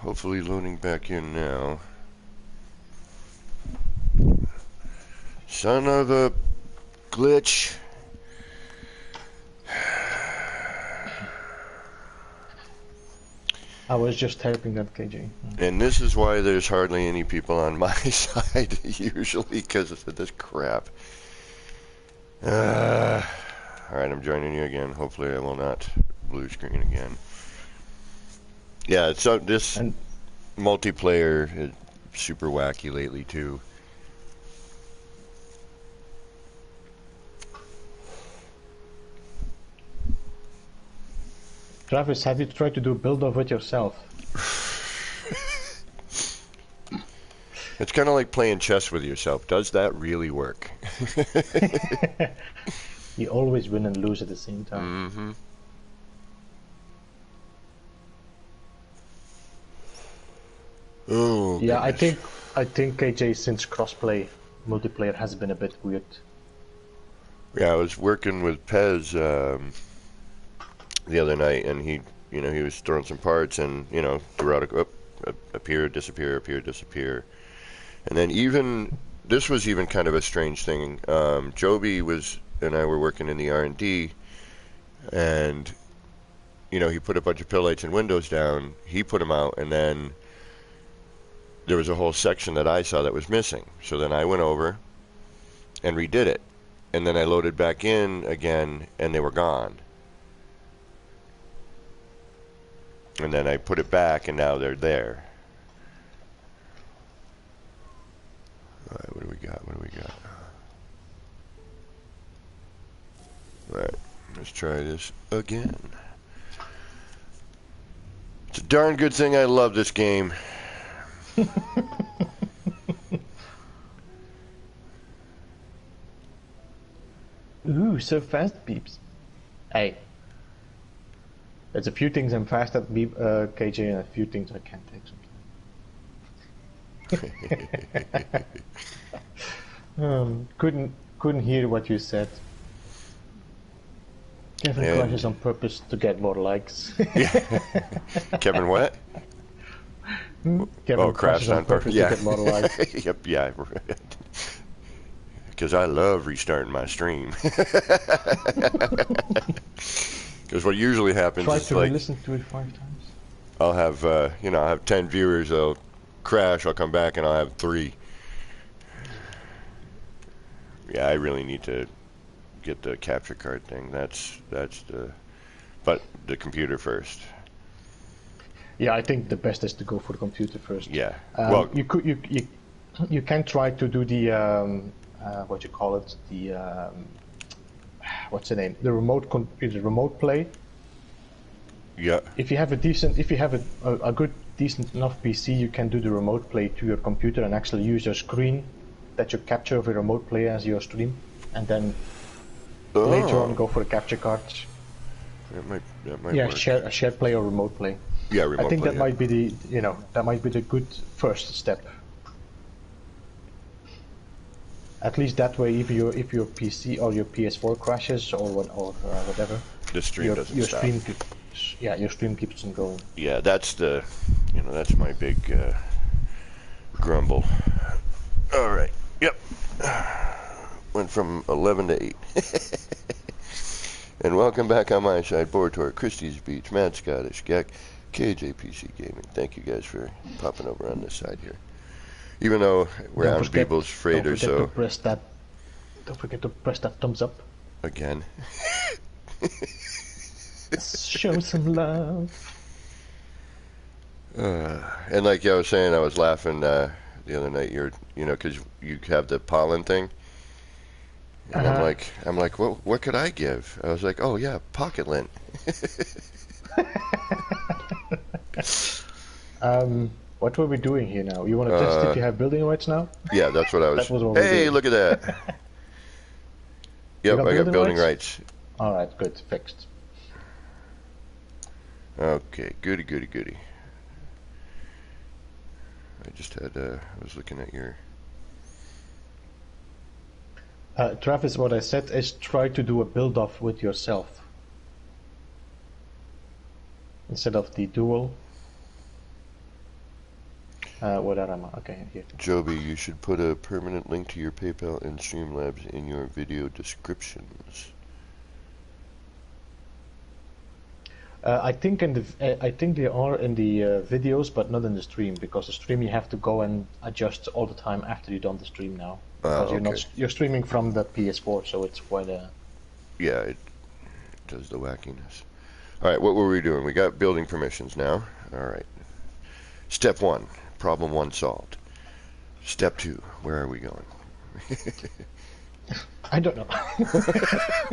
hopefully loading back in now. Son of a glitch. I was just typing that, KJ. And this is why there's hardly any people on my side, usually, because of this crap. Alright, I'm joining you again. Hopefully I will not blue screen again. Yeah, so this multiplayer is super wacky lately, too. Travis, have you tried to do a build-off with yourself? It's kind of like playing chess with yourself. Does that really work? You always win and lose at the same time. Mm-hmm. Oh, yeah, goodness. I think KJ, since crossplay multiplayer has been a bit weird. Yeah, I was working with Pez the other night, and he was throwing some parts, and throughout appear, disappear, appear, disappear, and then this was even kind of a strange thing. Joby and I were working in the R&D, and he put a bunch of pill lights and windows down. He put them out, and then there was a whole section that I saw that was missing. So then I went over and redid it, and then I loaded back in again, and they were gone. And then I put it back, and now they're there. All right, what do we got? All right, let's try this again. It's a darn good thing I love this game. Ooh, so fast, Beeps. Hey. There's a few things I'm fast at, KJ, and a few things I can't take sometimes. Couldn't hear what you said. Kevin crashes on purpose to get more likes. Kevin what? Kevin crashed on purpose to get more likes. Yep, yeah. Because I love restarting my stream. Because what usually happens is Try to listen to it 5 times. I'll have I'll have 10 viewers. They'll crash. I'll come back and I'll have 3. Yeah, I really need to get the capture card thing. That's but the computer first. Yeah, I think the best is to go for the computer first. Yeah. Well, you can try to do the what you call it, the what's the name? The remote play. Yeah. If you have a good decent enough PC, you can do the remote play to your computer and actually use your screen that you capture of a remote play as your stream, and then later on go for a capture card. That might yeah, work. shared play or remote play. Yeah, remote play. I think that might be the good first step. At least that way, if your PC or your PS4 crashes or whatever, the stream doesn't stop. Your stream keeps on going. Yeah, that's that's my big grumble. All right. Yep. Went from 11 to 8. And welcome back on my side, Bortor, Christie's Beach, Mad Scottish, Gek, KJPC Gaming. Thank you guys for popping over on this side here. Even though we're on Beeble's Freighter, so... Don't forget to press that thumbs up. Again. Show some love. And like I was saying, I was laughing the other night, because you have the pollen thing. And I'm like, what could I give? I was like, oh yeah, pocket lint. What were we doing here now? You want to test if you have building rights now? Yeah, that's what I was. Hey, look at that. Yep, I got building rights. All right, good, fixed. Okay, goody. I just had. I was looking at your. Travis, what I said is try to do a build-off with yourself instead of the duel. Where am I? Okay, here. Joby, you should put a permanent link to your PayPal and Streamlabs in your video descriptions. I think I think they are in the videos, but not in the stream, because the stream you have to go and adjust all the time after you've done the stream now. Because Okay. you're streaming from the PS4, so it's quite a. Yeah, it does the wackiness. All right, what were we doing? We got building permissions now. All right. Step 1, problem 1 solved. Step 2, where are we going? I don't know.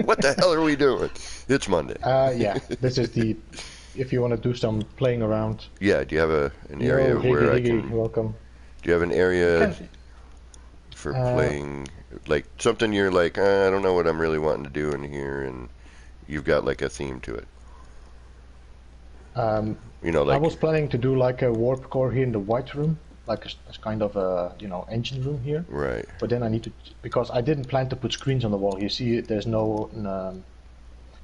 What the hell are we doing? It's Monday. Yeah, this is the. If you want to do some playing around. Yeah, do you have an area where I can... Welcome. Do you have an area for playing, like something you're like, I don't know what I'm really wanting to do in here, and you've got like a theme to it? You know, like... I was planning to do like a warp core here in the white room, like a kind of a engine room here. Right. But then I need to, because I didn't plan to put screens on the wall. You see, there's no.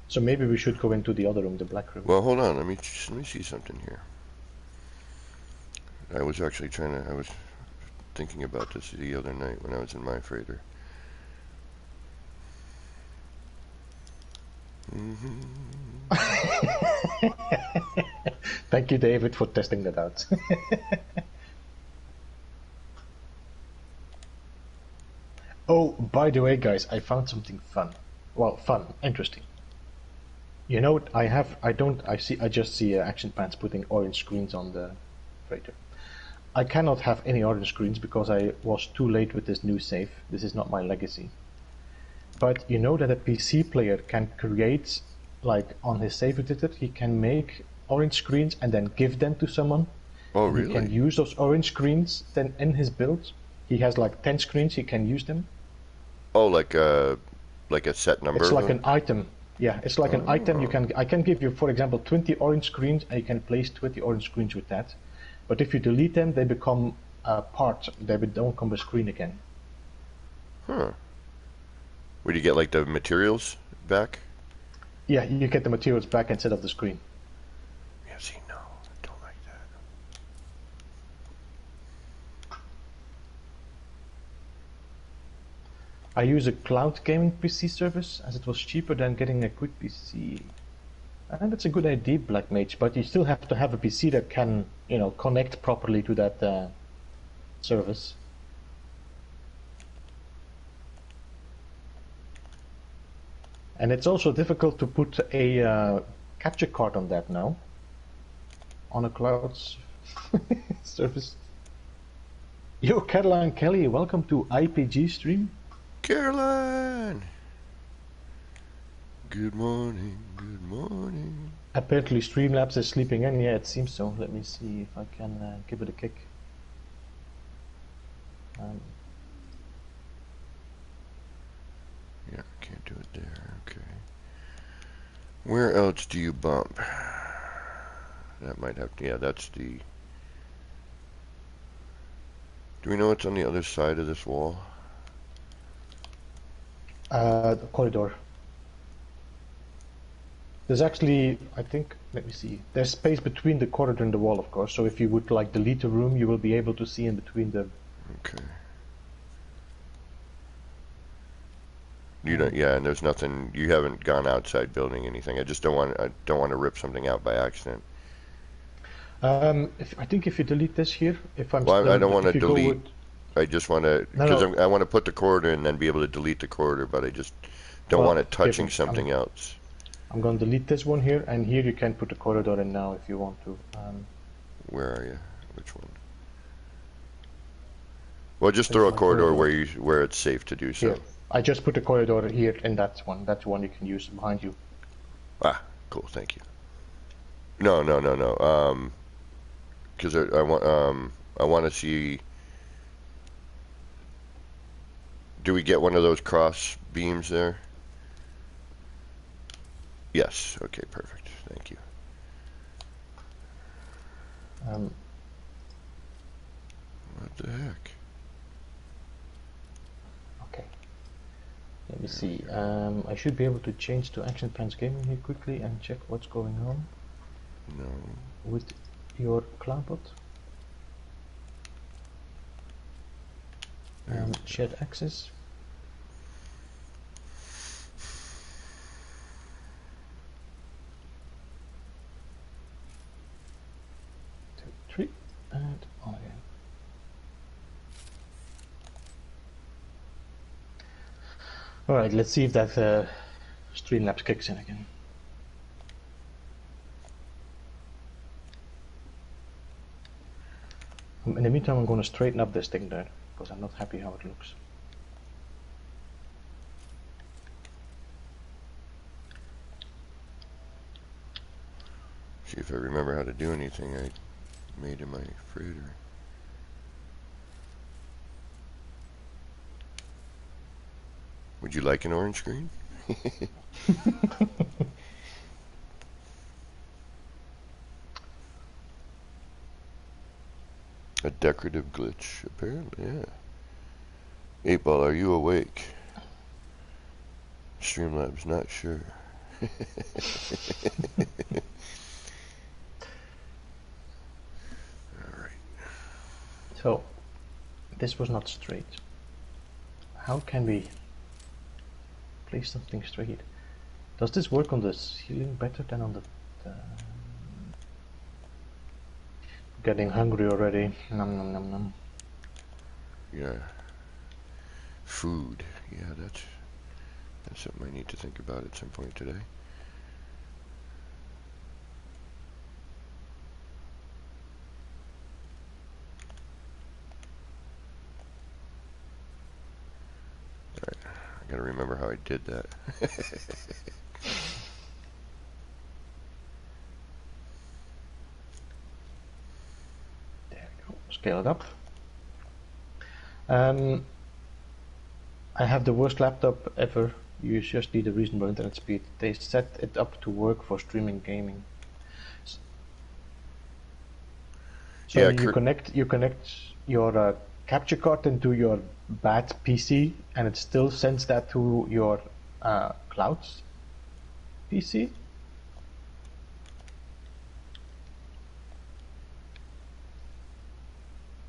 So maybe we should go into the other room, the black room. Well, hold on. Let me see something here. I was actually I was thinking about this the other night when I was in my freighter. Thank you, David, for testing that out. Oh, by the way, guys, I found something fun. Well, fun, interesting. You know, I just see Action Pants putting orange screens on the freighter. I cannot have any orange screens because I was too late with this new save. This is not my legacy. But you know that a PC player can create, like on his save editor, he can make orange screens and then give them to someone. Oh, really? He can use those orange screens then in his build. He has like 10 screens, he can use them. Oh, like a set number? It's like an item. Yeah, it's like an item. I can give you, for example, 20 orange screens, and you can place 20 orange screens with that. But if you delete them, they become a part. They don't come a screen again. Huh. Would you get like the materials back? Yeah, you get the materials back instead of the screen. Yeah, see, no, I don't like that. I use a cloud gaming PC service as it was cheaper than getting a good PC. And that's a good idea, Black Mage, but you still have to have a PC that can, connect properly to that service. And it's also difficult to put a capture card on that now. On a cloud service. Yo, Caroline Kelly, welcome to IPG stream. Caroline! Good morning, good morning. Apparently Streamlabs is sleeping in. Yeah, it seems so. Let me see if I can give it a kick. Yeah, can't do it there. Okay. Where else do you bump? That might have to... Yeah, that's the... Do we know what's on the other side of this wall? The corridor. There's actually, I think, let me see. There's space between the corridor and the wall, of course. So if you would like delete the room, you will be able to see in between them. Okay. You don't, yeah, and there's nothing. You haven't gone outside building anything. I just don't want. I don't want to rip something out by accident. I think if you delete this here, if I'm. Well, I don't want to delete. I just want to, because No. I want to put the corridor and then be able to delete the corridor, but I just don't want it touching something else. I'm going to delete this one here, and here you can put the corridor in now if you want to. Where are you? Which one? Well, just throw a corridor where it's safe to do so. Here. I just put the corridor here in that one. That's one you can use behind you. Ah, cool. Thank you. No. Because I want to see. Do we get one of those cross beams there? Yes. Okay. Perfect. Thank you. What the heck? Okay. Let me see. I should be able to change to Action Pants Gaming here quickly and check what's going on. No. With your CloudBot. Shared access. Two, three, and on again. Alright, let's see if that Streamlabs kicks in again. In the meantime, I'm going to straighten up this thing there, because I'm not happy how it looks. See if I remember how to do anything I made in my freighter. Would you like an orange screen? A decorative glitch, apparently, yeah. 8-Ball, are you awake? Streamlabs, not sure. Alright. So, this was not straight. How can we place something straight? Does this work on the ceiling better than on the... Getting hungry already. Nom nom nom nom. Yeah. Food. Yeah, that's something I need to think about at some point today. Alright, I gotta remember how I did that. There we go. Scale it up. I have the worst laptop ever. You just need a reasonable internet speed. They set it up to work for streaming gaming. So Yeah, you connect your capture card into your bad PC, and it still sends that to your cloud's PC.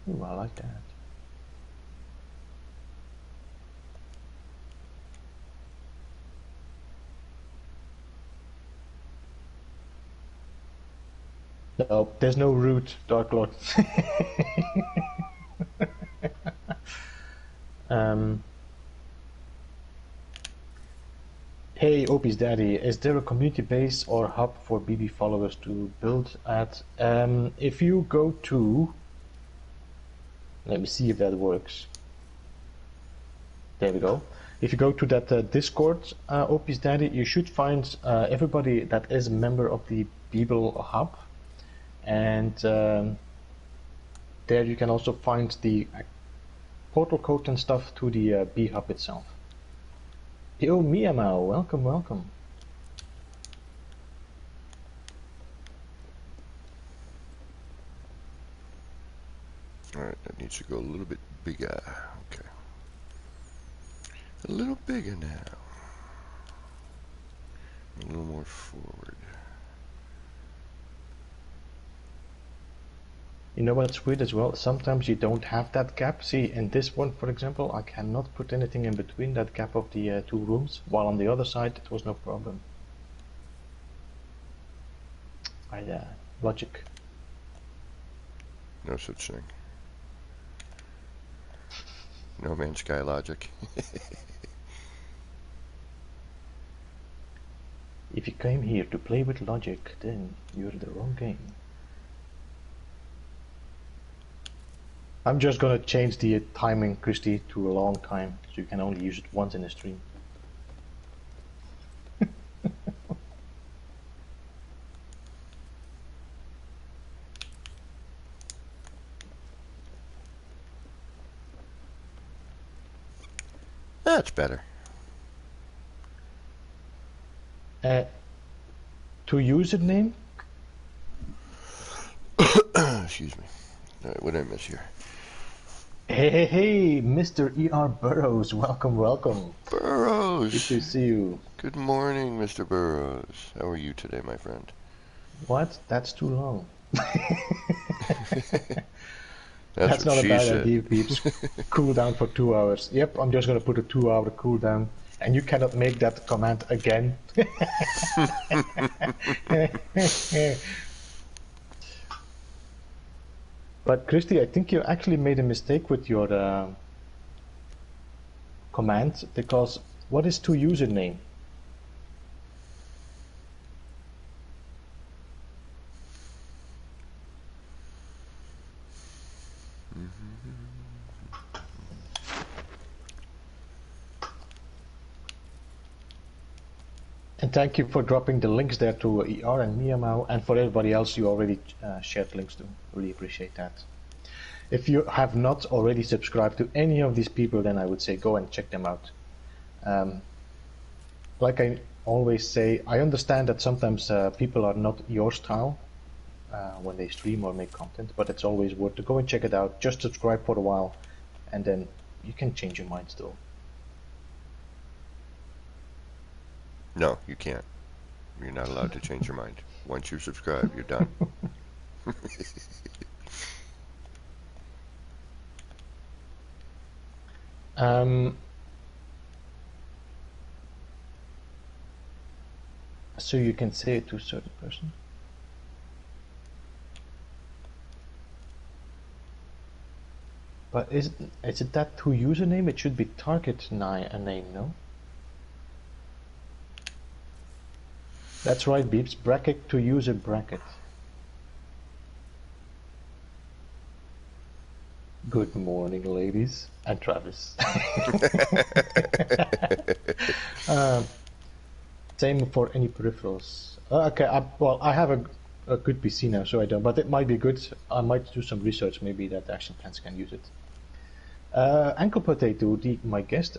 Ooh, I like that. No, there's no root, Dark Lord. Hey, Opie's daddy, is there a community base or hub for BB followers to build at? If you go to... Let me see if that works. There we go. If you go to that Discord, Opie's daddy, you should find everybody that is a member of the Beeble hub. And there you can also find the portal code and stuff to the B hub itself. Yo, Miyamao, welcome, welcome. Alright, that needs to go a little bit bigger. Okay. A little bigger now. A little more forward. You know what's weird as well? Sometimes you don't have that gap. See, in this one, for example, I cannot put anything in between that gap of the two rooms, while on the other side it was no problem. Logic. No such thing. No Man's Sky logic. If you came here to play with logic, then you're in the wrong game. I'm just gonna change the timing, Christy, to a long time, so you can only use it once in a stream. That's better. To username? Excuse me. Alright, what did I miss here? Hey, Mr. E.R. Burrows, welcome, welcome. Burrows! Good to see you. Good morning, Mr. Burrows. How are you today, my friend? What? That's too long. That's That's what not a she bad said. idea, peeps. Cooldown for 2 hours. Yep, I'm just gonna put a 2-hour cooldown, and you cannot make that command again. But Christy, I think you actually made a mistake with your command, because what is to username? And thank you for dropping the links there to ER and Miamau, and for everybody else you already shared links to. Really appreciate that. If you have not already subscribed to any of these people, then I would say go and check them out. Like I always say, I understand that sometimes people are not your style when they stream or make content, but it's always worth to go and check it out. Just subscribe for a while, and then you can change your mind still. No, you can't. You're not allowed to change your mind. Once you subscribe, you're done. So you can say it to a certain person. But is it that to username? It should be target name, no? That's right, Beeps. Bracket to user bracket. Good morning, ladies and Travis. Same for any peripherals. Okay, I have a good PC now, so I don't. But it might be good. I might do some research. Maybe that Action Pants can use it. Ankle Potato, my guest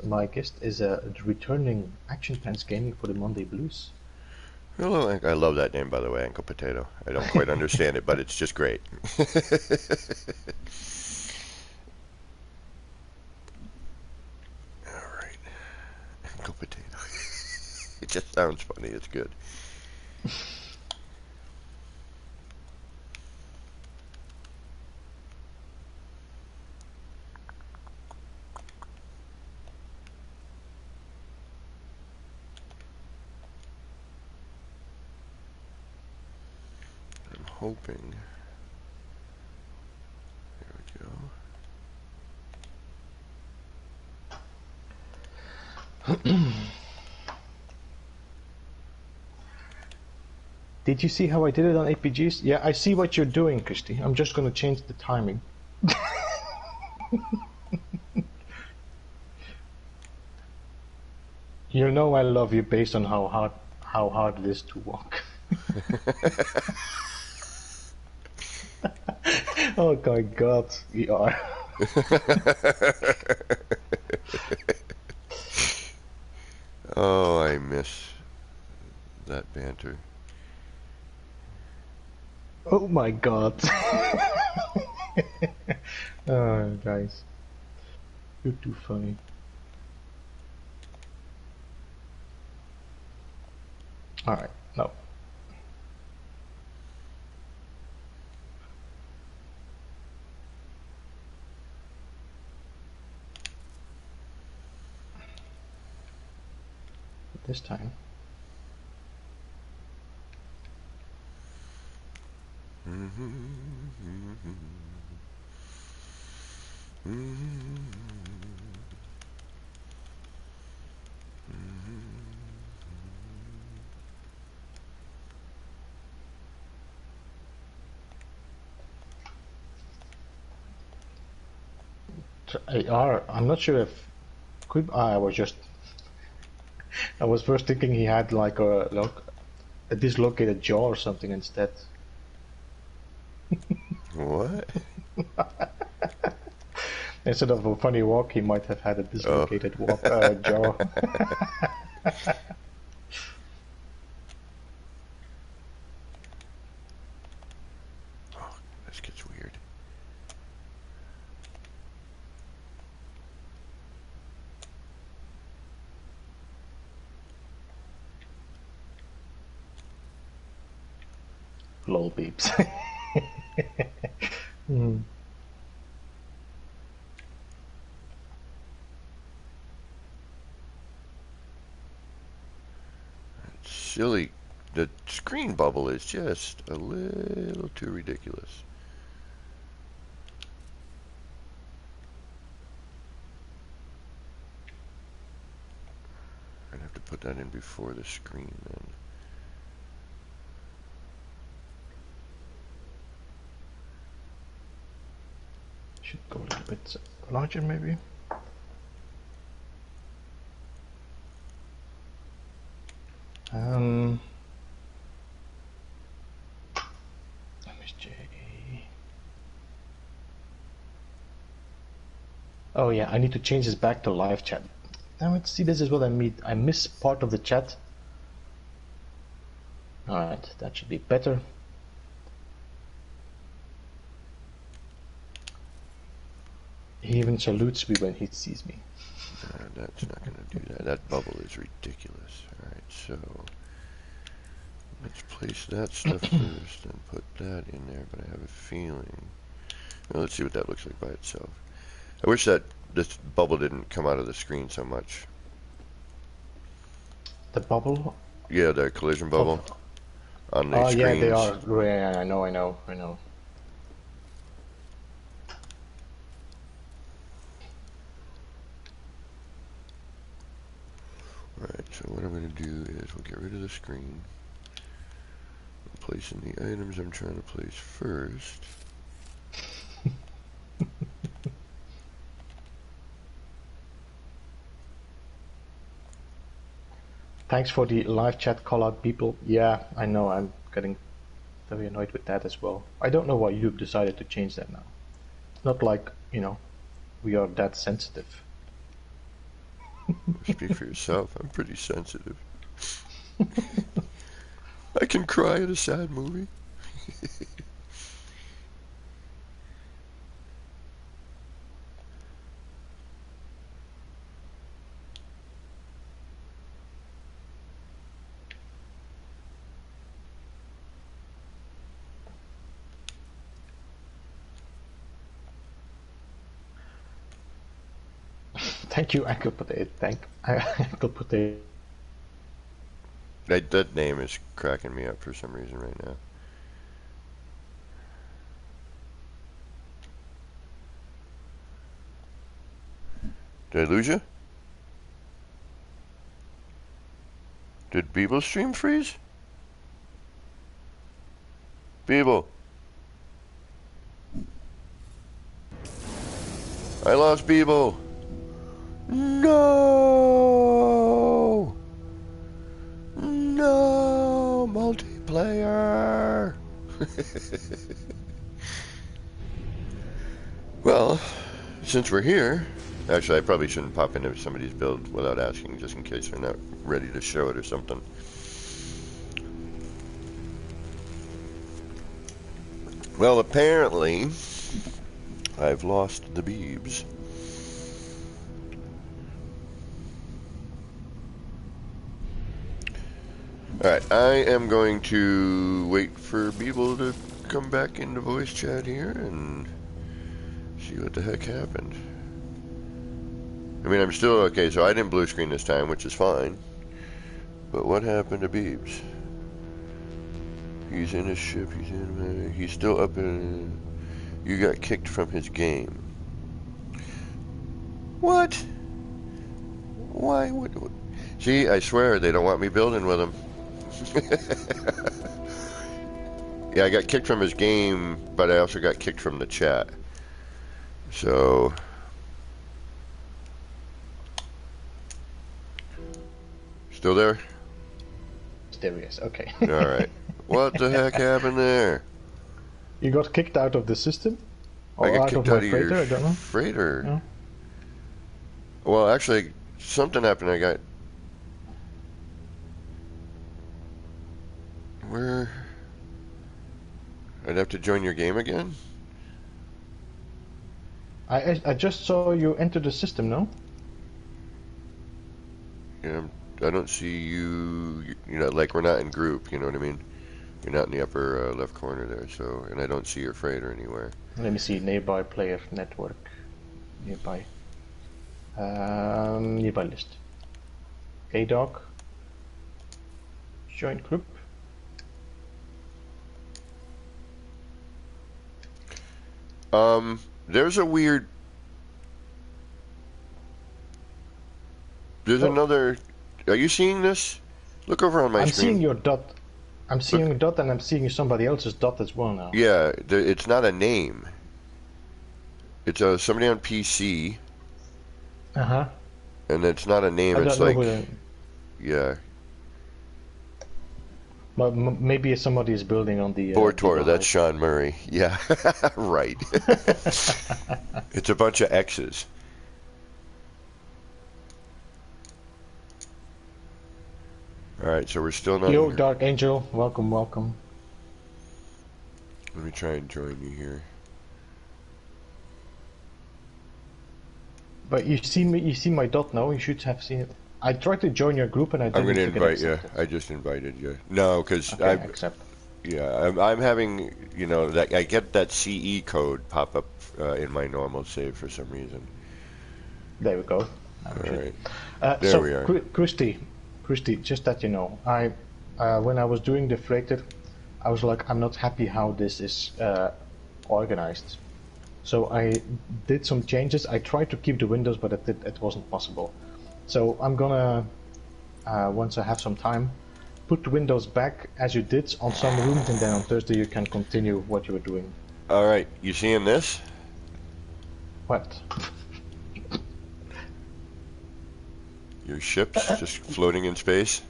is returning Action Pants Gaming for the Monday Blues. Well, I love that name, by the way, Ankle Potato. I don't quite understand it, but it's just great. All right, Ankle Potato. It just sounds funny. It's good. I'm hoping. There we go. Did you see how I did it on APGs? Yeah, I see what you're doing, Christy. I'm just going to change the timing. You know I love you based on how hard it is to walk. Oh my God, we are. Oh, I miss that banter. Oh my God. Oh, guys, you're too funny. All right, no. This time. I'm not sure if I was just. I was first thinking he had like a dislocated jaw or something instead. What? Instead of a funny walk, he might have had a dislocated jaw. Oh, this gets weird. Lol beeps. silly. The screen bubble is just a little too ridiculous. I'd have to put that in before the screen then. Should go a little bit larger maybe. MSJ. Oh yeah, I need to change this back to live chat. Damn it, see, this is what I mean. I miss part of the chat. Alright, that should be better. He even salutes me when he sees me. That's not going to do that. That bubble is ridiculous. Alright, so let's place that stuff first and put that in there, but I have a feeling. Well, let's see what that looks like by itself. I wish that this bubble didn't come out of the screen so much. The bubble? Yeah, the collision bubble on the screens. Yeah, they are. Yeah, I know. Alright, so what I'm going to do is we'll get rid of the screen. I'm placing the items I'm trying to place first. Thanks for the live chat call out, people. Yeah, I know, I'm getting very annoyed with that as well. I don't know why you've decided to change that now. It's not like, you know, we are that sensitive. Speak for yourself, I'm pretty sensitive. I can cry at a sad movie. Thank you, Uncle Potato. Uncle Potato. That name is cracking me up for some reason right now. Did I lose you? Did Beeble stream freeze? Beeble. I lost Beeble. No! No! Multiplayer! Well, since we're here, actually I probably shouldn't pop into somebody's build without asking, just in case they're not ready to show it or something. Well, apparently, I've lost the Beebs. Alright, I am going to wait for Beeble to come back into voice chat here and see what the heck happened. I mean, I'm still okay, so I didn't blue screen this time, which is fine. But what happened to Beebs? He's in his ship, he's still up in... You got kicked from his game. What? Why would... See, I swear, they don't want me building with him. Yeah, I got kicked from his game, but I also got kicked from the chat. So... Still there? There he is, okay. Alright. What the heck happened there? You got kicked out of the system? Or I got out kicked of my out of freighter, your I don't know. freighter. No? Well, actually, something happened. I got... Where... I'd have to join your game again? I just saw you enter the system, no? Yeah, I don't see you... You know, like, we're not in group, you know what I mean? You're not in the upper left corner there, so... And I don't see your freighter anywhere. Let me see, nearby player network. Nearby. Nearby list. A-Dog. Join group. There's a weird. There's another. Are you seeing this? Look over on my I'm screen. seeing your dot. I'm seeing a dot, and I'm seeing somebody else's dot as well now. Yeah, it's not a name. It's somebody on PC. Uh-huh. And it's not a name. I It's don't know like, who the... yeah. But maybe somebody is building on the... Vortor, that's Sean Murray. Yeah, right. It's a bunch of X's. Alright, so we're still not... Yo, Dark Angel. Welcome, welcome. Let me try and join you here. But you see me, you see my dot now. You should have seen it. I tried to join your group and I didn't. I'm going to invite you. I just invited you. No, because okay, accept. Yeah, I'm having, you know, that I get that CE code pop up in my normal save for some reason. There we go. All right. There we are. Christy, just that you know, when I was doing the freighter, I was like, I'm not happy how this is organized. So I did some changes. I tried to keep the windows, but it wasn't possible. So I'm gonna, once I have some time, put the windows back as you did on some rooms, and then on Thursday you can continue what you were doing. All right, you seeing this? What? Your ship's just floating in space?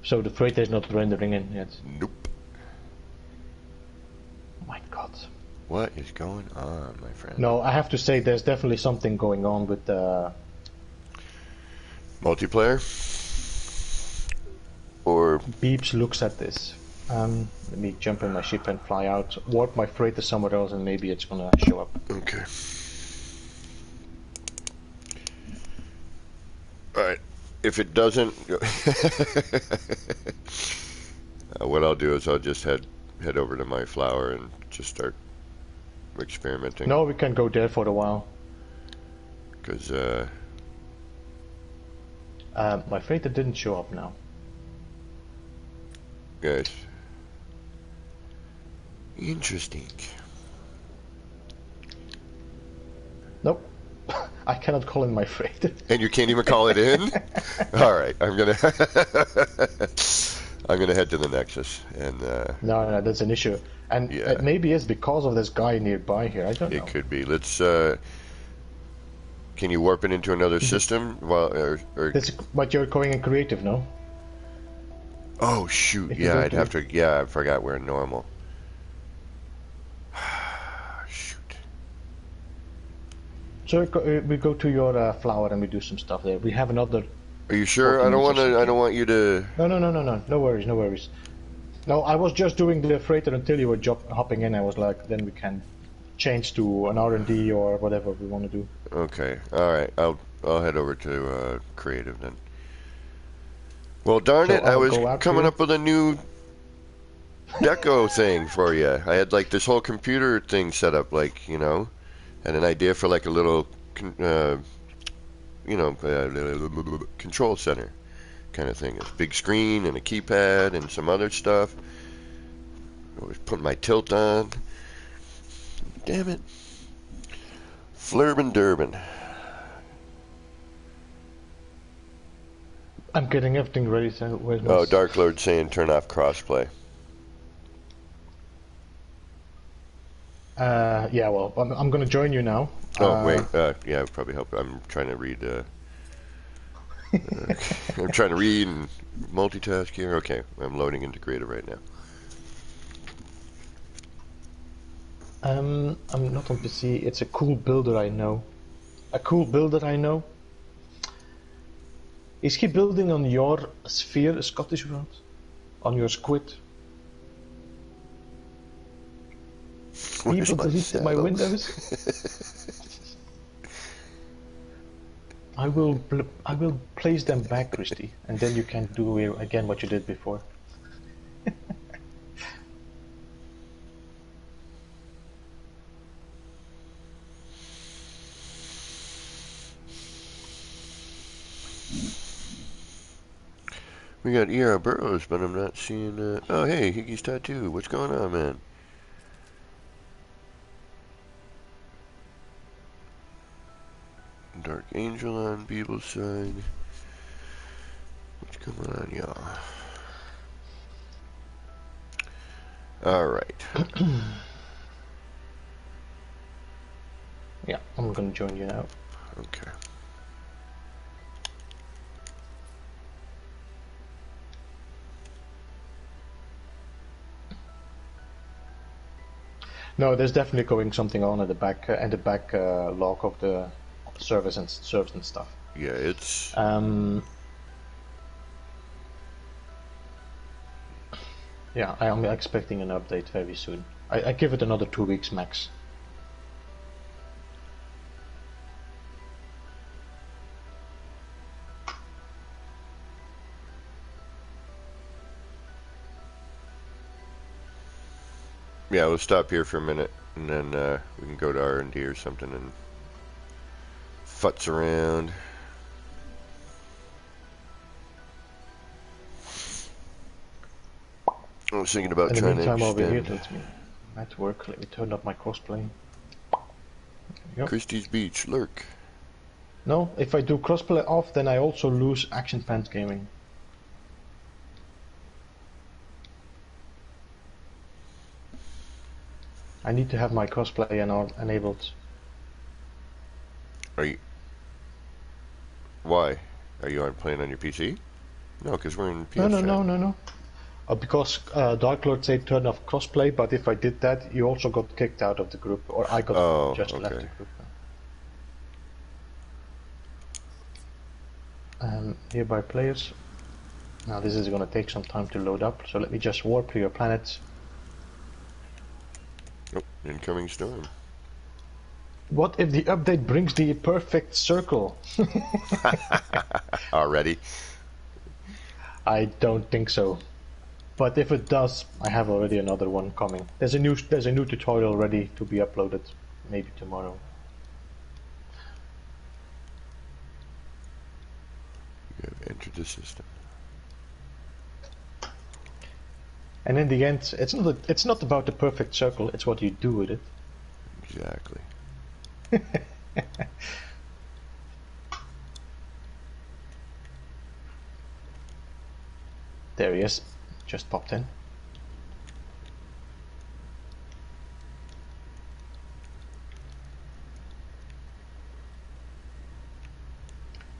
So the freighter is not rendering in yet? Nope. Oh my god. What is going on, my friend? No, I have to say there's definitely something going on with multiplayer? Or... Beeps looks at this. Let me jump in my ship and fly out, warp my freighter somewhere else, and maybe it's gonna show up. Okay. Alright. If it doesn't... what I'll do is I'll just head over to my flower and just start experimenting. No, we can go there for a while. Because, my freighter didn't show up now. Guys. Interesting. Nope. I cannot call in my freighter. And you can't even call it in? Alright, I'm gonna... I'm gonna head to the Nexus and No, that's an issue. And yeah. it maybe is because of this guy nearby here. I don't know. It could be. Let's can you warp it into another system while But you're going in creative, no? Oh shoot, If you yeah, go I'd to- have to, yeah, I forgot we're in normal. Shoot. So we go to your flower and we do some stuff there. We have another... Are you sure? 14 I don't want minutes to. or I don't want you to. No worries, no worries. No, I was just doing the freighter until you were hopping in. I was like, then we can change to an R&D or whatever we want to do. Okay. All right. I'll head over to creative then. Well, darn So it! I I'll was go out coming here. up with a new deco thing for you. I had like this whole computer thing set up, like, you know, and an idea for like a little, control center kind of thing. A big screen and a keypad and some other stuff. I was putting my tilt on. Damn it. Flurbin Durbin. I'm getting everything ready. So where's my... Oh, Dark Lord saying turn off crossplay. Yeah, well, I'm going to join you now. Oh, wait. Yeah, it'd probably help. I'm trying to read. I'm trying to read and multitask here. Okay, I'm loading into creative right now. I'm not on PC. It's a cool builder I know. A cool builder I know. Is he building on your sphere, Scottish world? On your squid? Where's People my delete my shadow? windows. I will place them back, Christy, and then you can do again what you did before. We got E.R. Burroughs, but I'm not seeing... Oh, hey, Pt.2. What's going on, man? Dark Angel on Beeble's side. What's going on, y'all? Alright. Yeah, I'm gonna join you now. Okay. No, there's definitely going something on at the back log of the service and stuff. Yeah, it's... Yeah, I am expecting an update very soon. I give it another 2 weeks max. Yeah, we'll stop here for a minute, and then we can go to R&D or something and futz around. I was thinking about trying to extend... over here, let me at work. Let me turn up my crossplay. Yep. Christie's Beach, lurk. No, if I do crossplay off, then I also lose Action Pants Gaming. I need to have my crossplay enabled. Are you... Why? Are you playing on your PC? No, because we're in PS4. No. Because Dark Lord said turn off crossplay, but if I did that, you also got kicked out of the group, or I got left the group. Nearby players. Now this is going to take some time to load up, so let me just warp to your planet. Oh, incoming storm. What if the update brings the perfect circle? Already? I don't think so. But if it does, I have already another one coming. There's a new tutorial ready to be uploaded, maybe tomorrow. You have entered the system. And in the end, it's not about the perfect circle, it's what you do with it. Exactly. There he is, just popped in.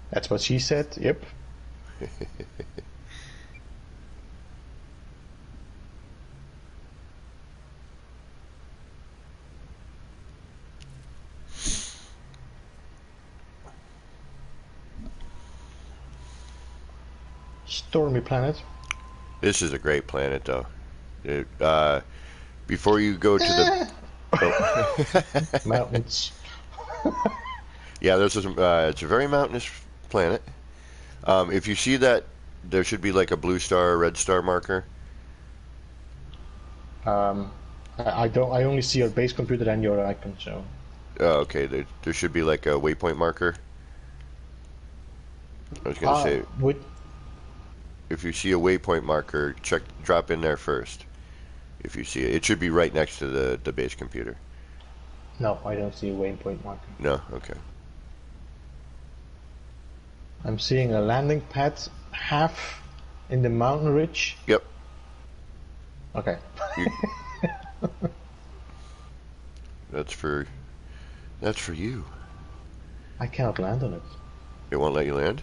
That's what she said, yep. Stormy planet. This is a great planet, though. Before you go to the... Mountains. Yeah, this is it's a very mountainous planet. If you see that, there should be like a blue star or red star marker. I don't. I only see your base computer and your icon, so. Oh, okay. There should be like a waypoint marker. I was gonna say. If you see a waypoint marker, drop in there first. If you see it, it should be right next to the base computer. No, I don't see a waypoint marker. No, okay. I'm seeing a landing pad half in the mountain ridge. Yep. Okay. That's for you. I cannot land on it. It won't let you land?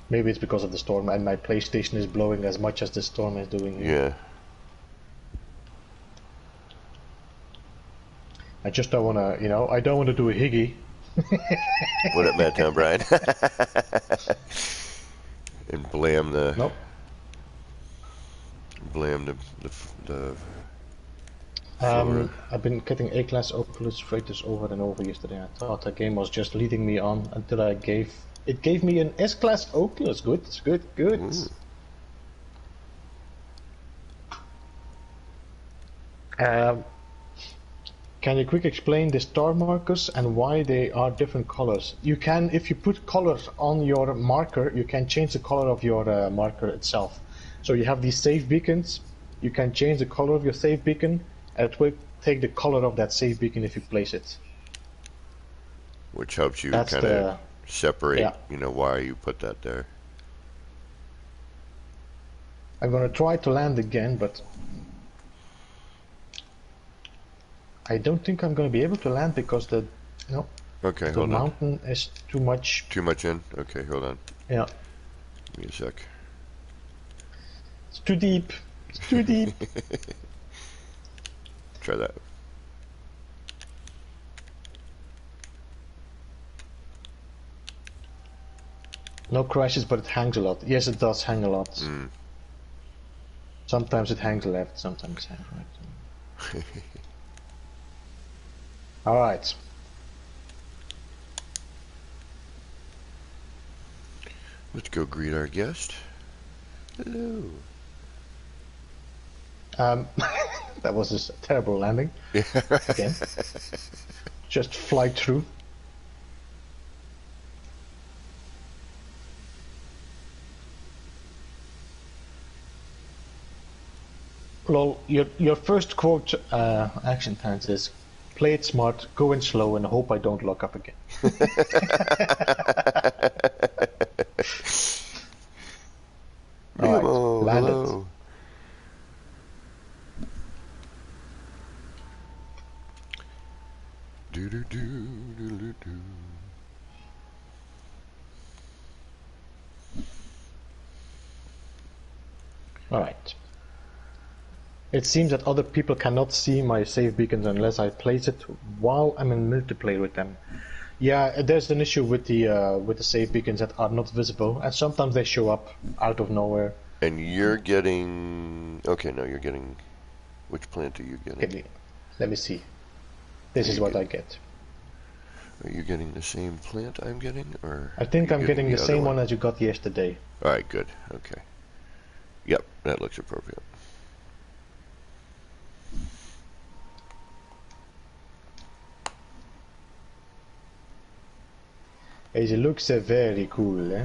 Maybe it's because of the storm and my PlayStation is blowing as much as the storm is doing here. Yeah. I just don't want to, I don't want to do a higgy. What up, Madtown Brian? And blame the... Nope. Blame the I've been getting A-class Oculus freighters over and over yesterday. I thought the game was just leading me on until it gave me an S-class Oculus. Good. Can you quick explain the star markers and why they are different colors? You can, if you put colors on your marker, you can change the color of your marker itself. So you have these save beacons, you can change the color of your save beacon, and it will take the color of that save beacon if you place it. Which helps you That's kind of separate, yeah. you know, why you put that there. I'm gonna try to land again, but I don't think I'm gonna be able to land because the Okay, the hold on. mountain is too much. Too much in? Okay, hold on. Yeah. Give me a sec. It's too deep. It's too deep. Try that. No crashes, but it hangs a lot. Yes, it does hang a lot. Mm. Sometimes it hangs left, sometimes it hangs right. Alright. Let's go greet our guest. Hello. That was just a terrible landing. Again. Just fly through. Lol, your first quote action plans is play it smart, go in slow, and hope I don't lock up again. Alright, land it. Do do do do do do. Alright. It seems that other people cannot see my save beacons unless I place it while I'm in multiplayer with them. Yeah, there's an issue with the save beacons that are not visible, and sometimes they show up out of nowhere. And you're getting... Okay, no, you're getting... Which plant are you getting? Okay, let me see. This is what I get. Are you getting the same plant I'm getting, or... I think I'm getting the same one as you got yesterday. Alright, good. Okay. Yep, that looks appropriate. It looks very cool, eh?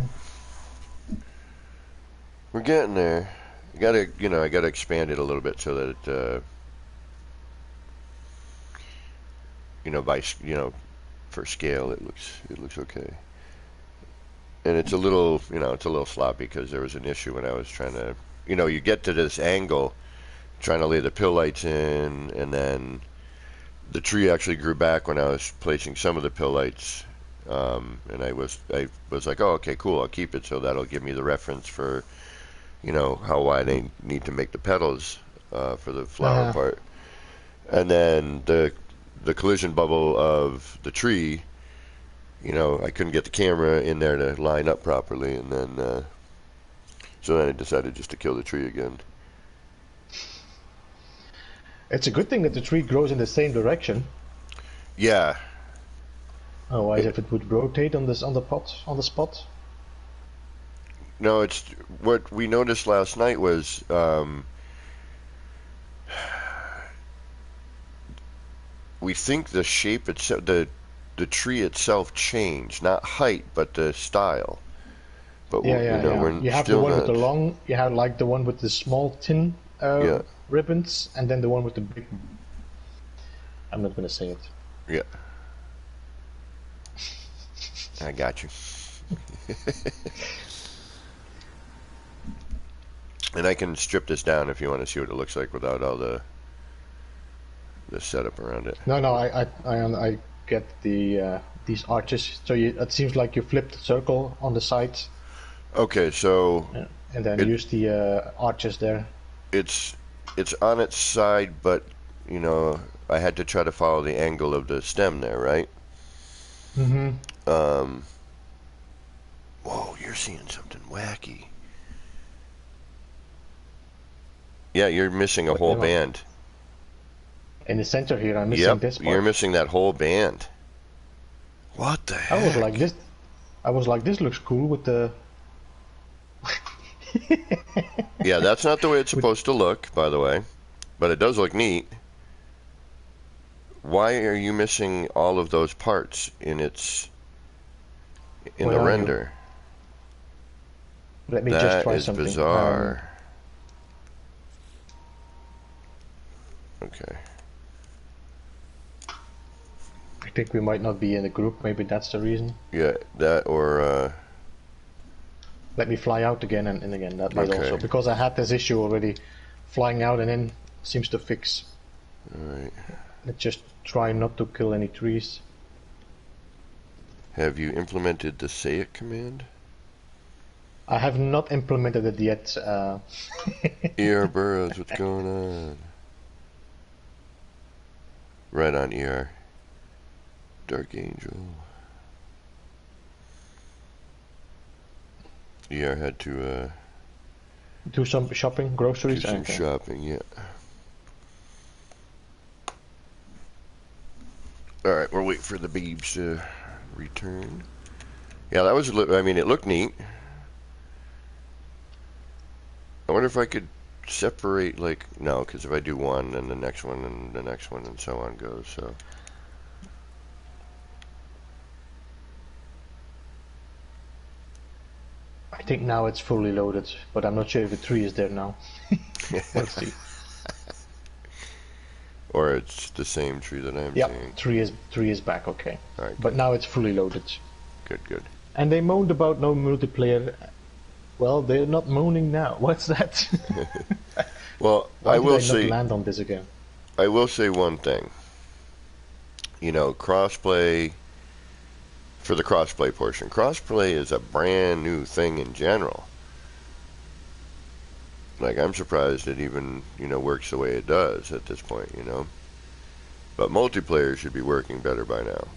We're getting there. I gotta expand it a little bit so that it, for scale, it looks okay. And it's a little sloppy because there was an issue when I was trying to, you get to this angle, trying to lay the pill lights in, and then the tree actually grew back when I was placing some of the pill lights. And I was like, oh, okay, cool, I'll keep it, so that'll give me the reference for, how wide I need to make the petals for the flower part. And then the collision bubble of the tree, I couldn't get the camera in there to line up properly, and then so then I decided just to kill the tree again. It's a good thing that the tree grows in the same direction. Yeah. Otherwise, if it would rotate on the spot. No, it's what we noticed last night was we think the shape itself, the tree itself changed, not height, but the style. But we're you have still the one not... with the long. You have like the one with the small tin ribbons, and then the one with the big. I'm not gonna say it. Yeah. I got you. And I can strip this down if you want to see what it looks like without all the setup around it. No, I get the these arches. So it seems like you flipped the circle on the side. Okay, so and then use the arches there. It's on its side, but I had to try to follow the angle of the stem there, right? Mm-hmm. Whoa, you're seeing something wacky. Yeah, you're missing a whole band. In the center here, I'm missing this part. You're missing that whole band. What the heck? I was like, this looks cool with the... Yeah, that's not the way it's supposed to look, by the way. But it does look neat. why are you missing all of those parts in the Where are you? render? Let me just That try is something. bizarre. Okay. I think we might not be in the group. Maybe that's the reason. Yeah, that or Let me fly out again and in again. That might okay. also, because I had this issue already. Flying out and in seems to fix. Alright. Let's just try not to kill any trees. Have you implemented the say it command? I have not implemented it yet. ER Burrows, what's going on? Right on ER. Dark Angel. ER had to Do some shopping, groceries. do some Okay. shopping, yeah. Alright, we're waiting for the Beebs to return. Yeah, that was, I mean, it looked neat. I wonder if I could separate, like, no, because if I do one, then the next one, and the next one, and so on goes, so. I think now it's fully loaded, but I'm not sure if the tree is there now. Let's see. Or it's the same tree that I'm Yep, seeing. tree is back. Okay. Alright, But now it's fully loaded. good, good. And they moaned about no multiplayer. Well, they're not moaning now. What's that? Well, Why I did will I say, not land on this again? I will say one thing. You know, crossplay, for the crossplay portion, crossplay is a brand new thing in general. Like, I'm surprised it even, you know, works the way it does at this point, you know. But multiplayer should be working better by now.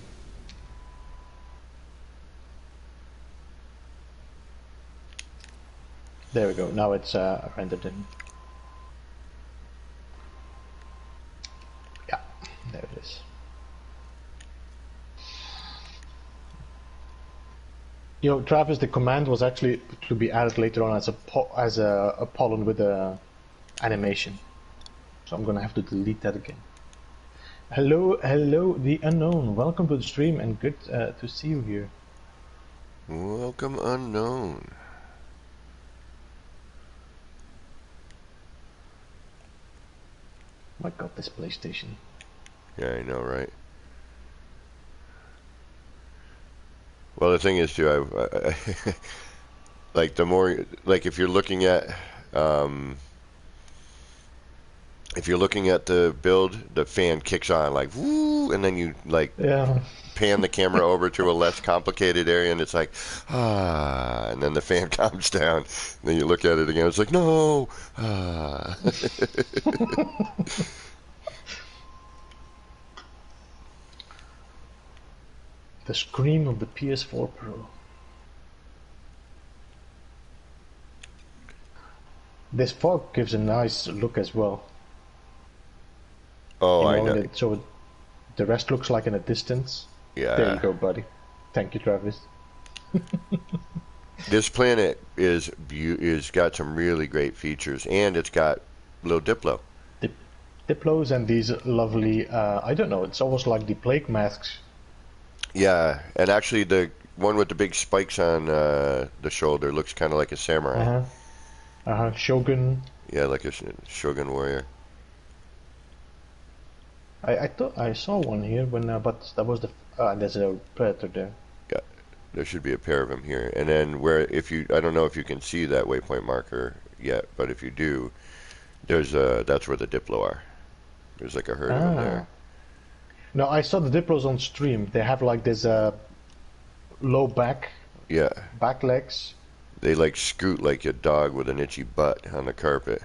There we go. Now it's rendered in. Yeah, there it is. You know, Travis, the command was actually to be added later on as a pollen with a animation. So I'm gonna have to delete that again. Hello, the unknown. Welcome to the stream and good to see you here. Welcome, unknown. My God, this PlayStation. Yeah, I know, right? Well, the thing is, too, I like the more, like if you're looking at the build, the fan kicks on like woo, and then you like pan the camera over to a less complicated area, and it's like and then the fan calms down. And then you look at it again, it's like no. The scream of the PS4 Pro. This fog gives a nice look as well. Oh, I know. So the rest looks like in a distance. Yeah. There you go, buddy. Thank you, Travis. This planet is got some really great features, and it's got little Diplo. Diplos and these lovely, I don't know, it's almost like the plague masks. Yeah, and actually the one with the big spikes on the shoulder looks kind of like a samurai. Shogun. Yeah, like a Shogun warrior. I thought I saw one here when, but that was the. There's a predator there. Yeah, there should be a pair of them here, and then I don't know if you can see that waypoint marker yet, but if you do, there's that's where the Diplo are. There's like a herd of them there. No, I saw the Diplos on stream. They have like this low back. Yeah. Back legs. They like scoot like a dog with an itchy butt on the carpet.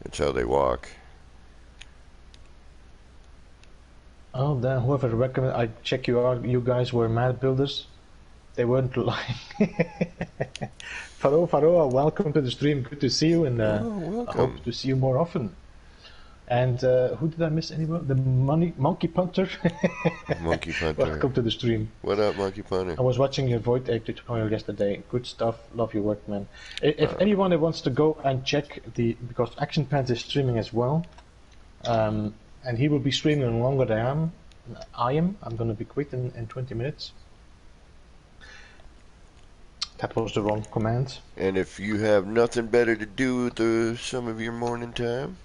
That's how they walk. Oh, then whoever recommended, I check you out. You guys were mad builders. They weren't lying. Faroa, welcome to the stream. Good to see you, and I hope to see you more often. And who did I miss anywhere? The Monkey Punter. Monkey Punter. Welcome to the stream. What up, Monkey Punter? I was watching your Void Egg tutorial yesterday. Good stuff. Love your work, man. If anyone wants to go and check because Action Pants is streaming as well, and he will be streaming longer than I am. I'm gonna be quit in 20 minutes. That was the wrong command. And if you have nothing better to do with some of your morning time,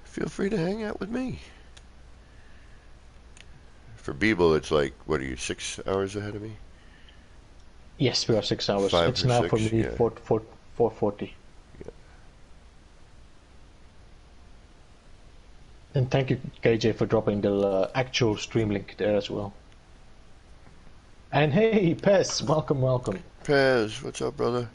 feel free to hang out with me. For Beeble, it's like, what are you, 6 hours ahead of me? Yes, we are 6 hours. 5 it's or now 6, for me yeah. 4:40. Yeah. And thank you, KJ, for dropping the actual stream link there as well. And hey, Pez, welcome, welcome. Pez, what's up, brother?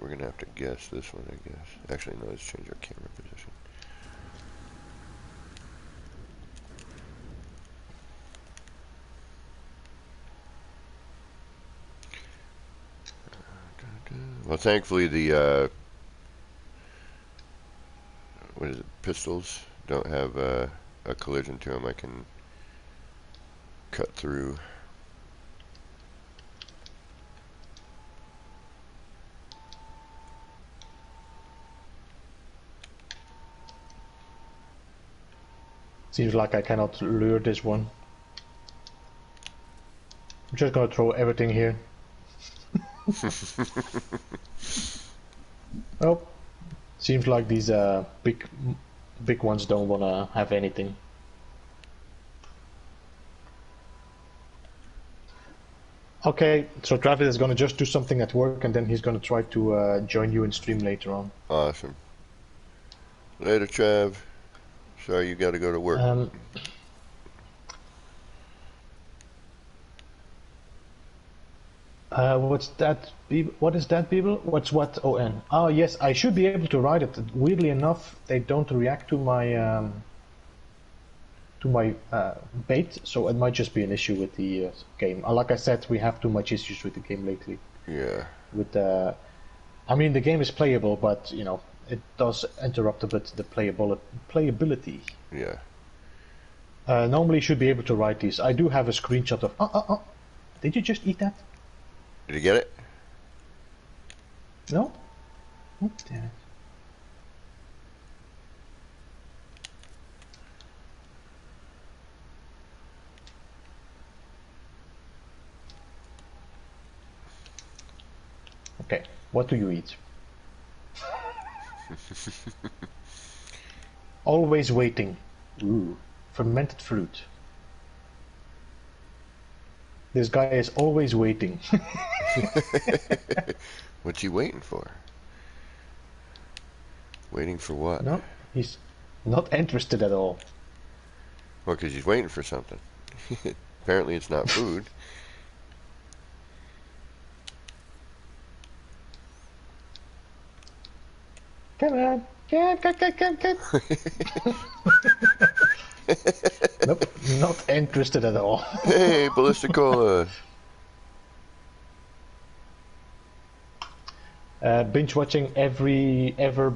We're gonna have to guess this one, I guess. Actually, no, let's change our camera position. Well, thankfully the what is it? Pistols don't have a collision to them. I can cut through. Seems like I cannot lure this one. I'm just gonna throw everything here. Oh, seems like these big ones don't wanna have anything. Okay, so Travis is gonna just do something at work, and then he's gonna try to join you in stream later on. Awesome. Later, Trav. Sorry, you got to go to work. What's that? What is that, Beeble? What's what? ON? Oh yes, I should be able to write it. Weirdly enough, they don't react to my bait, so it might just be an issue with the game. Like I said, we have too much issues with the game lately. Yeah. With I mean, the game is playable, but you know, it does interrupt a bit the playability. Yeah. Normally, you should be able to write these. I do have a screenshot of. Oh! Did you just eat that? Did you get it? No. Oh, damn it. Okay, what do you eat? Always waiting. Ooh, fermented fruit. This guy is always waiting. What's he waiting for? Waiting for what? No, he's not interested at all. Well, because he's waiting for something. Apparently it's not food. Come on. Come. Nope, not interested at all. Hey, Ballistic Cola. Binge watching ever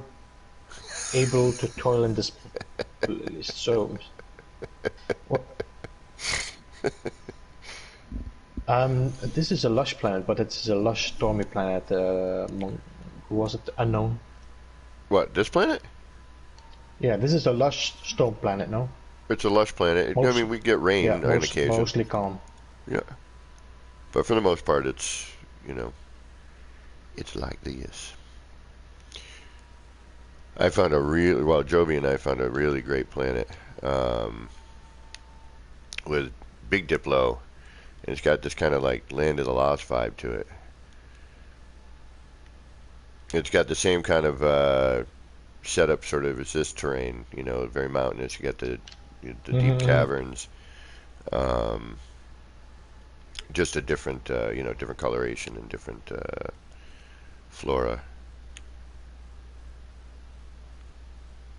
able to toil in this so what? This is a lush planet, but it's a lush stormy planet. Who was it? Unknown. What, this planet? Yeah, this is a lush storm planet, no? It's a lush planet. I mean, we get rain on occasion. Mostly calm. Yeah. But for the most part, it's, you know, it's like this. I found Joby and I found a really great planet with Big Diplo, and it's got this kind of like Land of the Lost vibe to it. It's got the same kind of setup sort of as this terrain, you know, very mountainous. You got the deep caverns, just a different, you know, different coloration and different flora.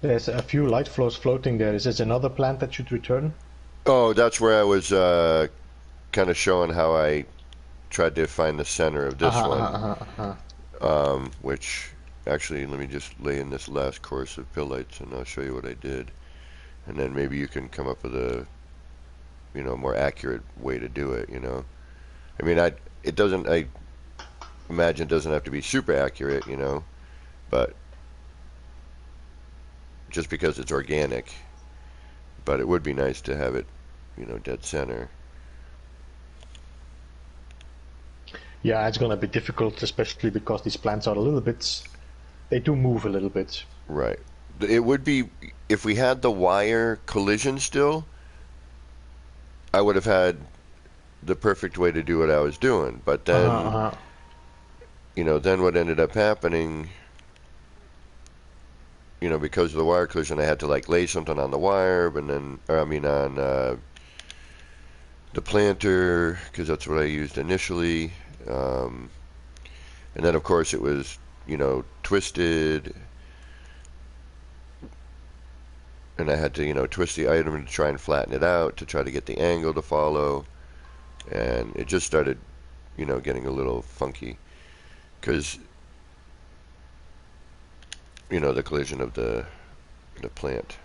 There's a few light flows floating there. Is this another plant that should return? Oh, that's where I was kind of showing how I tried to find the center of this one. Which, actually, let me just lay in this last course of pill lights and I'll show you what I did. And then maybe you can come up with a more accurate way to do it. I mean, I imagine it doesn't have to be super accurate, but just because it's organic. But it would be nice to have it, dead center. Yeah, it's gonna be difficult, especially because these plants are a little bit. They do move a little bit. Right. It would be if we had the wire collision still. I would have had the perfect way to do what I was doing, but then, then what ended up happening. Because of the wire collision, I had to like lay something on the wire, but then, on the planter, because that's what I used initially. And then, of course, it was, twisted, and I had to, twist the item to try and flatten it out to try to get the angle to follow, and it just started, getting a little funky, because the collision of the plant.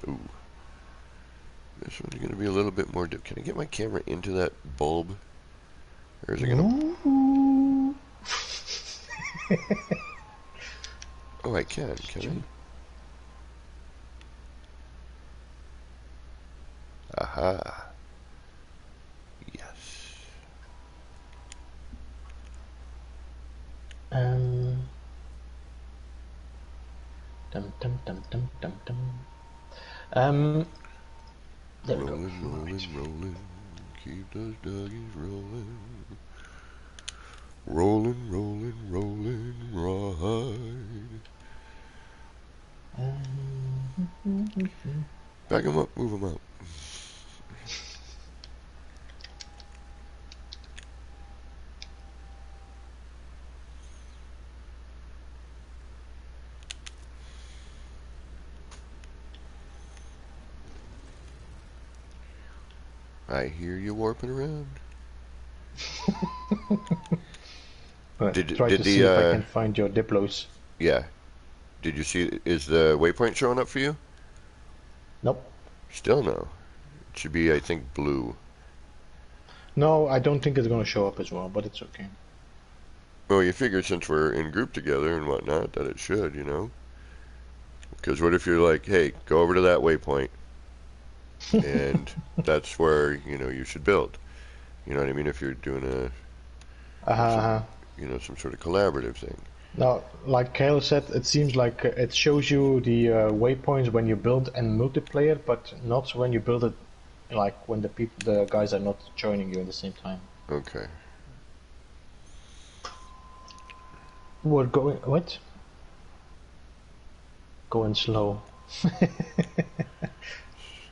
Ooh. This one's going to be a little bit more... Can I get my camera into that bulb? Or is it going to... Oh, I can I? Aha. Yes. There we go. Rolling. Keep those doggies rolling. Rolling, ride. Back them up, move them out. I hear you warping around. Try to see if I can find your Diplos. Yeah. Did you see? Is the waypoint showing up for you? Nope. Still no. It should be, I think, blue. No, I don't think it's going to show up as well, but it's okay. Well, you figure since we're in group together and whatnot that it should, Because what if you're like, hey, go over to that waypoint, and that's where you should build. You know what I mean? If you're doing some sort of collaborative thing. Now, like Kale said, it seems like it shows you the waypoints when you build in multiplayer, but not when you build it, like when the guys are not joining you at the same time. Okay. We're going what? Going slow.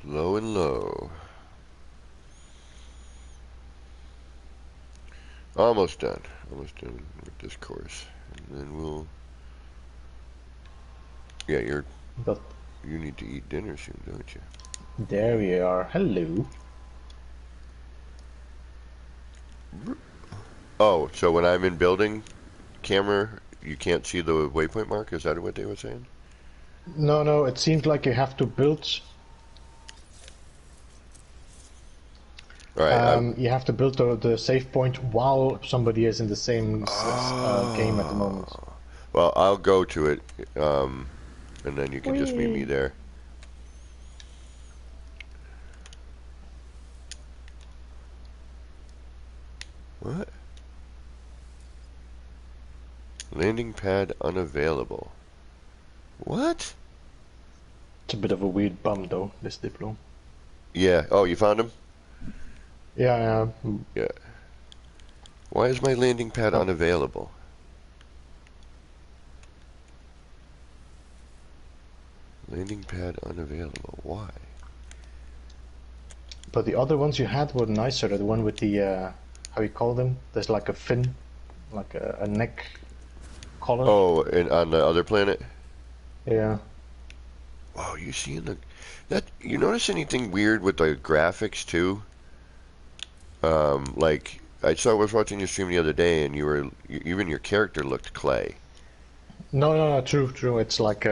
Slow and low. Almost done with this course, and then we'll. Yeah, you need to eat dinner soon, don't you? There we are. Hello. Oh, so when I'm in building camera, you can't see the waypoint mark? Is that what they were saying? No, it seems like you have to build. Right. You have to build the save point while somebody is in the same game at the moment. Well, I'll go to it, and then you can just meet me there. What? Landing pad unavailable. What? It's a bit of a weird bum though, this Diplo. Yeah. Oh, you found him? Yeah. Yeah. Why is my landing pad unavailable? Landing pad unavailable. Why? But the other ones you had were nicer. The one with the how you call them? There's like a fin, like a neck collar. Oh, and on the other planet? Yeah. Wow, you seeing that? You notice anything weird with the graphics too? Like I was watching your stream the other day, and even your character looked clay. No, true. It's like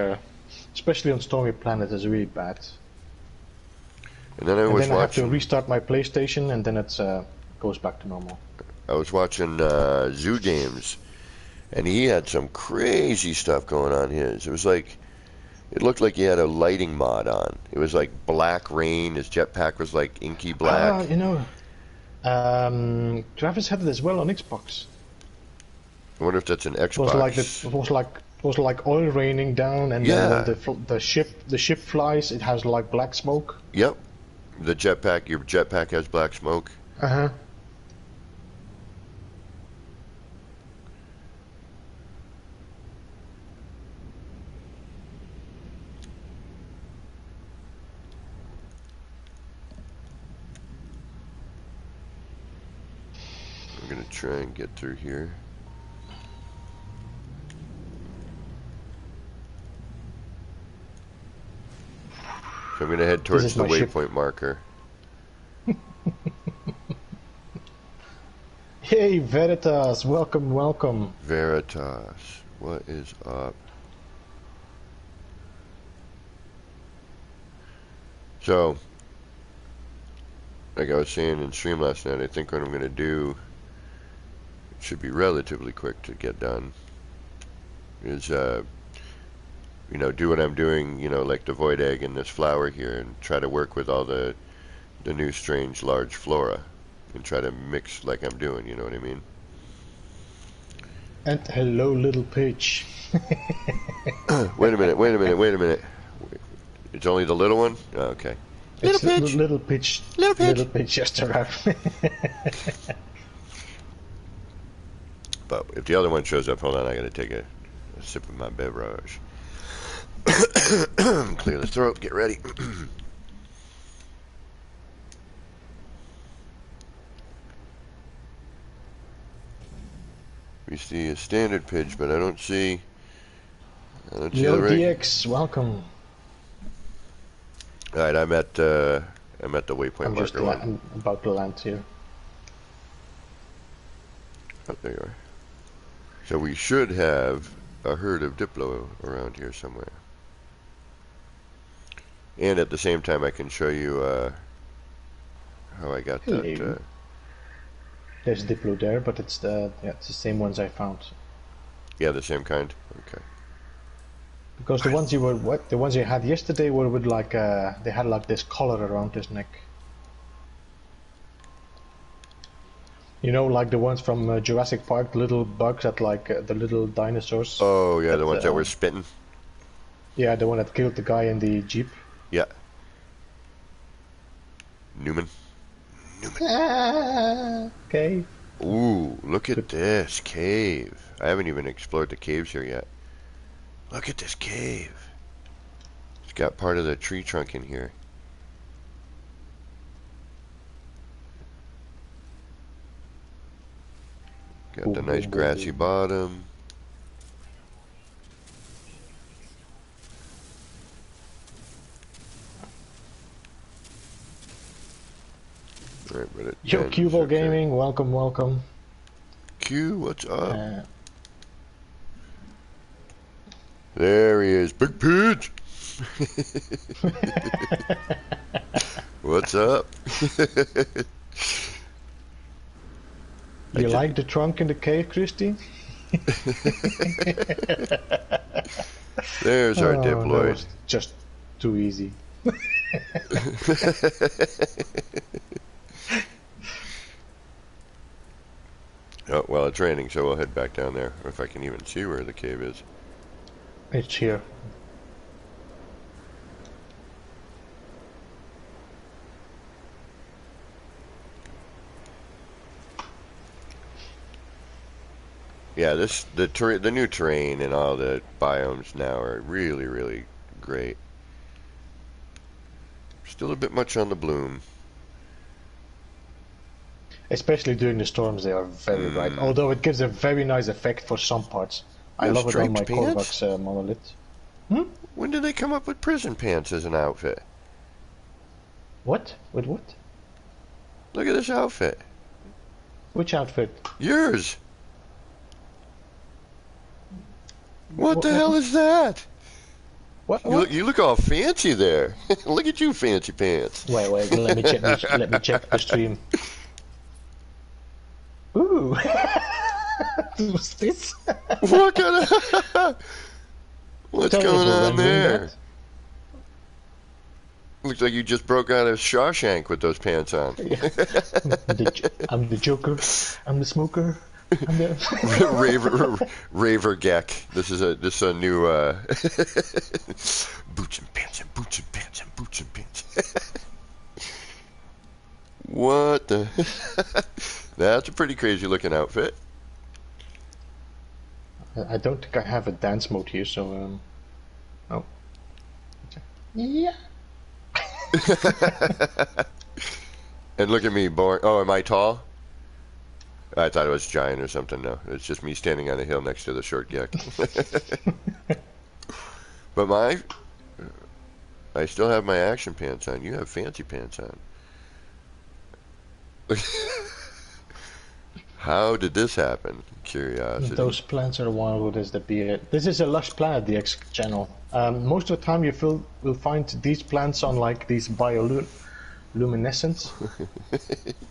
especially on Stormy Planet, it's really bad. And then I And was then I have to watching. restart my PlayStation, and then it goes back to normal. I was watching Zoo Games, and he had some crazy stuff going on his. It was like it looked like he had a lighting mod on. It was like black rain. His jetpack was like inky black. You know, Travis had it as well on Xbox. I wonder if that's an It was like Xbox. it was like oil raining down, and then when Yeah. the ship flies, it has like black smoke. Yep. The jetpack. Your jetpack has black smoke. Uh huh. I'm gonna try and get through here. So I'm gonna head towards the waypoint marker. Hey Veritas, welcome, welcome. Veritas, what is up? So, like I was saying in stream last night, I think what I'm gonna do, it should be relatively quick to get done, is you know, do what I'm doing, you know, like the void egg and this flower here, and try to work with all the new strange large flora, and try to mix like I'm doing, you know what I mean? And hello, little pitch. Wait a minute. It's only the little one? Oh, okay. It's little pitch. Little pitch just arrived. But if the other one shows up, hold on, I gotta take a sip of my beverage. Clear the throat, get ready. We see a standard pitch, but I don't see Yo, the ring. DX, welcome. Alright, I'm at the waypoint marker one. I'm about to land here. Oh, there you are. So we should have a herd of Diplo around here somewhere. And at the same time, I can show you how I got that. There's Diplo there, but it's the same ones I found. Yeah, the same kind. Okay. Because the ones you had yesterday were with like they had like this collar around his neck. You know, like the ones from Jurassic Park, the little bugs that like the little dinosaurs. Oh yeah, the ones that were spitting. Yeah, the one that killed the guy in the jeep. Yeah. Newman. Cave. Ooh, look at this cave. I haven't even explored the caves here yet. Look at this cave. It's got part of the tree trunk in here. Got the nice grassy bottom. Right, but Yo, Cubo Gaming, welcome, welcome. Q, what's up? There he is, Big Peach. What's up? You like the trunk in the cave, Christy? There's our Diploid. That was just too easy. Oh, well, it's raining, so we'll head back down there, if I can even see where the cave is. It's here. Yeah, the new terrain and all the biomes now are really, really great. Still a bit much on the bloom. Especially during the storms, they are very bright. Although it gives a very nice effect for some parts. I love it on my Corvax monolith. When did they come up with prison pants as an outfit? What? With what? Look at this outfit. Which outfit? Yours. What the hell is that? What? You look all fancy there. Look at you, fancy pants. Wait, let me check. Let me check the stream. Ooh, what's this? What kind of? What's going on there? That. Looks like you just broke out of Shawshank with those pants on. Yeah. I'm the Joker. I'm the smoker. I'm the Raver Geck. This is a new boots and pants and boots and pants and boots and pants. What the? That's a pretty crazy looking outfit. I don't think I have a dance mode here, so oh. Yeah. And look at me, born. Oh, am I tall? I thought it was giant or something. No, it's just me standing on a hill next to the short geck. But I still have my action pants on. You have fancy pants on. How did this happen? Curiosity. Those plants are wild as the beer. This is a Lush Planet DX channel. Most of the time you will find these plants on like these bioluminescents.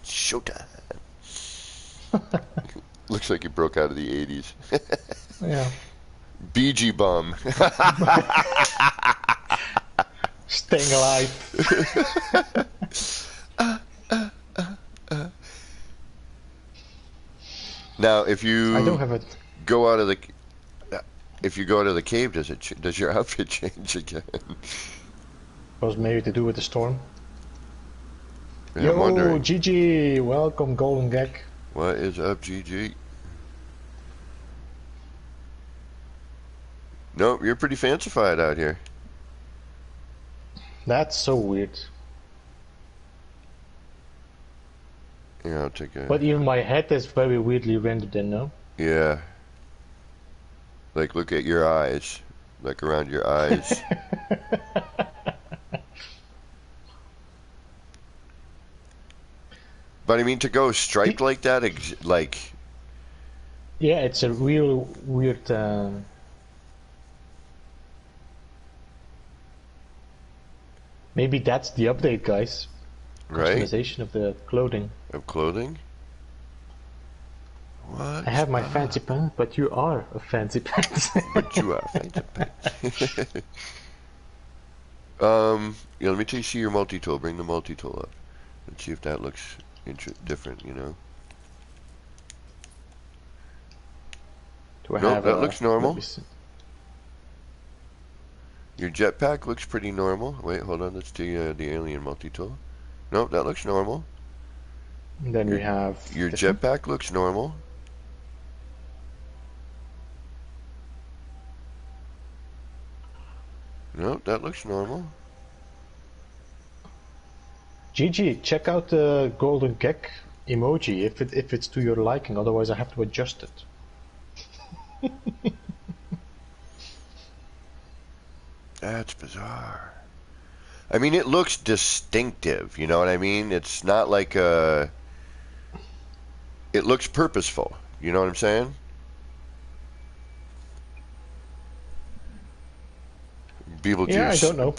Showtime. Looks like you broke out of the 80s. Yeah. Beeblebum. Staying alive. Now, if you I don't have it. go out of the cave, does your outfit change again? Was maybe to do with the storm. Yeah, Yo, I'm wondering. GG, welcome Golden Gek. What is up, GG? Nope, you're pretty fancified out here. That's so weird. Yeah, I'll take a... But even my head is very weirdly rendered in, no? Yeah. Like, look at your eyes. Like, around your eyes. But, I mean, to go striped like that, like... Yeah, it's a real weird... Maybe that's the update, guys. Right? Customization of the clothing. Of clothing? What? I have my fancy pants, but you are a fancy pants. But you are fancy pants. Yeah, let me see your multi-tool. Bring the multi-tool up. Let's see if that looks different, you know? Nope, that looks normal. Your jetpack looks pretty normal. Wait, hold on. Let's do the alien multi-tool. Nope, that looks normal. And then we have... Your jetpack looks normal. Nope, that looks normal. GG, check out the Golden Gek emoji if it's to your liking, otherwise I have to adjust it. That's bizarre. I mean, it looks distinctive, you know what I mean? It's not like a... It looks purposeful, you know what I'm saying? Beetlejuice. Yeah, I don't know.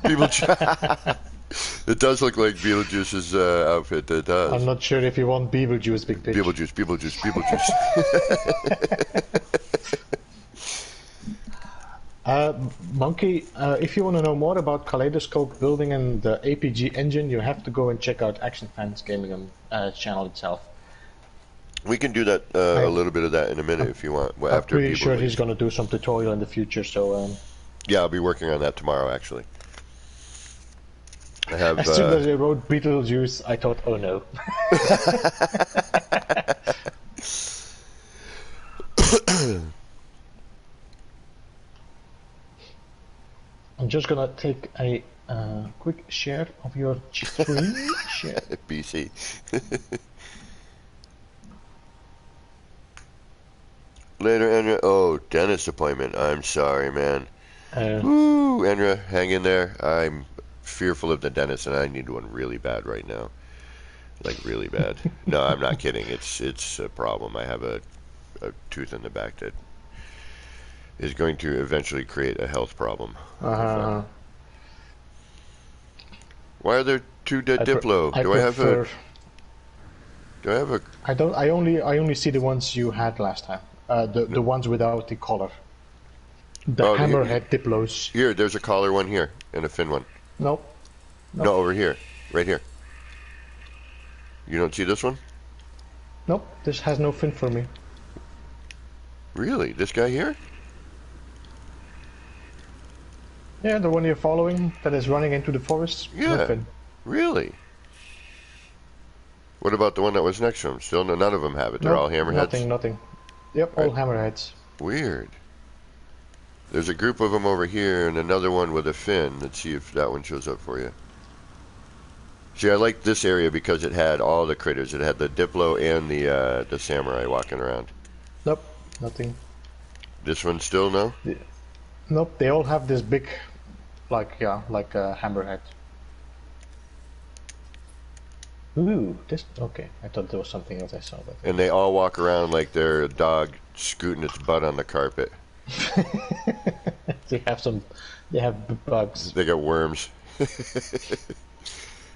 Beetlejuice. It does look like Beetlejuice's outfit, it does. I'm not sure if you want Beetlejuice, big bitch. Beetlejuice. Monkey, if you want to know more about Kaleidoscope building and the APG engine, you have to go and check out Action Fans Gaming channel itself. We can do that, a little bit of that in a minute if you want. I'm pretty sure he's going to do some tutorial in the future, so... Yeah, I'll be working on that tomorrow, actually. I have, as soon as I wrote Beetlejuice, I thought, oh no. I'm just gonna take a quick share of your screen. Share. BC. Later, Andrea. Oh, dentist appointment. I'm sorry, man. Woo, Andrea, hang in there. I'm fearful of the dentist, and I need one really bad right now. Like, really bad. No, I'm not kidding. It's a problem. I have a tooth in the back that is going to eventually create a health problem. Uh, Why are there 2 dead Diplo? I prefer. Do I have a? I don't. I only see the ones you had last time. The ones without the collar. The Oh, hammerhead Diplos. here, there's a collar one here and a fin one. Nope. No, over here, right here. You don't see this one? Nope. This has no fin for me. Really, this guy here? Yeah, the one you're following that is running into the forest. Yeah. No fin. Really? What about the one that was next to him? Still, none of them have it. They're all hammerheads. Nothing. Yep, all hammerheads. Weird. There's a group of them over here and another one with a fin. Let's see if that one shows up for you. See, I like this area because it had all the critters. It had the Diplo and the samurai walking around. Nope, nothing. This one still no? Nope, they all have this big, like a hammerhead. Ooh, this okay. I thought there was something else I saw, but. And they all walk around like they're a dog scooting its butt on the carpet. They have bugs. They got worms.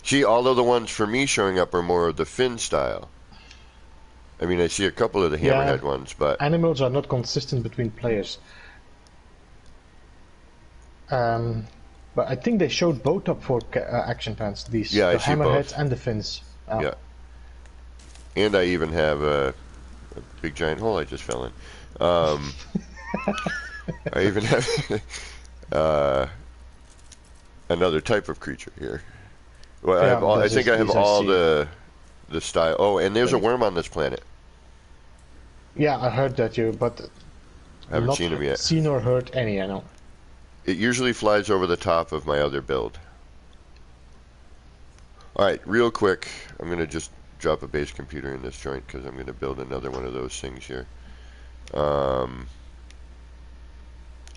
See, although the ones for me showing up are more of the fin style. I mean, I see a couple of the hammerhead ones, but animals are not consistent between players. But I think they showed both up for action pans. These the hammerheads and the fins. Yeah. And I even have a big giant hole I just fell in. I even have another type of creature here. Well, I have all, I think I have all the style. Oh, and there's a worm on this planet. Yeah, I heard that but I haven't seen him yet. Seen or heard any, I know. It usually flies over the top of my other build. Alright, real quick, I'm going to just drop a base computer in this joint because I'm going to build another one of those things here. I'm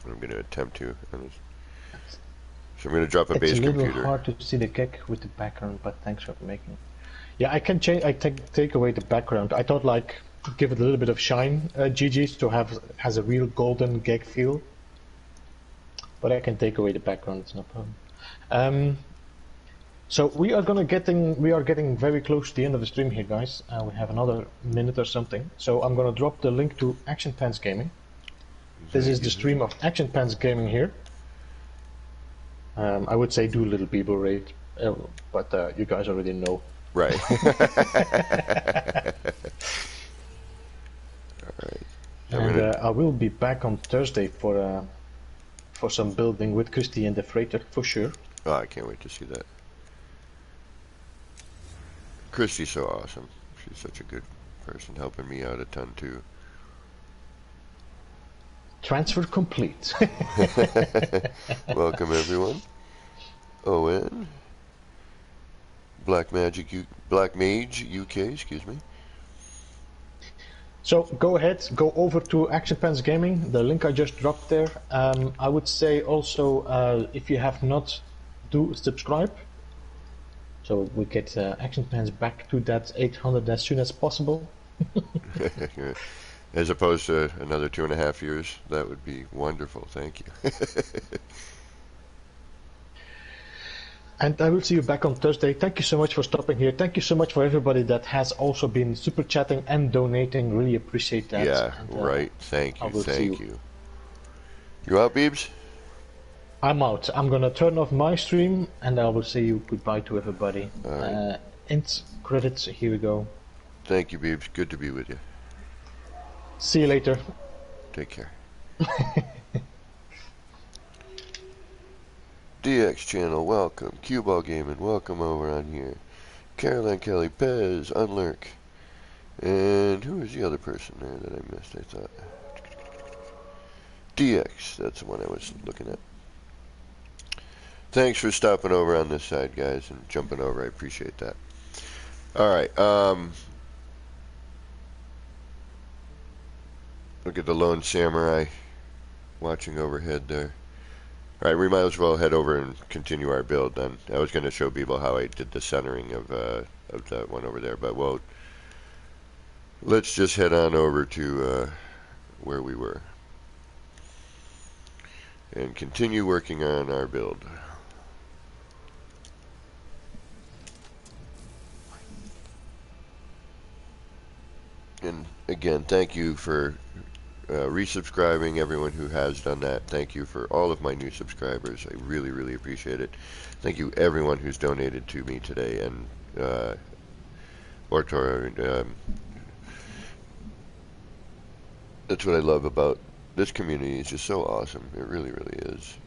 going to attempt to. So I'm going to drop a base computer. It's a little hard to see the gag with the background, but thanks for making it. Yeah, I can change. I take away the background. I thought like give it a little bit of shine, GG's to has a real golden gag feel. But I can take away the background. It's no problem. So we are getting very close to the end of the stream here, guys. We have another minute or something. So I'm gonna drop the link to Action Pants Gaming. This is the stream of Action Pants Gaming here. I would say do a little people rate, but you guys already know. Right. Alright. And I will be back on Thursday for some building with Christy and the freighter for sure. Oh, I can't wait to see that. Christy's so awesome. She's such a good person, helping me out a ton too. Transfer complete. Welcome everyone. Owen. Black Mage UK, excuse me. So go ahead, go over to Action Pants Gaming, the link I just dropped there. I would say also, if you have not, do subscribe. So we get Action Pants back to that 800 as soon as possible. As opposed to another 2.5 years, that would be wonderful, thank you. And I will see you back on Thursday. Thank you so much for stopping here. Thank you so much for everybody that has also been super chatting and donating. Really appreciate that. Yeah, and, right. Thank you. Thank you. You out, Beebs? I'm out. I'm gonna turn off my stream and I will say you goodbye to everybody. Right. End credits. Here we go. Thank you, Beebs. Good to be with you. See you later. Take care. DX channel, welcome. Cue Ball Gaming, welcome over on here. Caroline Kelly, Pez, Unlurk. And who is the other person there that I missed, I thought? DX, that's the one I was looking at. Thanks for stopping over on this side, guys, and jumping over. I appreciate that. Alright, look at the lone samurai watching overhead there. Alright, we might as well head over and continue our build then. I was going to show people how I did the centering of that one over there, but well, let's just head on over to where we were. and continue working on our build. And again, thank you for resubscribing, everyone who has done that. Thank you for all of my new subscribers. I really, really appreciate it. Thank you, everyone who's donated to me today, and or to that's what I love about this community. It's just so awesome. It really, really is.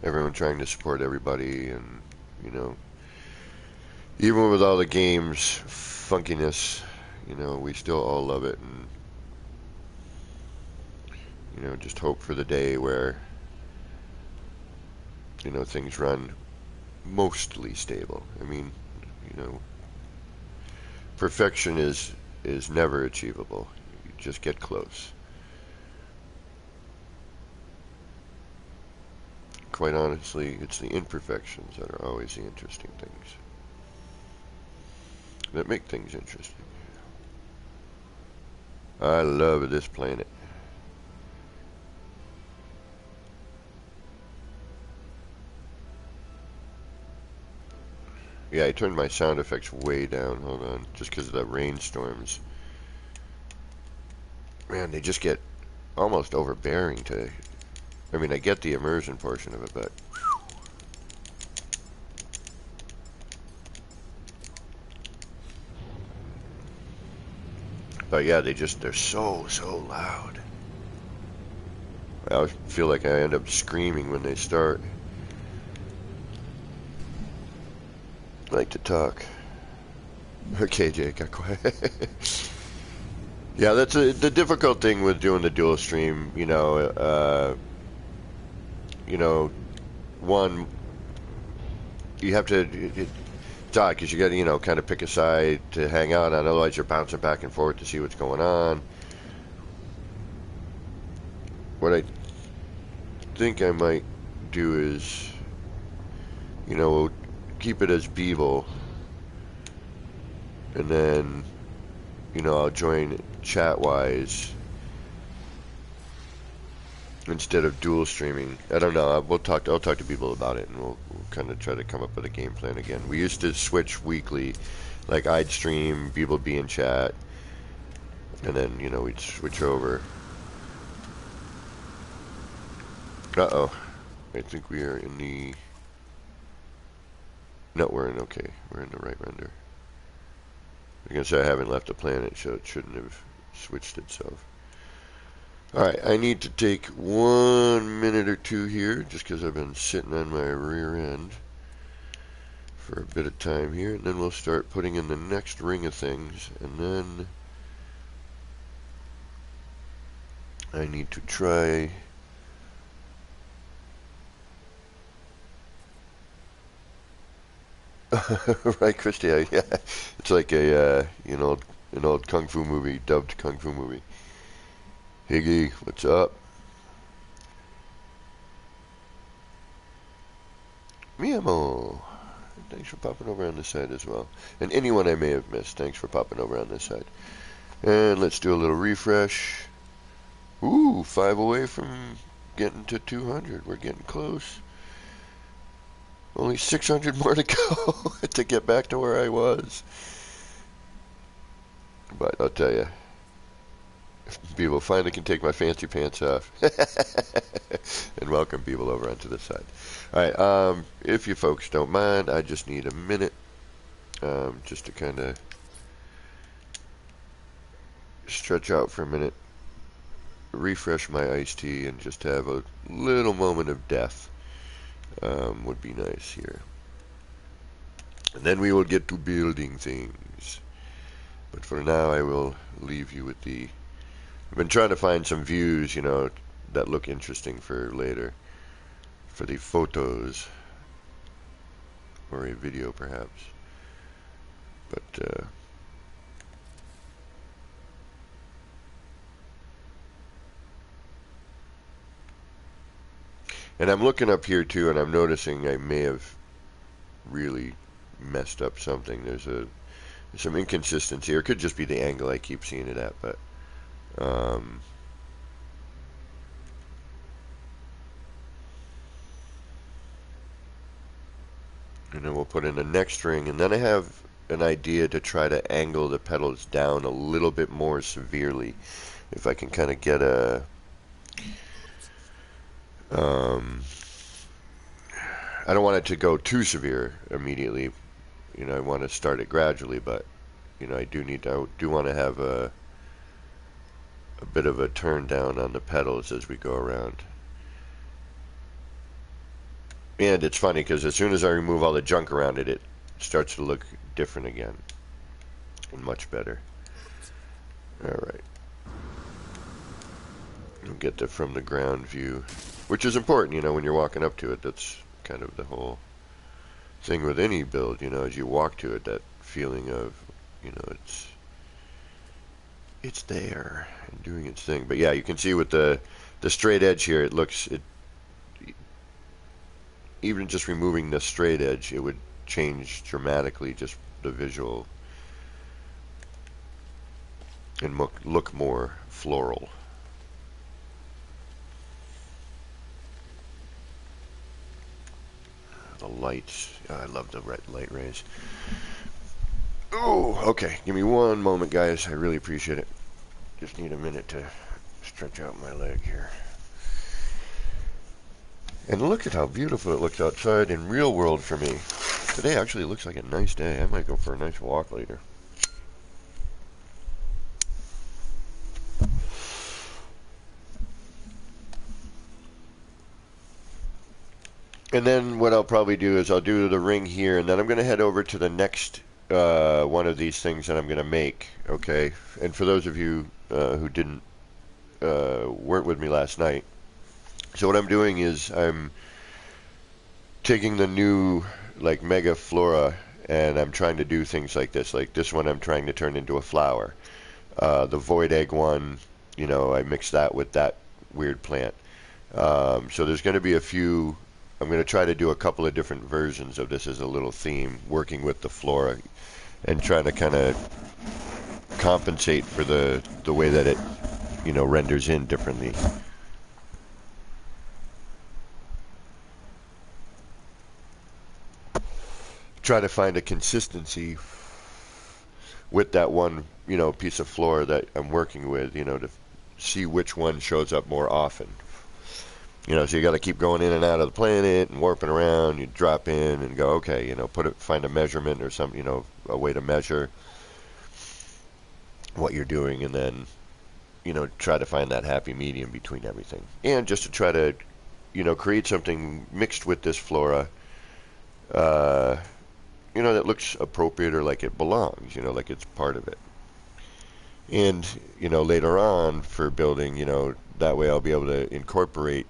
Everyone trying to support everybody, and you know, even with all the games funkiness, you know, we still all love it, and you know, just hope for the day where, you know, things run mostly stable. I mean, you know, perfection is never achievable. You just get close. Quite honestly, it's the imperfections that are always the interesting things, that make things interesting. I love this planet. Yeah, I turned my sound effects way down. Hold on. Just because of the rainstorms. Man, they just get almost overbearing to... I mean, I get the immersion portion of it, but... But yeah, they're so loud. I always feel like I end up screaming when they start. I like to talk. Okay, Jake, got quiet. Yeah, that's the difficult thing with doing the dual stream. You know, one, you have to talk because you got to, you know, kind of pick a side to hang out on. Otherwise, you're bouncing back and forth to see what's going on. What I think I might do is, you know, keep it as Beeble, and then, you know, I'll join chat-wise instead of dual streaming. I don't know. I'll talk to people about it, and we'll kind of try to come up with a game plan again. We used to switch weekly, like I'd stream, people be in chat, and then, you know, we'd switch over. Uh-oh. I think we are in the... No, we're in okay. We're in the right render. I guess I haven't left the planet, so it shouldn't have switched itself. Alright, I need to take 1 minute or two here, just because I've been sitting on my rear end for a bit of time here, and then we'll start putting in the next ring of things, and then I need to try... Right, Christy, yeah. It's like a, you know, an old kung fu movie, dubbed kung fu movie. Higgy, what's up? Miamo! Thanks for popping over on this side as well. And anyone I may have missed, thanks for popping over on this side. And let's do a little refresh. Ooh, 5 away from getting to 200. We're getting close. Only 600 more to go to get back to where I was. But I'll tell you, people finally can take my fancy pants off. And welcome people over onto this side. Alright, if you folks don't mind, I just need a minute just to kind of stretch out for a minute, refresh my iced tea, and just have a little moment of death. Would be nice here. And then we will get to building things. But for now, I will leave you with the... I've been trying to find some views, you know, that look interesting for later. For the photos. Or a video, perhaps. But, and I'm looking up here, too, and I'm noticing I may have really messed up something. There's some inconsistency, or it could just be the angle I keep seeing it at, but And then we'll put in the next ring, and then I have an idea to try to angle the pedals down a little bit more severely. If I can kind of get a I don't want it to go too severe immediately. You know, I want to start it gradually, but you know, I do want to have a bit of a turn down on the pedals as we go around. And it's funny because as soon as I remove all the junk around it, it starts to look different again and much better. All right. We'll get that from the ground view, which is important, you know, when you're walking up to it. That's kind of the whole thing with any build, you know, as you walk to it, that feeling of, you know, it's there and doing its thing. But yeah, you can see with the straight edge here, it even just removing the straight edge, it would change dramatically just the visual and look more floral. The lights, I love the red light rays. Oh, okay, give me one moment, guys. I really appreciate it. Just need a minute to stretch out my leg here. And look at how beautiful it looks outside in real world for me. Today actually looks like a nice day. I might go for a nice walk later. And then what I'll probably do is I'll do the ring here, and then I'm going to head over to the next one of these things that I'm going to make. Okay, and for those of you who didn't weren't with me last night, so what I'm doing is I'm taking the new like mega flora, and I'm trying to do things like this. Like this one, I'm trying to turn into a flower. The void egg one, you know, I mixed that with that weird plant. So there's going to be a few. I'm going to try to do a couple of different versions of this as a little theme, working with the flora and trying to kind of compensate for the way that it, you know, renders in differently. Try to find a consistency with that one, you know, piece of flora that I'm working with, you know, to see which one shows up more often. You know, so you got to keep going in and out of the planet and warping around. You drop in and go, okay, you know, find a measurement or some, you know, a way to measure what you're doing, and then, you know, try to find that happy medium between everything. And just to try to, you know, create something mixed with this flora, you know, that looks appropriate or like it belongs, you know, like it's part of it. And, you know, later on for building, you know, that way I'll be able to incorporate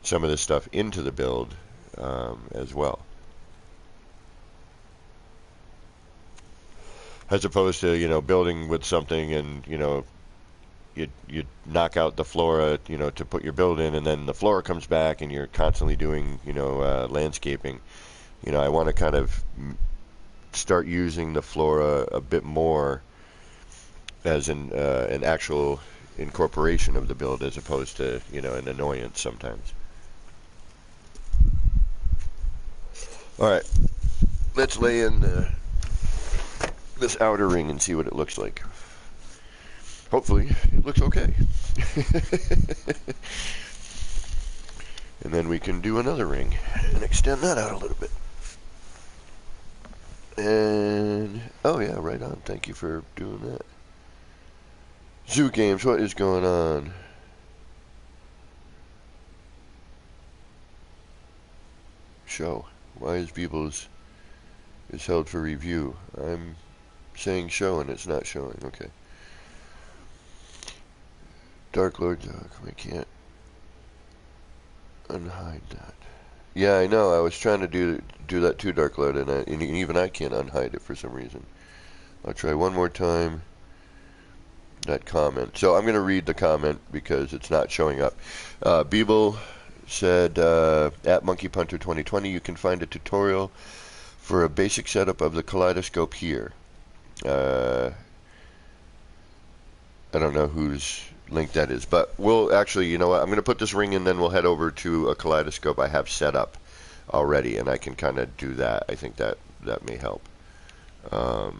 some of this stuff into the build as well, as opposed to, you know, building with something and, you know, you knock out the flora, you know, to put your build in, and then the flora comes back and you're constantly doing, you know, landscaping. You know, I want to kind of start using the flora a bit more as an actual incorporation of the build, as opposed to, you know, an annoyance sometimes. Alright, let's lay in this outer ring and see what it looks like. Hopefully, it looks okay. And then we can do another ring and extend that out a little bit. And, oh yeah, right on. Thank you for doing that. Zoo Games, what is going on? Show. Why is Beebles is held for review? I'm saying show and it's not showing. Okay. Dark Lord Dog. I can't unhide that. Yeah, I know. I was trying to do that too, Dark Lord, and even I can't unhide it for some reason. I'll try one more time. That comment. So I'm going to read the comment because it's not showing up. Beeble said, at Monkey Punter 2020, you can find a tutorial for a basic setup of the kaleidoscope here. I don't know whose link that is, but we'll actually, you know what, I'm going to put this ring in, then we'll head over to a kaleidoscope I have set up already, and I can kind of do that. I think that may help a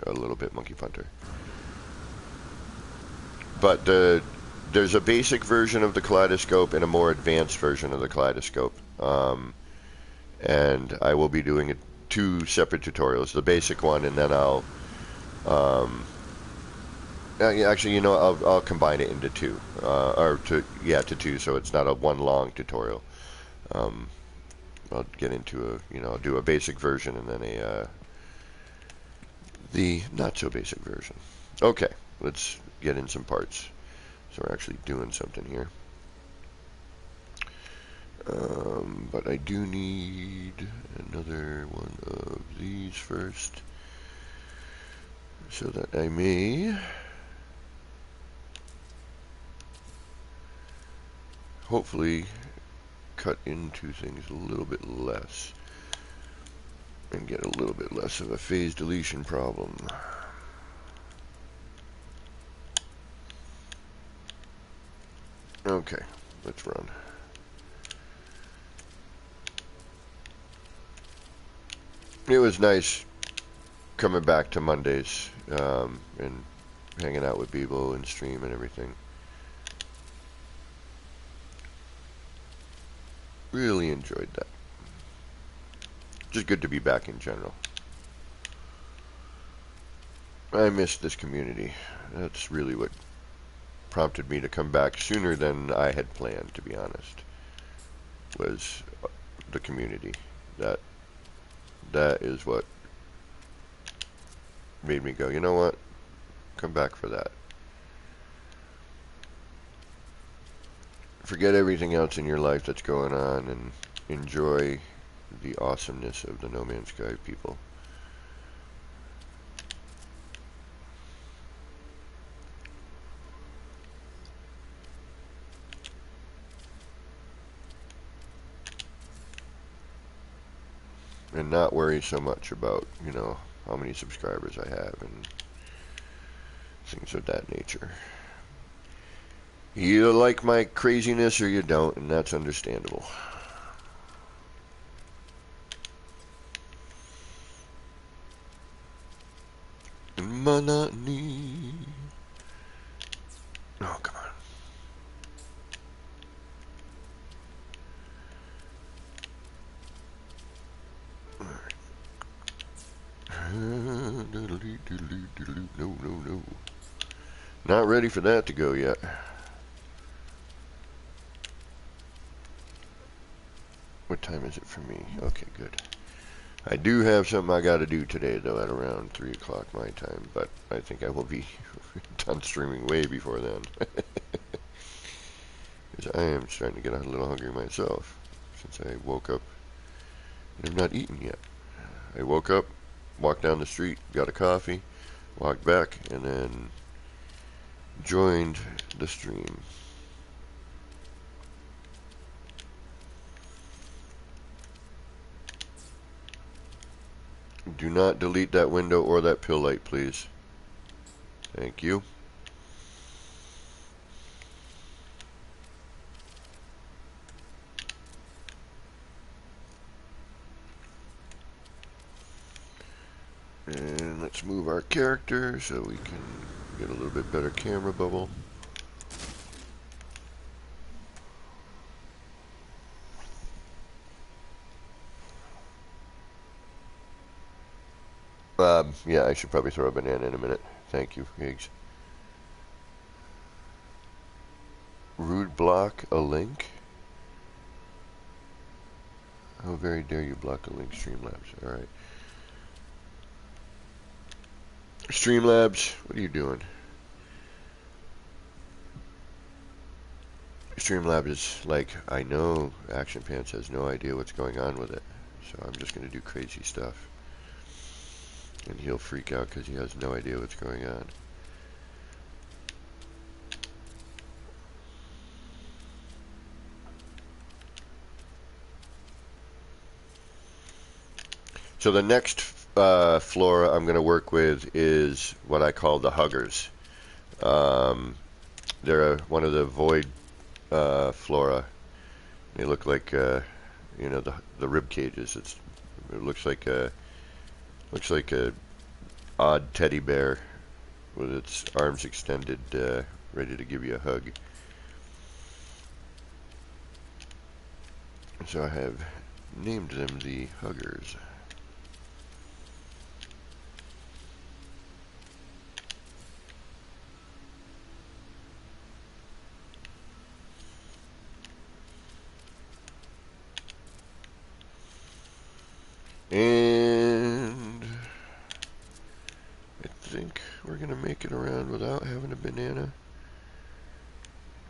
little bit, Monkey Punter. But there's a basic version of the kaleidoscope and a more advanced version of the kaleidoscope, and I will be doing 2 separate tutorials, the basic one, and then I'll actually, you know, I'll combine it into 2, to 2, so it's not a one long tutorial. I'll get into I'll do a basic version and then the not so basic version. Okay, let's get in some parts. So we're actually doing something here. But I do need another one of these first, so that I may hopefully cut into things a little bit less and get a little bit less of a phase deletion problem. Okay, let's run. It was nice coming back to Mondays and hanging out with Beeble and stream and everything. Really enjoyed that. Just good to be back in general. I missed this community. That's really what prompted me to come back sooner than I had planned, to be honest. Was the community. That is what made me go, you know what? Come back for that. Forget everything else in your life that's going on and enjoy the awesomeness of the No Man's Sky people. And not worry so much about, you know, how many subscribers I have and things of that nature. You like my craziness or you don't, and that's understandable. Monotony. Oh, come on. No. Not ready for that to go yet. What time is it for me? Okay, good. I do have something I got to do today, though, at around 3 o'clock my time, but I think I will be done streaming way before then. Because I am starting to get a little hungry myself, since I woke up and have not eaten yet. I woke up, walked down the street, got a coffee, walked back, and then joined the stream. Do not delete that window or that pill light, please. Thank you. And let's move our character so we can get a little bit better camera bubble. Yeah, I should probably throw a banana in a minute. Thank you, Higgs. Rude block a link? How very dare you block a link, Streamlabs. Alright. Streamlabs, what are you doing? Streamlabs is like, I know Action Pants has no idea what's going on with it, so I'm just going to do crazy stuff. And he'll freak out because he has no idea what's going on. So the next flora I'm going to work with is what I call the huggers. They're one of the void flora. They look like you know, the rib cages. It looks like a odd teddy bear with its arms extended, ready to give you a hug. So I have named them the Huggers. And I think we're going to make it around without having a banana.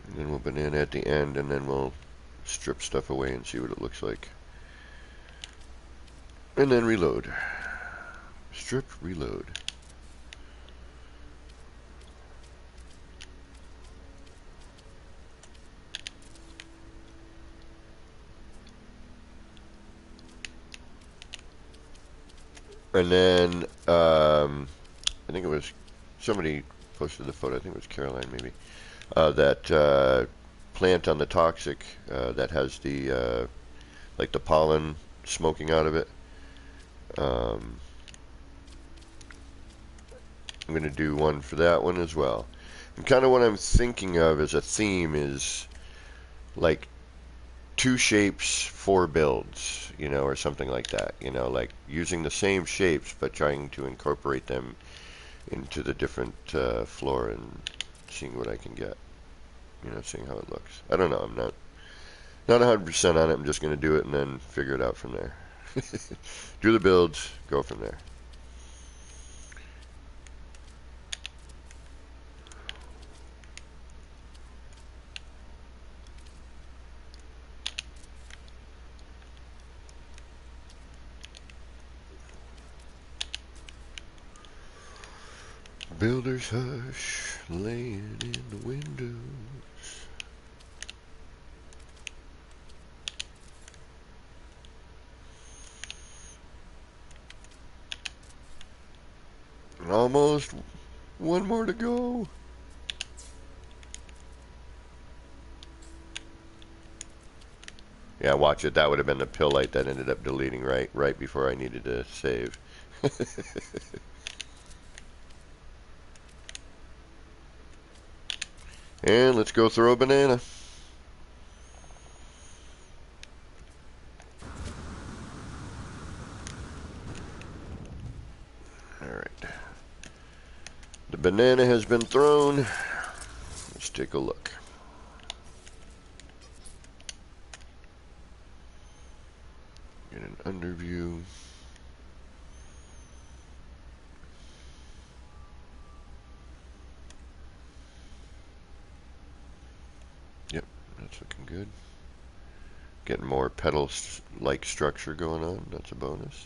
And then we'll banana at the end, and then we'll strip stuff away and see what it looks like. And then reload. Strip, reload. And then, I think it was somebody posted the photo, I think it was Caroline maybe, that plant on the toxic that has the, like the pollen smoking out of it. I'm going to do one for that one as well. And kind of what I'm thinking of as a theme is like 2 shapes, 4 builds, you know, or something like that. You know, like using the same shapes but trying to incorporate them into the different floor and seeing what I can get. You know, seeing how it looks. I don't know. I'm not 100% on it. I'm just going to do it and then figure it out from there. Do the builds, go from there. Builder's hush, laying in the windows. Almost one more to go. Yeah, watch it. That would have been the pill light that ended up deleting right before I needed to save. And let's go throw a banana. Alright. The banana has been thrown. Let's take a look. Get an underview. Yep, that's looking good. Getting more petal-like structure going on. That's a bonus.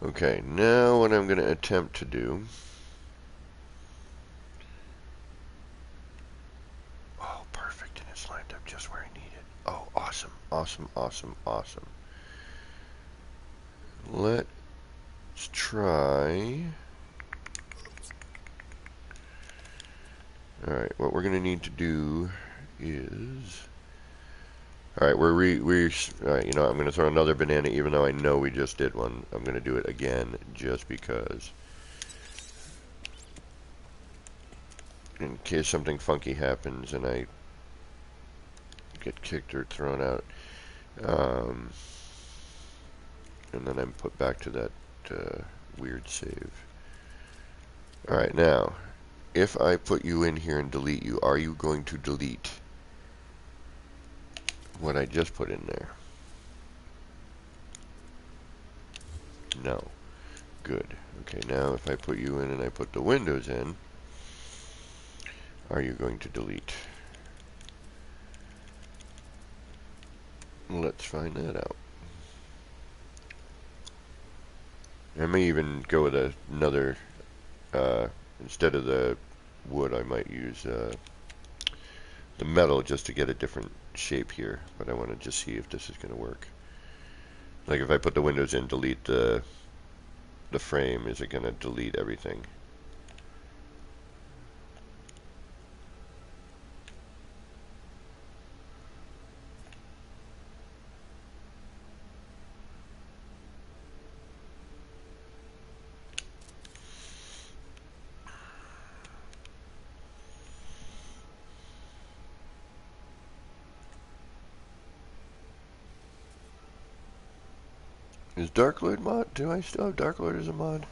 Okay, now what I'm going to attempt to do. Oh, perfect, and it's lined up just where I need it. Oh, awesome, awesome, awesome, awesome. Let's try. Alright, what we're going to need to do is. Alright, alright, you know, I'm going to throw another banana even though I know we just did one. I'm going to do it again just because. In case something funky happens and I get kicked or thrown out. And then I'm put back to that weird save. Alright, now, if I put you in here and delete you, are you going to delete what I just put in there? No. Good. Okay, now if I put you in and I put the windows in, are you going to delete? Let's find that out. I may even go with another, instead of the wood, I might use the metal just to get a different shape here. But I want to just see if this is going to work. Like if I put the windows in, delete the frame, is it going to delete everything? Is Dark Lord mod? Do I still have Dark Lord as a mod?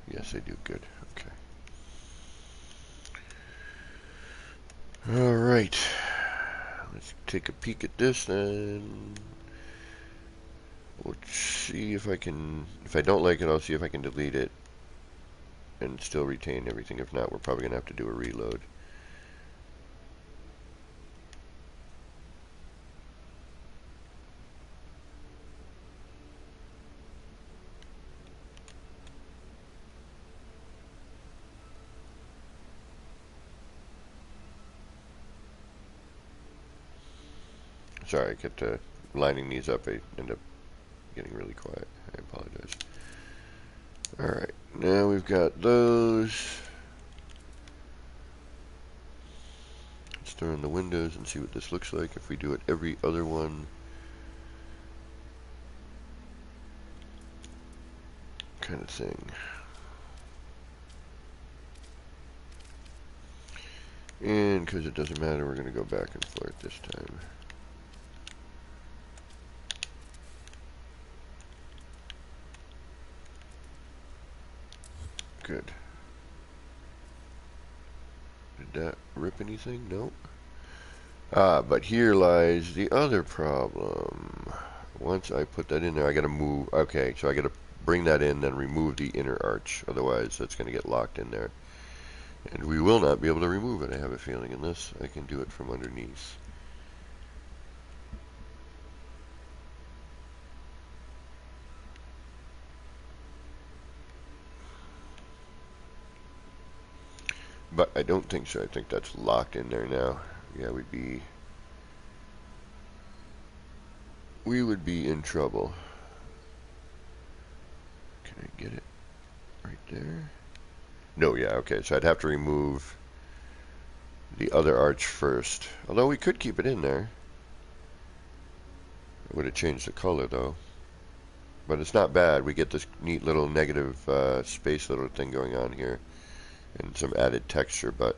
Yes, I do. Good. Okay. Alright. Let's take a peek at this then. We'll see if I can... If I don't like it, I'll see if I can delete it and still retain everything. If not, we're probably going to have to do a reload. Sorry, I kept lining these up. I end up getting really quiet. I apologize. Alright, now we've got those. Let's turn on the windows and see what this looks like if we do it every other one. Kind of thing. And because it doesn't matter, we're going to go back and forth this time. Good. Did that rip anything? Nope. But here lies the other problem. Once I put that in there, I gotta move. Okay, so I gotta bring that in, then remove the inner arch. Otherwise, that's gonna get locked in there. And we will not be able to remove it, I have a feeling, unless I can do it from underneath. But I don't think so. I think that's locked in there now. Yeah, we would be in trouble. Can I get it right there? No, yeah, okay. So I'd have to remove the other arch first. Although we could keep it in there. It would have changed the color though. But it's not bad. We get this neat little negative space little thing going on here. And some added texture, but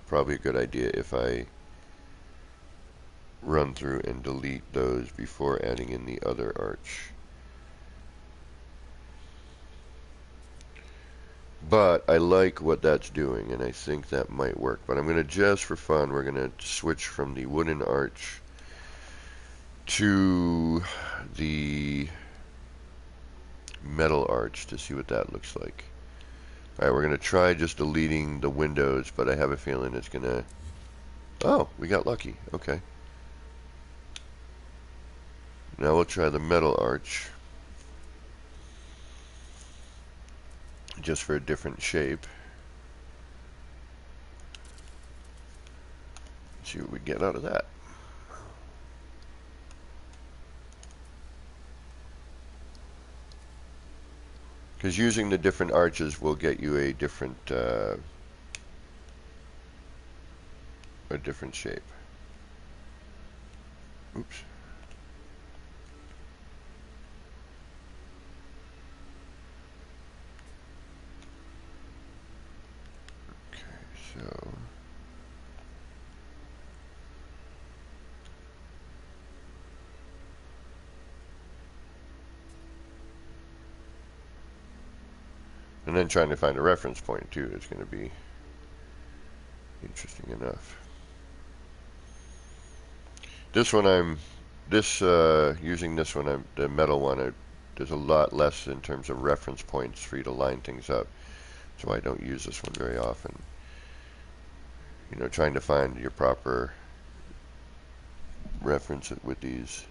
probably a good idea if I run through and delete those before adding in the other arch. But I like what that's doing, and I think that might work. But I'm going to just for fun, we're going to switch from the wooden arch to the metal arch to see what that looks like. Alright, we're going to try just deleting the windows, but I have a feeling it's going to... Oh, we got lucky. Okay. Now we'll try the metal arch. Just for a different shape. See what we get out of that. Because using the different arches will get you a different shape. Oops. Okay, so and then trying to find a reference point too is going to be interesting enough. This one using this one, the metal one, there's a lot less in terms of reference points for you to line things up. So I don't use this one very often. You know, trying to find your proper reference with these.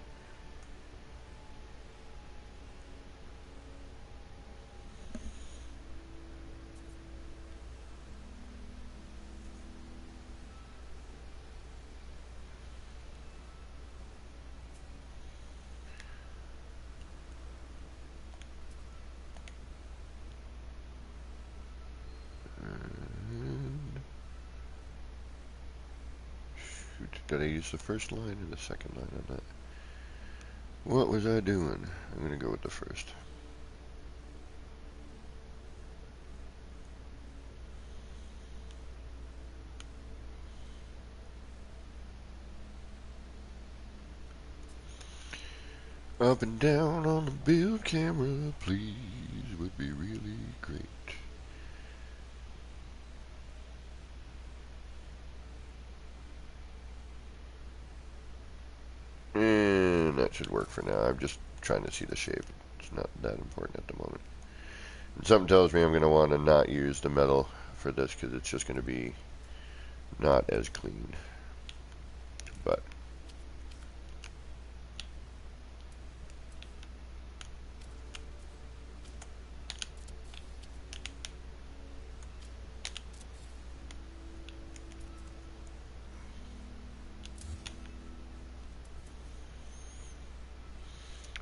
Did I use the first line or the second line on that? What was I doing? I'm going to go with the first. Up and down on the build camera, please, would be really great. And that should work for now. I'm just trying to see the shape. It's not that important at the moment. And something tells me I'm going to want to not use the metal for this because it's just going to be not as clean. But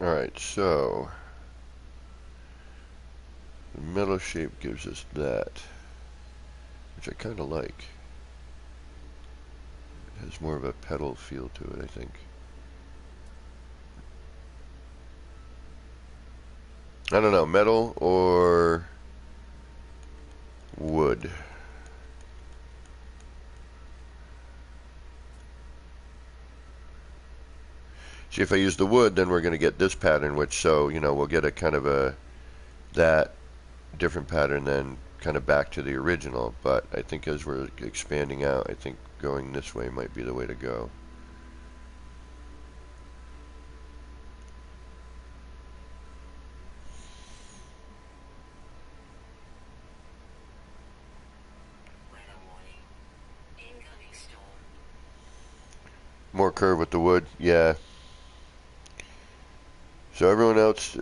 alright, so the metal shape gives us that, which I kind of like. It has more of a pedal feel to it, I think. I don't know, metal or wood. See, if I use the wood, then we're going to get this pattern, which, so, you know, we'll get a kind of a, that different pattern then kind of back to the original. But I think as we're expanding out, I think going this way might be the way to go. More curve with the wood, yeah. So everyone else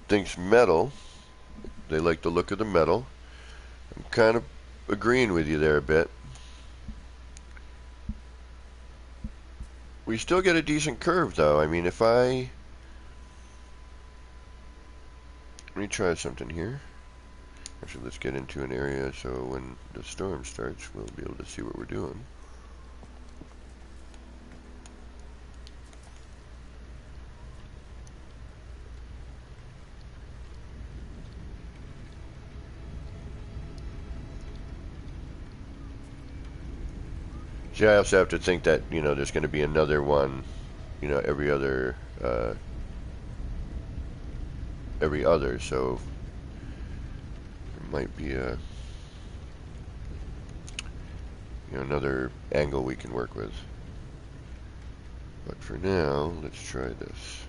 thinks metal. They like the look of the metal. I'm kind of agreeing with you there a bit. We still get a decent curve though. I mean, if I... Let me try something here. Actually, let's get into an area so when the storm starts, we'll be able to see what we're doing. See, I also have to think that, you know, there's going to be another one, you know, every other, so it might be a, you know, another angle we can work with. But for now, let's try this.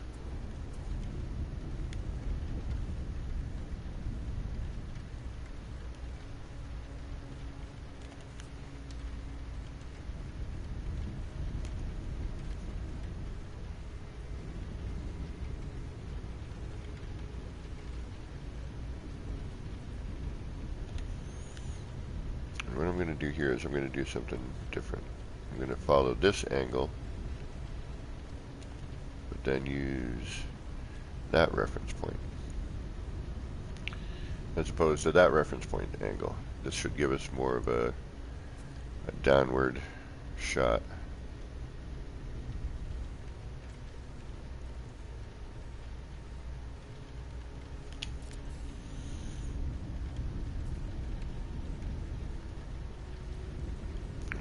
What I'm going to do here is I'm going to do something different. I'm going to follow this angle, but then use that reference point, as opposed to that reference point angle. This should give us more of a downward shot.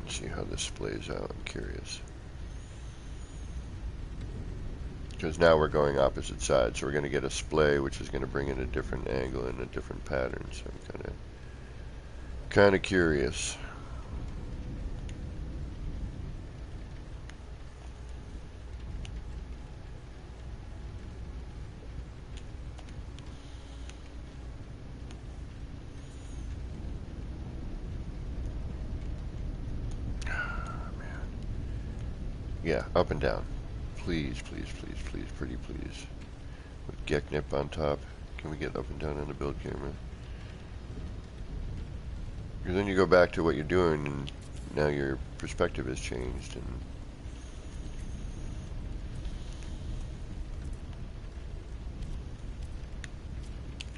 See how this plays out. I'm curious. Because now we're going opposite sides, so we're going to get a splay, which is going to bring in a different angle and a different pattern. So I'm kind of curious. Yeah, up and down. Please, please, please, please, pretty please. With Geknip on top. Can we get up and down on the build camera? Because then you go back to what you're doing and now your perspective has changed. And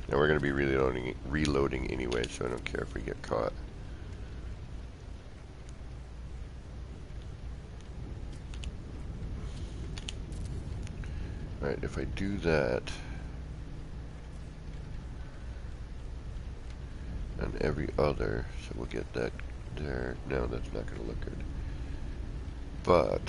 now we're going to be reloading anyway, so I don't care if we get caught. Alright, if I do that on every other, so we'll get that there. No, that's not going to look good. But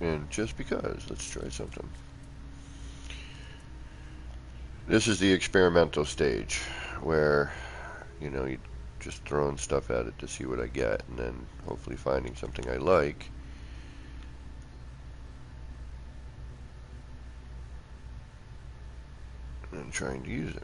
And just because, let's try something. This is the experimental stage where, you know, you just throwing stuff at it to see what I get, and then hopefully finding something I like. And trying to use it.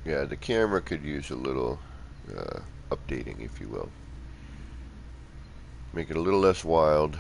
Yeah, the camera could use a little updating, if you will. Make it a little less wild.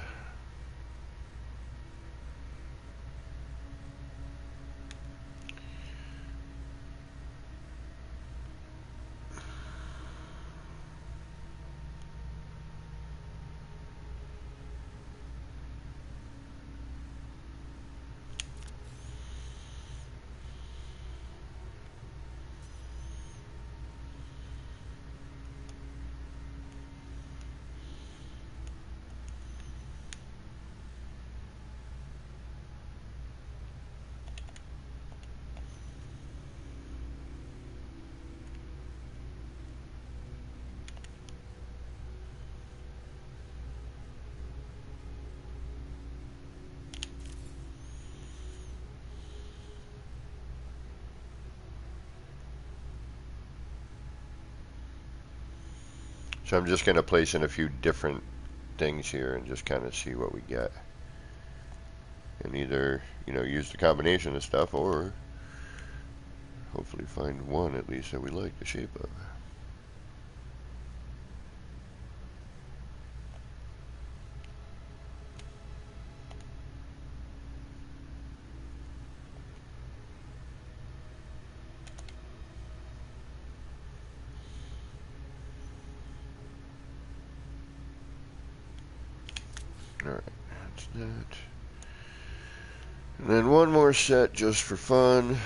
So I'm just going to place in a few different things here and just kind of see what we get. And either, you know, use the combination of stuff or hopefully find one at least that we like the shape of. Alright, that's that. And then one more set just for fun.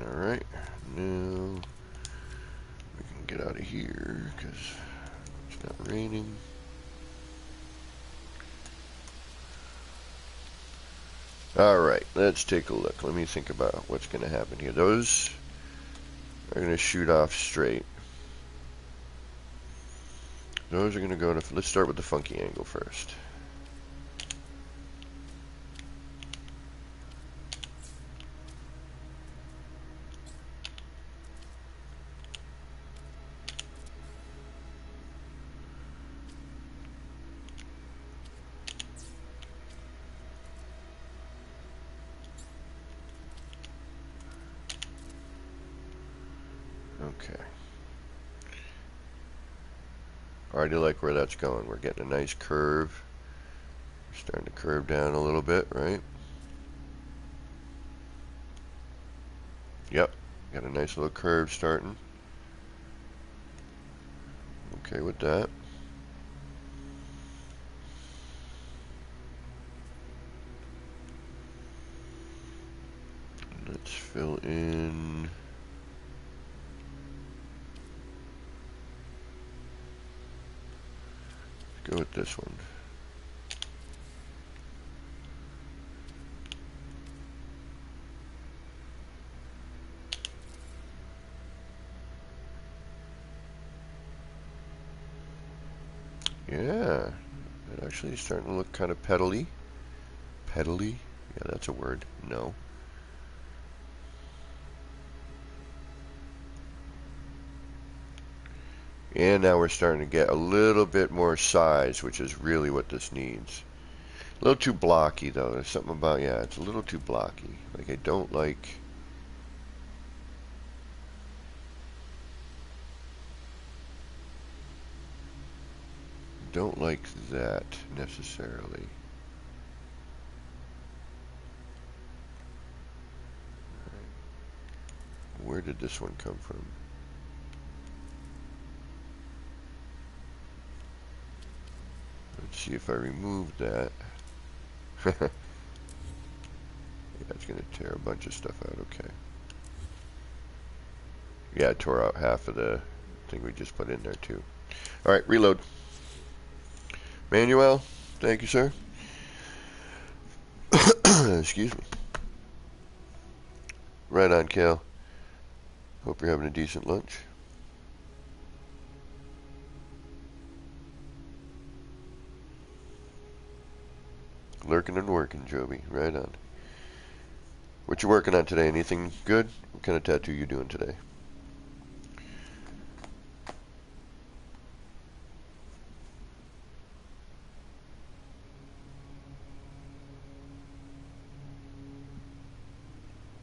Alright, now we can get out of here because it's not raining. Alright, let's take a look. Let me think about what's going to happen here. Those are going to shoot off straight. Those are going to go to... Let's start with the funky angle first. Okay. I already like where that's going. We're getting a nice curve. We're starting to curve down a little bit, right? Yep. Got a nice little curve starting. Okay with that. Let's fill in... Go with this one. Yeah, it actually is starting to look kind of pedally. Pedally? Yeah, that's a word. No. And now we're starting to get a little bit more size, which is really what this needs. A little too blocky, though. There's something about, yeah, it's a little too blocky. Like, I don't like don't like that necessarily. Where did this one come from? Let's see if I remove that. Yeah, it's going to tear a bunch of stuff out. Okay. Yeah, I tore out half of the thing we just put in there too. Alright, reload. Manuel, thank you, sir. Excuse me. Right on, Cal. Hope you're having a decent lunch. Lurking and working, Joby. Right on. What you working on today? Anything good? What kind of tattoo you doing today?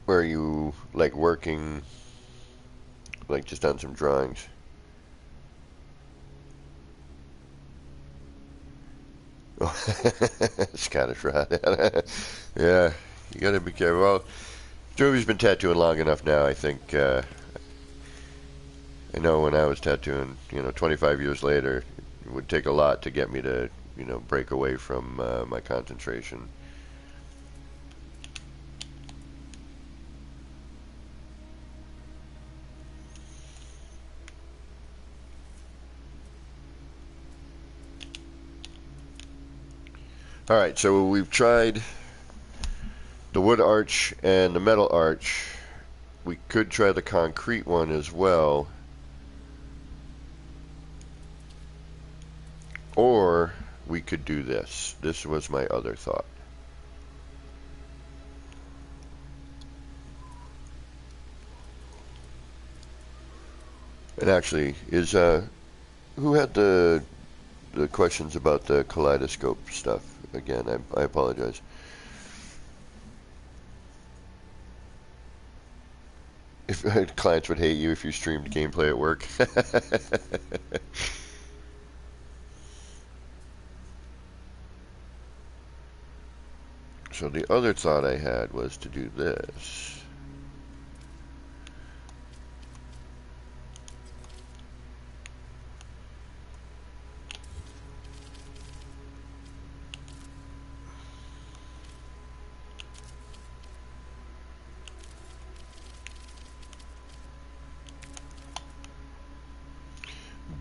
Where are you, like, working, like, just on some drawings? Scottish rod. Yeah, you gotta be careful. Well, Joby's been tattooing long enough now, I think. I know when I was tattooing, 25 years later, it would take a lot to get me to, break away from my concentration. Alright, so we've tried the wood arch and the metal arch. We could try the concrete one as well. Or we could do this. This was my other thought. And actually, who had the questions about the kaleidoscope stuff? Again, I apologize. If clients would hate you if you streamed gameplay at work. So the other thought I had was to do this.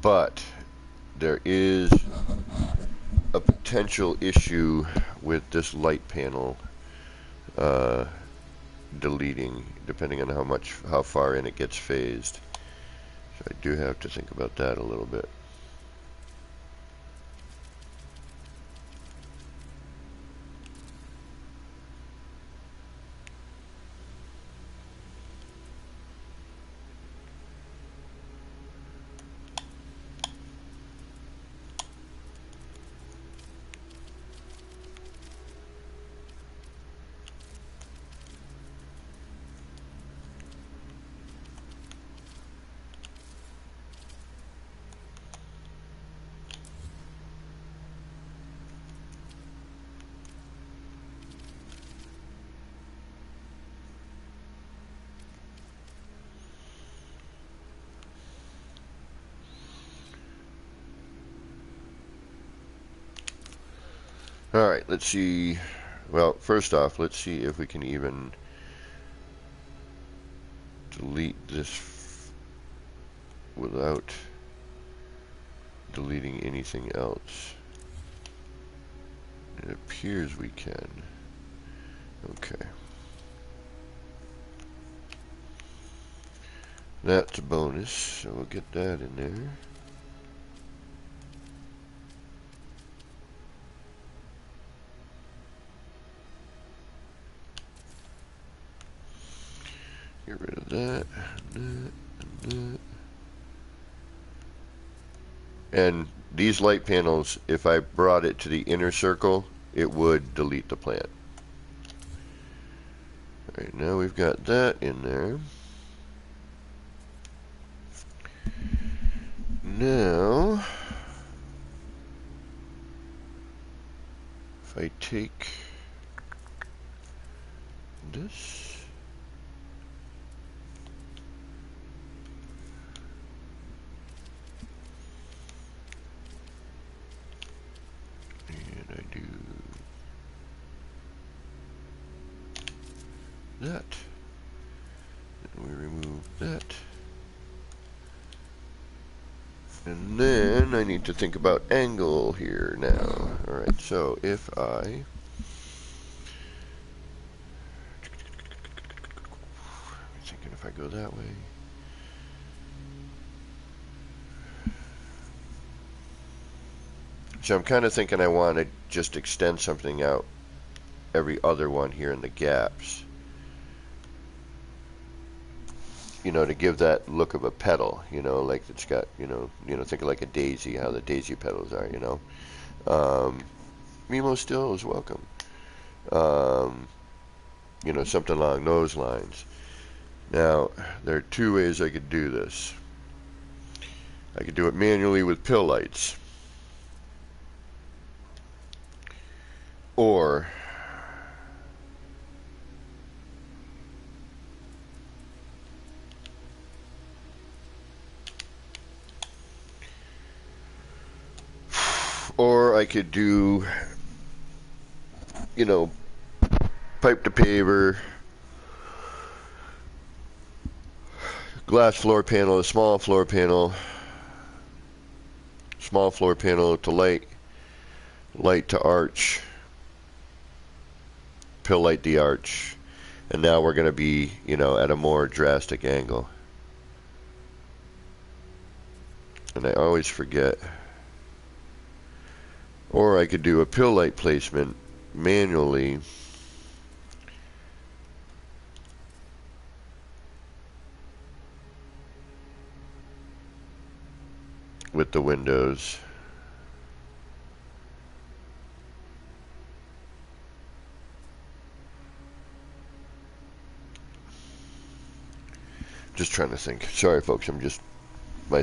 But there is a potential issue with this light panel deleting, depending on how far in it gets phased. So I do have to think about that a little bit. Alright, let's see. Well, first off, let's see if we can even delete this without deleting anything else. It appears we can. Okay. That's a bonus, so we'll get that in there. Get rid of that, and that. And these light panels, if I brought it to the inner circle, it would delete the plant. Alright, now we've got that in there. Now, I take this, and I do that, and we remove that, and then I need to think about angle here now. Alright, so if I thinking if I go that way, so I'm kind of thinking I want to just extend something out every other one here in the gaps, you know, to give that look of a petal, you know, like it's got, think of like a daisy, how the daisy petals are, you know. Mimo still is welcome. You know, something along those lines. Now, there are two ways I could do this. I could do it manually with pill lights, or I could do, you know, pipe to paver, glass floor panel, a small floor panel to light to arch, pill light the arch, and now we're going to be, you know, at a more drastic angle. And I always forget. Or I could do a pill light placement manually with the windows. Just trying to think. Sorry, folks. I'm just my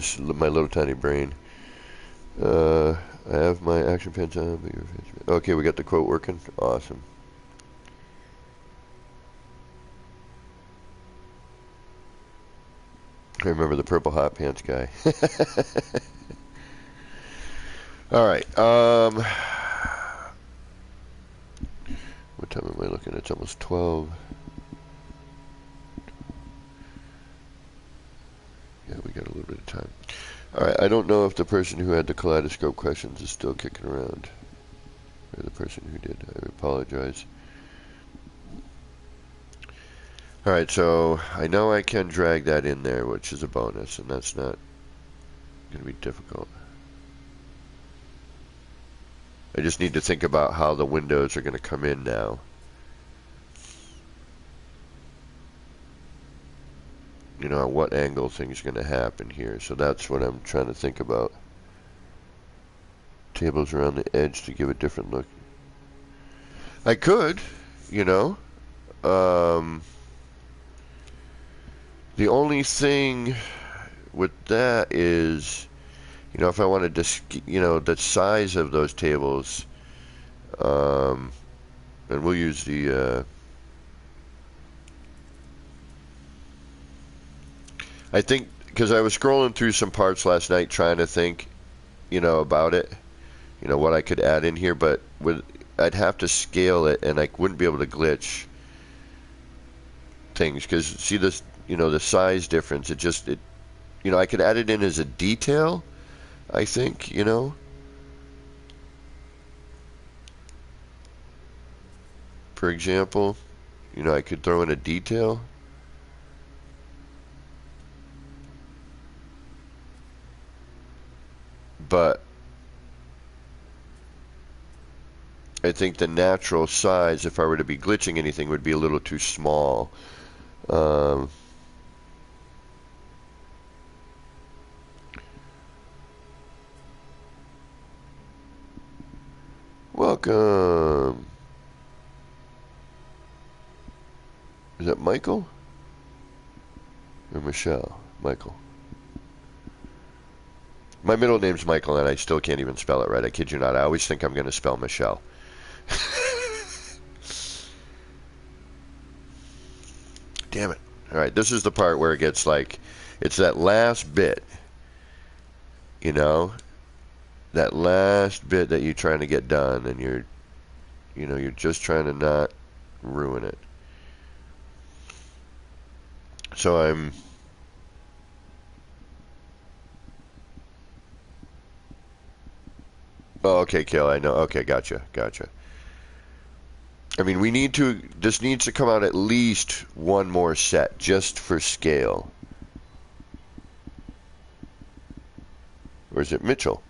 little tiny brain. I have my action pants on. Okay, we got the quote working. Awesome. I remember the purple hot pants guy. All right. What time am I looking at? It's almost 12. Yeah, we got a little bit of time. Alright, I don't know if the person who had the kaleidoscope questions is still kicking around. Or the person who did. I apologize. Alright, so I know I can drag that in there, which is a bonus, and that's not going to be difficult. I just need to think about how the windows are going to come in now. You know, at what angle things are going to happen here. So that's what I'm trying to think about. Tables around the edge to give a different look. I could, you know. The only thing with that is, you know, if I wanted to, you know, the size of those tables, and we'll use the, I think, because I was scrolling through some parts last night trying to think, you know, about it, you know, what I could add in here, but I'd have to scale it, and I wouldn't be able to glitch things, because see this, you know, the size difference, you know, I could add it in as a detail, I think, you know. For example, you know, I could throw in a detail. But I think the natural size, if I were to be glitching anything, would be a little too small. Welcome. Is that Michael? Or Michelle? Michael. My middle name's Michael, and I still can't even spell it right. I kid you not. I always think I'm going to spell Michelle. Damn it. Alright, this is the part where it gets like, it's that last bit, you know? That last bit that you're trying to get done, and you're just trying to not ruin it. So I'm... Oh, okay, Kill, I know. Okay, gotcha. I mean, this needs to come out at least one more set, just for scale. Or is it Mitchell?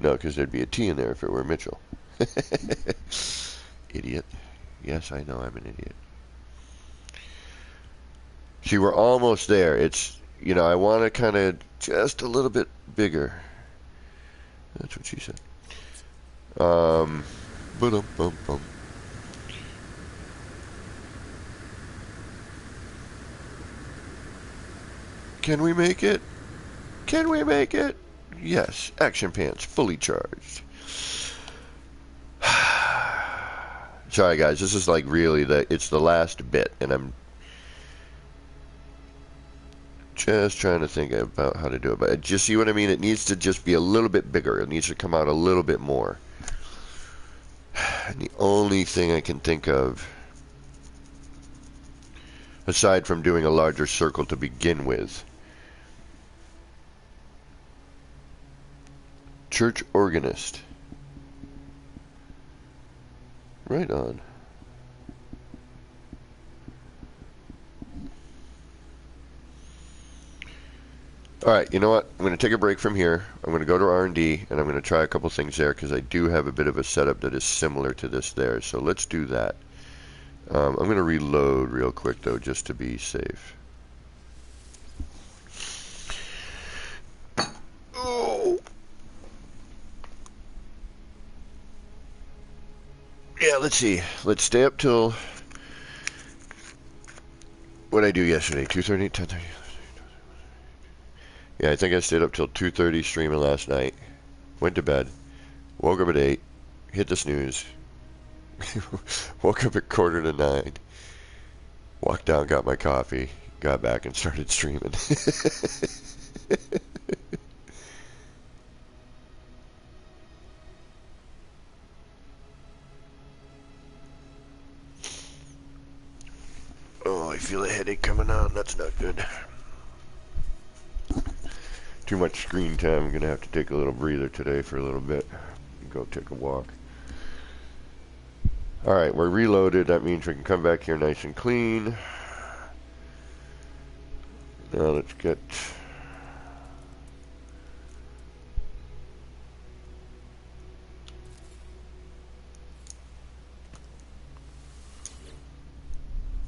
No, because there'd be a T in there if it were Mitchell. Idiot. Yes, I know I'm an idiot. See, we're almost there. It's, I want to kind of just a little bit bigger. That's what she said. Ba-dum-bum-bum. Can we make it? Can we make it? Yes. Action pants fully charged. Sorry, guys. This is like really it's the last bit, and I'm just trying to think about how to do it. But just see what I mean? It needs to just be a little bit bigger. It needs to come out a little bit more. And the only thing I can think of, aside from doing a larger circle to begin with, church organist. Right on. Alright, you know what? I'm going to take a break from here. I'm going to go to R&D, and I'm going to try a couple things there, because I do have a bit of a setup that is similar to this there. So let's do that. I'm going to reload real quick, though, just to be safe. Oh! Yeah, let's see. Let's stay up till... What did I do yesterday? 2:30? 10:30? Yeah, I think I stayed up till 2:30 streaming last night. Went to bed. Woke up at 8. Hit the snooze. Woke up at 8:45. Walked down, got my coffee. Got back and started streaming. Oh, I feel a headache coming on. That's not good. Too much screen time. I'm going to have to take a little breather today for a little bit. Go take a walk. Alright, we're reloaded. That means we can come back here nice and clean. Now let's get...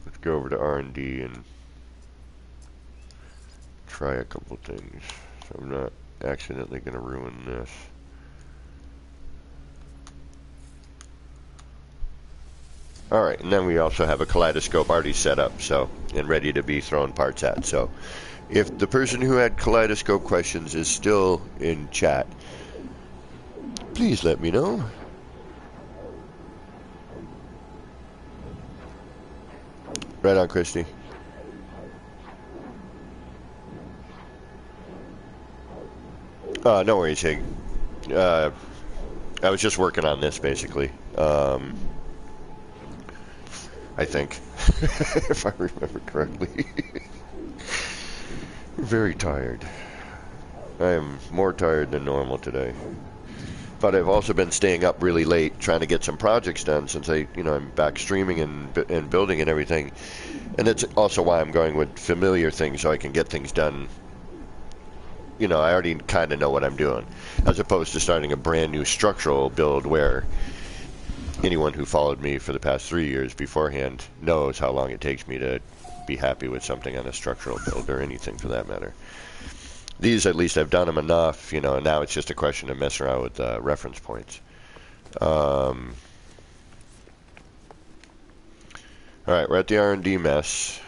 Let's go over to R&D and try a couple things. So I'm not accidentally going to ruin this. Alright, and then we also have a kaleidoscope already set up, so, and ready to be thrown parts at. So, if the person who had kaleidoscope questions is still in chat, please let me know. Right on, Christy. No worries, Hig. I was just working on this, basically. I think, if I remember correctly. Very tired. I am more tired than normal today. But I've also been staying up really late trying to get some projects done since I'm back streaming and building and everything. And that's also why I'm going with familiar things so I can get things done. I already kind of know what I'm doing, as opposed to starting a brand new structural build where anyone who followed me for the past 3 years beforehand knows how long it takes me to be happy with something on a structural build, or anything for that matter. These, at least, I've done them enough, and now it's just a question of messing around with reference points. Alright, we're at the R&D mess.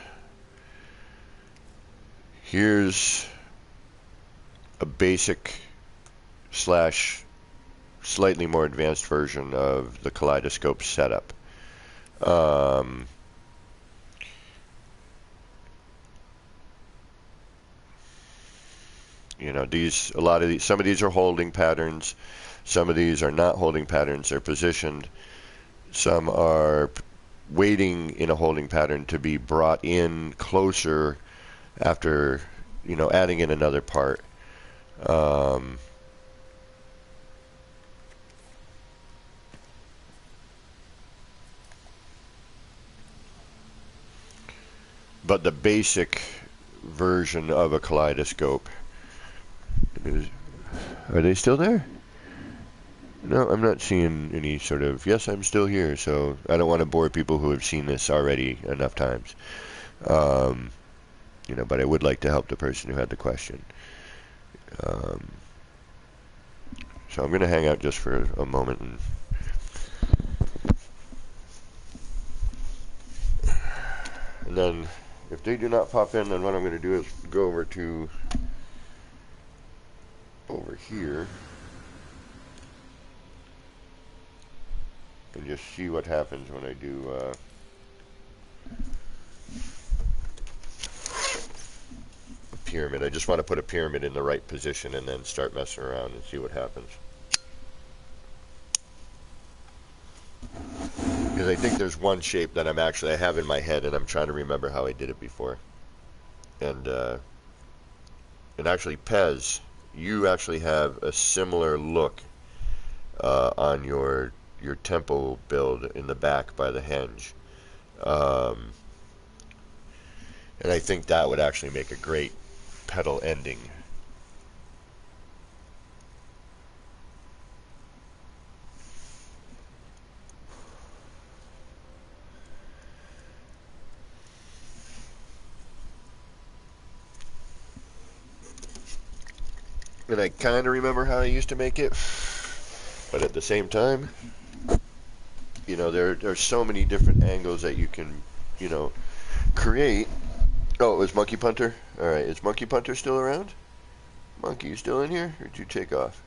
Here's a basic slash slightly more advanced version of the kaleidoscope setup. Um, you know, some of these are holding patterns, some of these are not holding patterns. They're positioned. Some are waiting in a holding pattern to be brought in closer after, you know, adding in another part. But the basic version of a kaleidoscope is... Are they still there? No, I'm not seeing any sort of... Yes, I'm still here, so I don't want to bore people who have seen this already enough times. You know, but I would like to help the person who had the question. So I'm going to hang out just for a moment. And then, if they do not pop in, then what I'm going to do is go over here and just see what happens when I do a pyramid. I just want to put a pyramid in the right position and then start messing around and see what happens. Because I think there's one shape that I have in my head, and I'm trying to remember how I did it before. And actually, Pez, you actually have a similar look on your tempo build in the back by the henge. And I think that would actually make a great pedal ending. And I kind of remember how I used to make it, but at the same time, you know, there are so many different angles that you can, you know, create. Oh, it was Monkey Punter? Alright, is Monkey Punter still around? Monkey, you still in here? Or did you take off?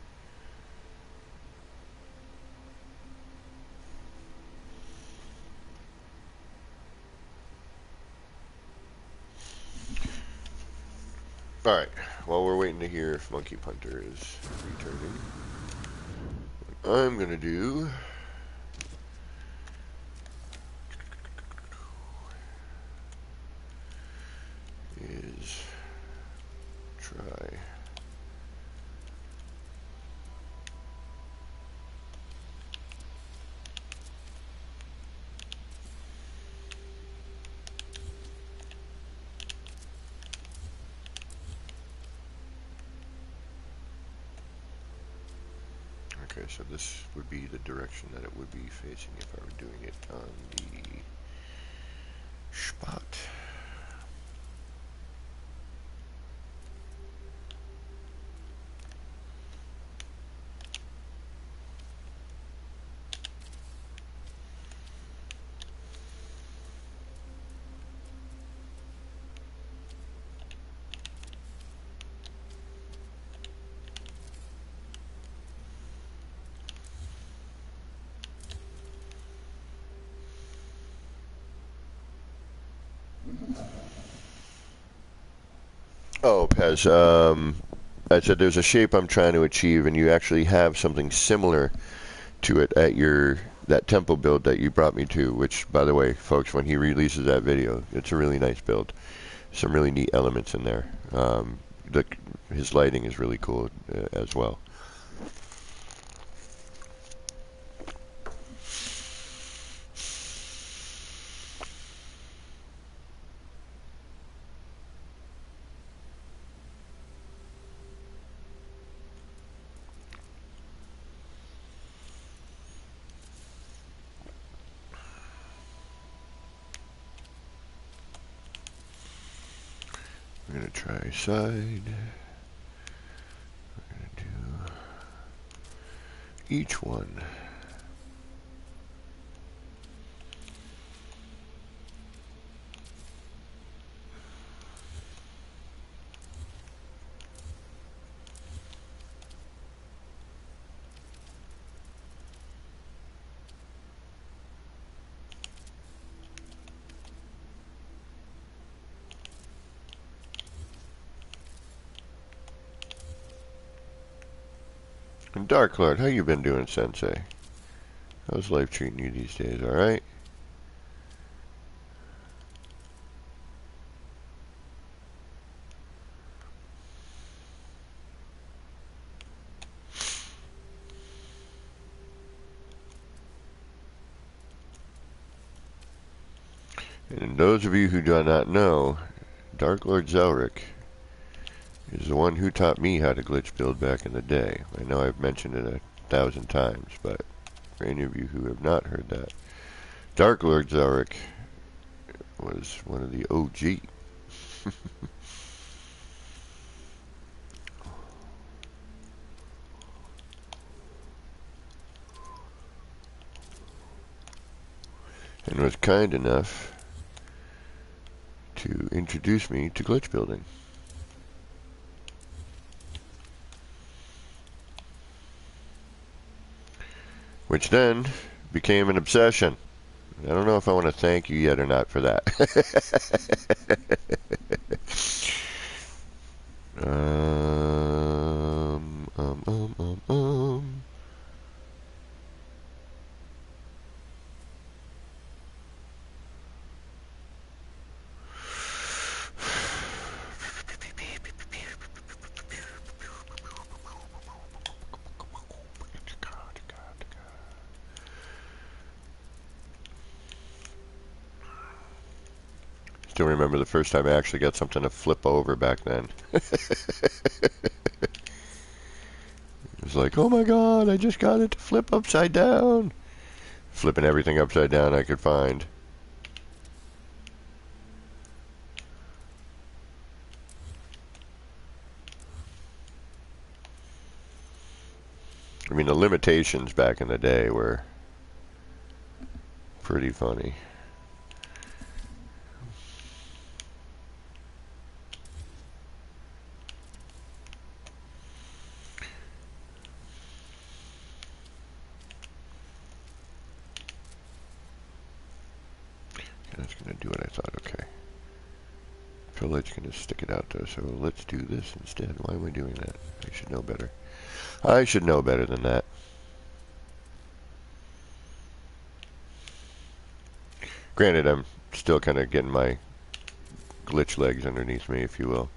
Alright, while we're waiting to hear if Monkey Punter is returning, what I'm going to do is try... Okay, so this would be the direction that it would be facing if I were doing it on the spot. Oh, Pez, I said there's a shape I'm trying to achieve, and you actually have something similar to it at that tempo build that you brought me to, which, by the way, folks, when he releases that video, it's a really nice build. Some really neat elements in there. His lighting is really cool as well. We're going to try side. We're going to do each one. And Dark Lord, how you been doing, Sensei? How's life treating you these days, alright? And those of you who do not know, Dark Lord Zelric is the one who taught me how to glitch build back in the day. I know I've mentioned it 1,000 times, but for any of you who have not heard that, Dark Lord Zelric was one of the OG. And was kind enough to introduce me to glitch building. Which then became an obsession. I don't know if I want to thank you yet or not for that. um, um, um, um, um. Still remember the first time I actually got something to flip over back then. It was like, oh my god, I just got it to flip upside down. Flipping everything upside down I could find. I mean, the limitations back in the day were pretty funny. That's going to do what I thought, okay. Pillar's going to stick it out though, so let's do this instead. Why am I doing that? I should know better. I should know better than that. Granted, I'm still kind of getting my glitch legs underneath me, if you will.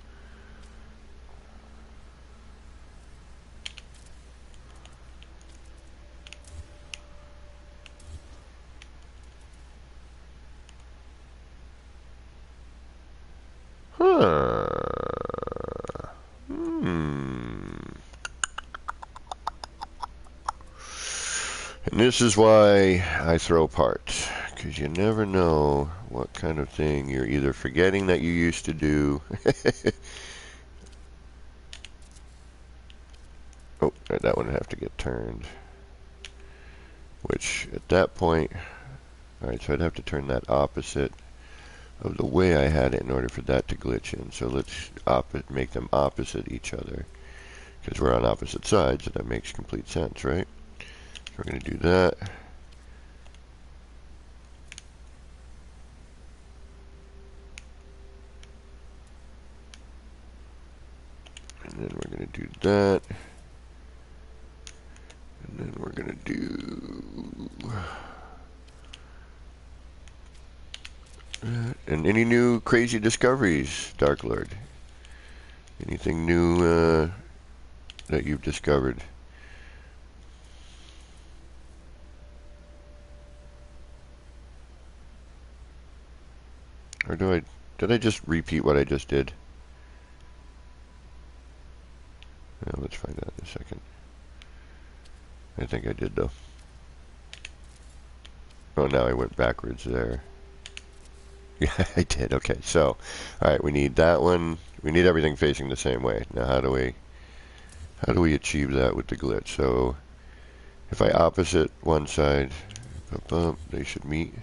Huh. And this is why I throw parts, because you never know what kind of thing you're either forgetting that you used to do. Oh, that one would have to get turned. Which, at that point, alright, so I'd have to turn that opposite of the way I had it in order for that to glitch in. So let's make them opposite each other, because we're on opposite sides, so that makes complete sense, right? So we're going to do that. And then we're going to do that. And then we're going to do... And any new crazy discoveries, Dark Lord? Anything new that you've discovered? Or did I just repeat what I just did? Let's find out in a second. I think I did though. Oh, now I went backwards there. Yeah, I did. Okay, so, alright, we need that one. We need everything facing the same way. Now how do we achieve that with the glitch? So, if I opposite one side, they should meet.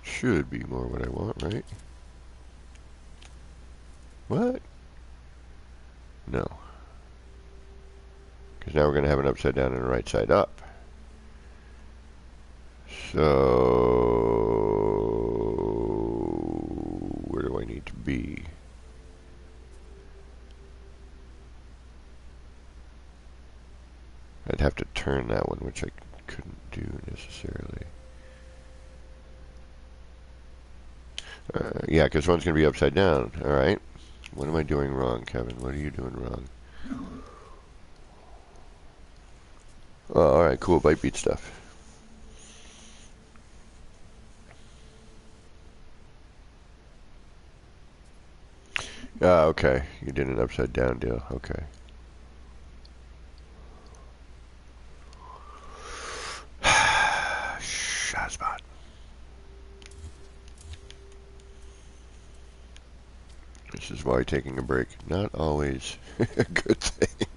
should be more what I want, right? What? No. Because now we're going to have an upside down and a right side up. So, where do I need to be? I'd have to turn that one, which I couldn't do necessarily. Yeah, because one's going to be upside down. All right. What am I doing wrong, Kevin? What are you doing wrong? Oh, all right, cool. Bite beat stuff. Okay. You did an upside down deal. Okay. Shazbot. This is why taking a break, not always a good thing.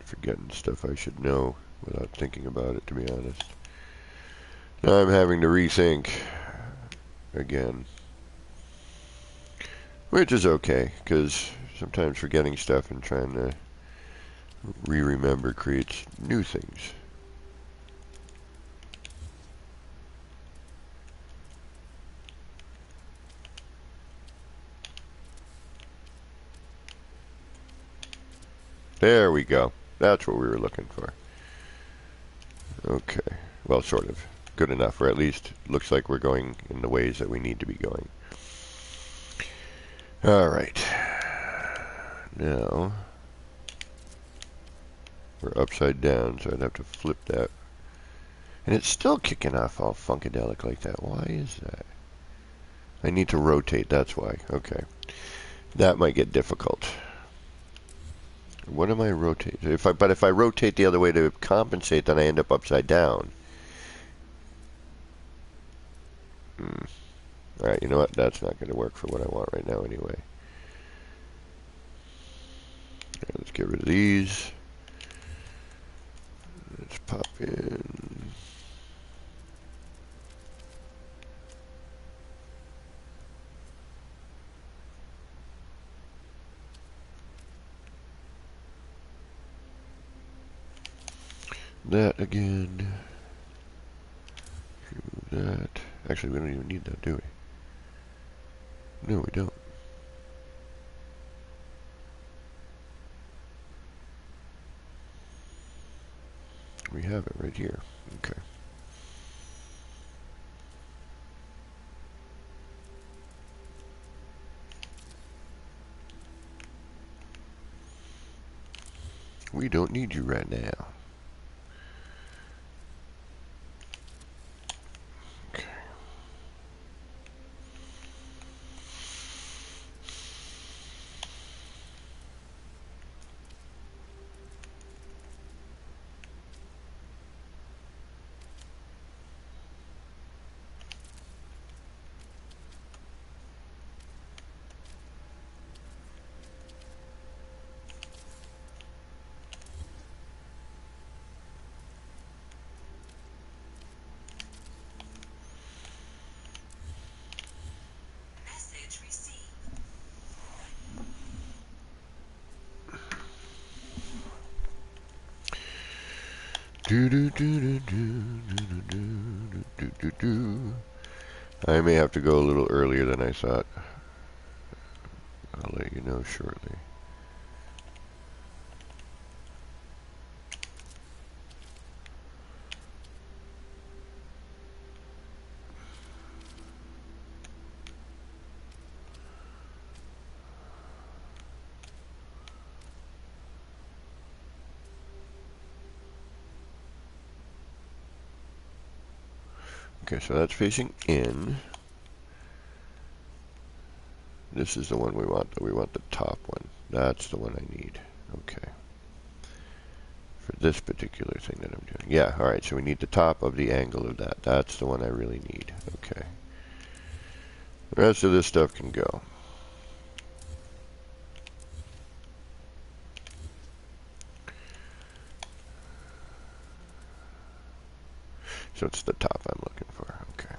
Forgetting stuff I should know without thinking about it, to be honest. Now I'm having to rethink again. Which is okay, because sometimes forgetting stuff and trying to re-remember creates new things. There we go. That's what we were looking for. Okay. Well, sort of. Good enough, or at least looks like we're going in the ways that we need to be going. Alright. Now, we're upside down, so I'd have to flip that. And it's still kicking off all funkadelic like that. Why is that? I need to rotate, that's why. Okay. That might get difficult. What am I rotating? But if I rotate the other way to compensate, then I end up upside down. Alright, you know what? That's not going to work for what I want right now anyway. Right, let's get rid of these. Let's pop in. That again. Remove that. Actually, we don't even need that, do we? No, we don't. We have it right here. Okay. We don't need you right now. Okay. I may have to go a little earlier than I thought. I'll let you know shortly. Okay, so that's facing in. This is the one we want. We want the top one. That's the one I need. Okay. For this particular thing that I'm doing. Yeah, alright, so we need the top of the angle of that. That's the one I really need. Okay. The rest of this stuff can go. So it's the top I'm looking for. Okay.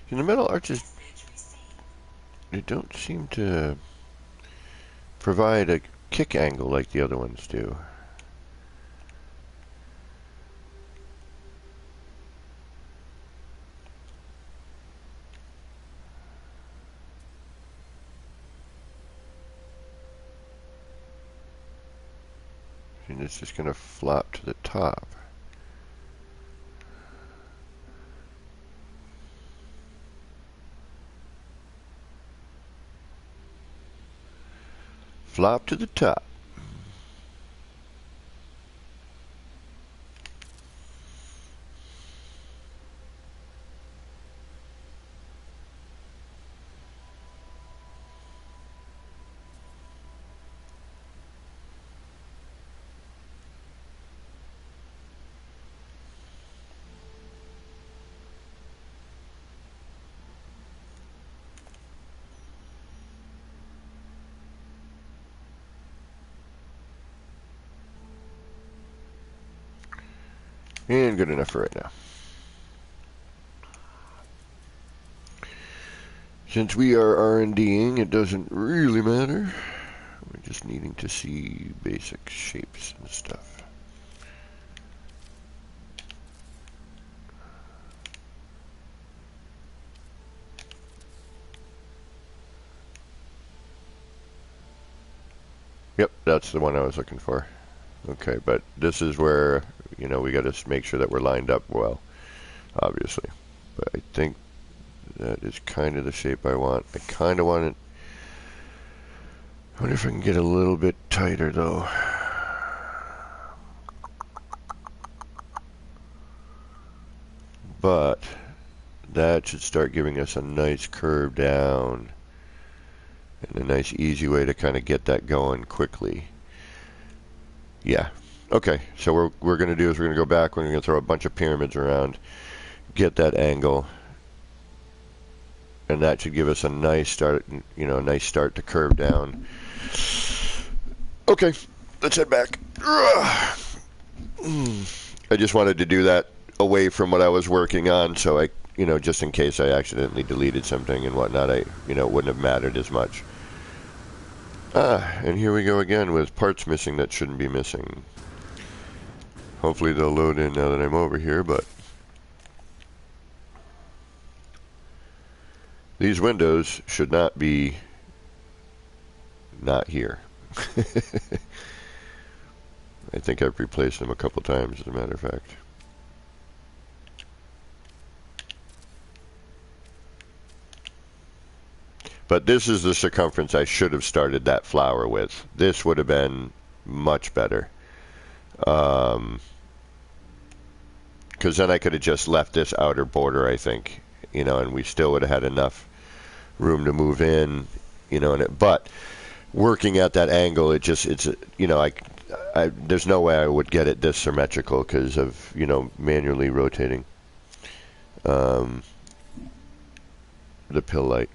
In the metal arches, they don't seem to provide a kick angle like the other ones do. And it's just going to flop to the top. Flop to the top. And good enough for right now. Since we are R&Ding, it doesn't really matter. We're just needing to see basic shapes and stuff. Yep, that's the one I was looking for. Okay, but this is where, you know, we got to make sure that we're lined up well, obviously. But I think that is kind of the shape I want. I kind of want it. I wonder if I can get a little bit tighter, though. But that should start giving us a nice curve down and a nice easy way to kind of get that going quickly. Yeah. Okay, so we're going to do is we're going to go back. We're going to throw a bunch of pyramids around, get that angle, and that should give us a nice start, you know, a nice start to curve down. Okay, let's head back. I just wanted to do that away from what I was working on, so I, you know, just in case I accidentally deleted something and whatnot, I, you know, it wouldn't have mattered as much. And here we go again with parts missing that shouldn't be missing. Hopefully they'll load in now that I'm over here, but these windows should not be not here. I think I've replaced them a couple times, as a matter of fact. But this is the circumference I should have started that flower with. This would have been much better. Because then I could have just left this outer border, I think, you know, and we still would have had enough room to move in, you know, but working at that angle, it's, you know, there's no way I would get it this symmetrical because of, you know, manually rotating the pill light.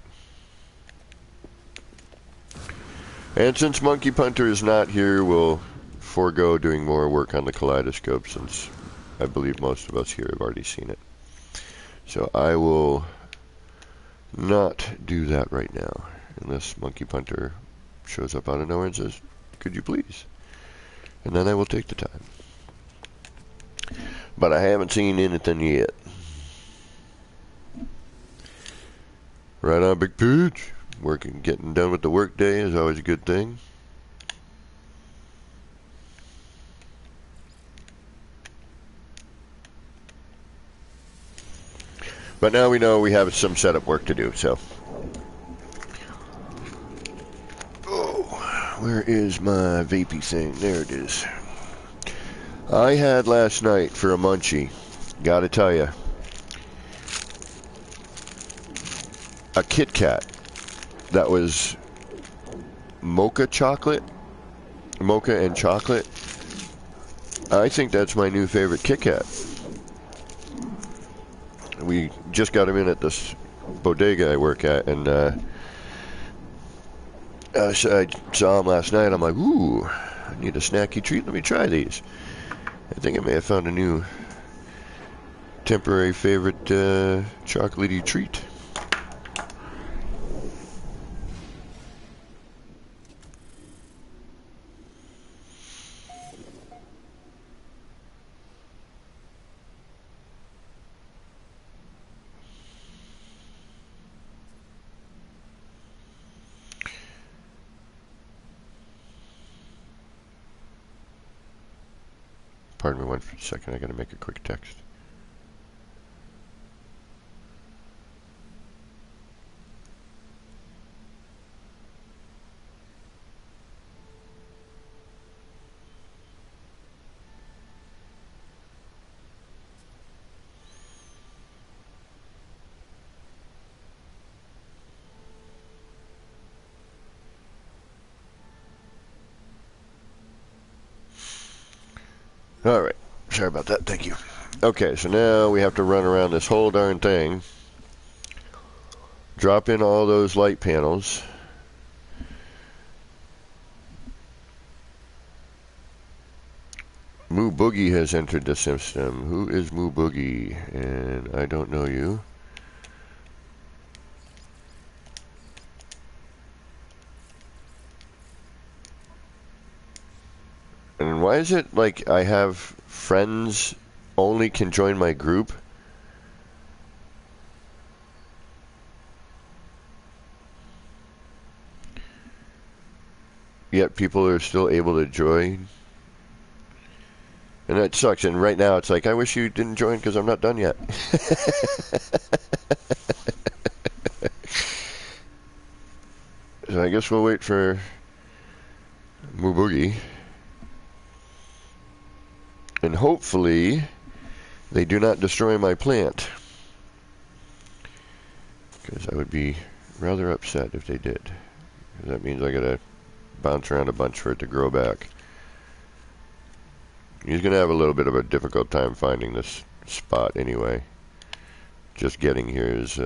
And since Monkey Punter is not here, we'll forego doing more work on the kaleidoscope since I believe most of us here have already seen it. So I will not do that right now, unless Monkey Punter shows up out of nowhere and says, could you please? And then I will take the time. But I haven't seen anything yet. Right on, Big Peach. Working, getting done with the work day is always a good thing. But now we know we have some setup work to do, so. Oh, where is my vapey thing? There it is. I had last night for a munchie, gotta tell you, a Kit Kat that was mocha and chocolate. I think that's my new favorite Kit Kat. We just got them in at this bodega I work at, and I saw them last night. I'm like, ooh, I need a snacky treat. Let me try these. I think I may have found a new temporary favorite chocolatey treat. Pardon me one second, I gotta make a quick text. Alright, sorry about that, thank you. Okay, so now we have to run around this whole darn thing. Drop in all those light panels. Moo Boogie has entered the system. Who is Moo Boogie? And I don't know you. And why is it like I have friends only can join my group? Yet people are still able to join? And that sucks. And right now it's like, I wish you didn't join because I'm not done yet. So I guess we'll wait for Moo Boogie. And hopefully they do not destroy my plant. Because I would be rather upset if they did. Because that means I gotta bounce around a bunch for it to grow back. He's gonna have a little bit of a difficult time finding this spot anyway. Just getting here is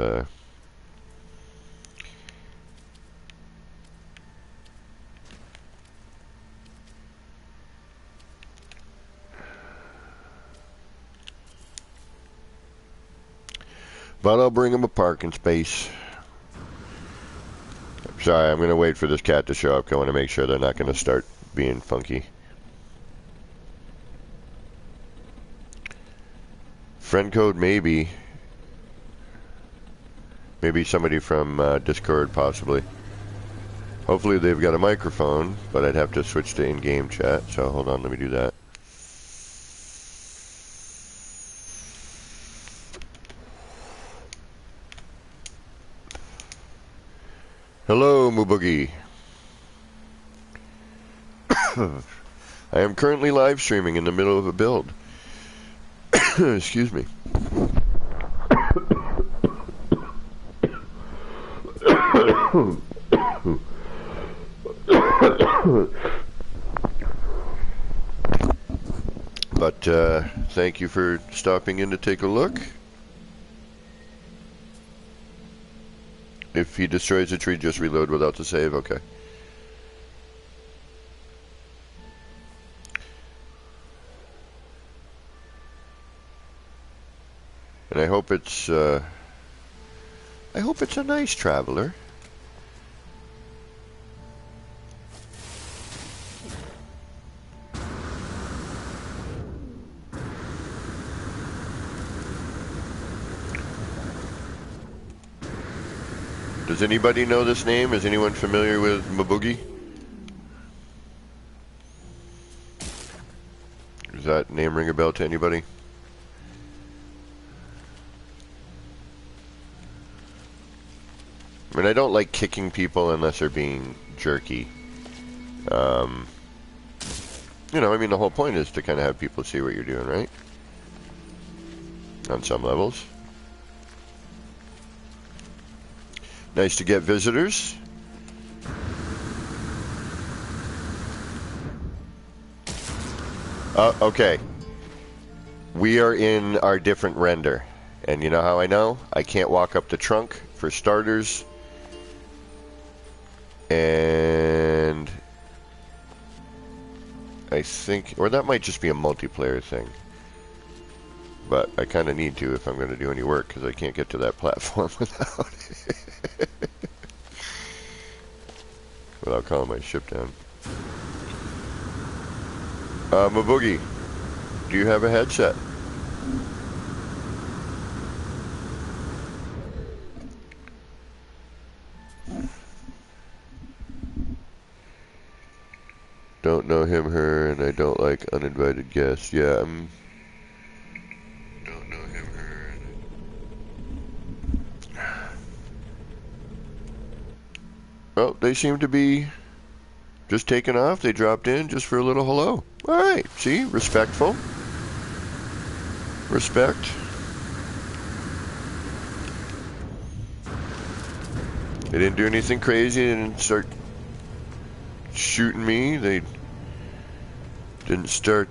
but I'll bring him a parking space. Sorry, I'm going to wait for this cat to show up. I want to make sure they're not going to start being funky. Friend code, maybe. Maybe somebody from Discord, possibly. Hopefully they've got a microphone, but I'd have to switch to in-game chat. So hold on, let me do that. Hello, Moo Boogie. I am currently live streaming in the middle of a build. Excuse me. But thank you for stopping in to take a look. If he destroys a tree, just reload without the save. Okay. And I hope it's a nice traveler. Does anybody know this name? Is anyone familiar with Maboogie? Does that name ring a bell to anybody? I mean, I don't like kicking people unless they're being jerky. You know, I mean, the whole point is to kind of have people see what you're doing, right? On some levels. Nice to get visitors. Okay. We are in our different render. And you know how I know? I can't walk up the trunk, for starters. And I think, or that might just be a multiplayer thing. But I kind of need to if I'm going to do any work, because I can't get to that platform without calling my ship down. Maboogie, do you have a headset? Don't know him, her, and I don't like uninvited guests. Yeah, don't know him, her, and well, they seem to be just taking off. They dropped in just for a little hello. Alright, see? Respectful. Respect. They didn't do anything crazy. They didn't start shooting me. They didn't start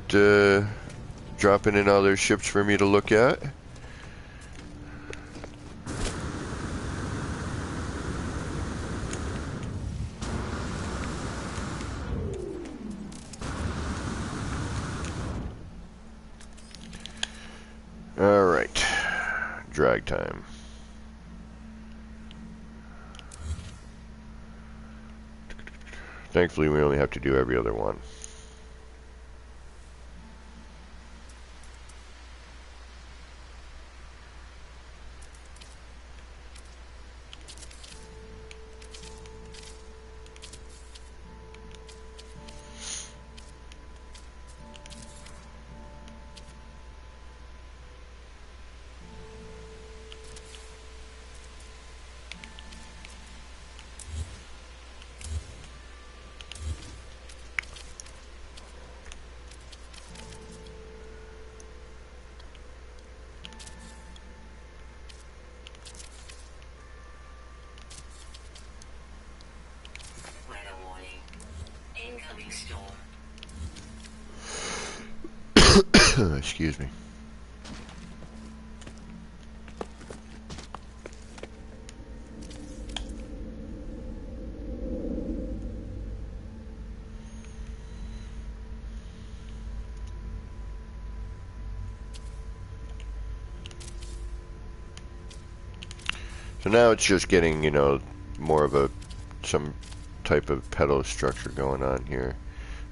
dropping in all their ships for me to look at. Alright. Drag time. Thankfully, we only have to do every other one. Excuse me. So now it's just getting, you know, more of some type of pedal structure going on here.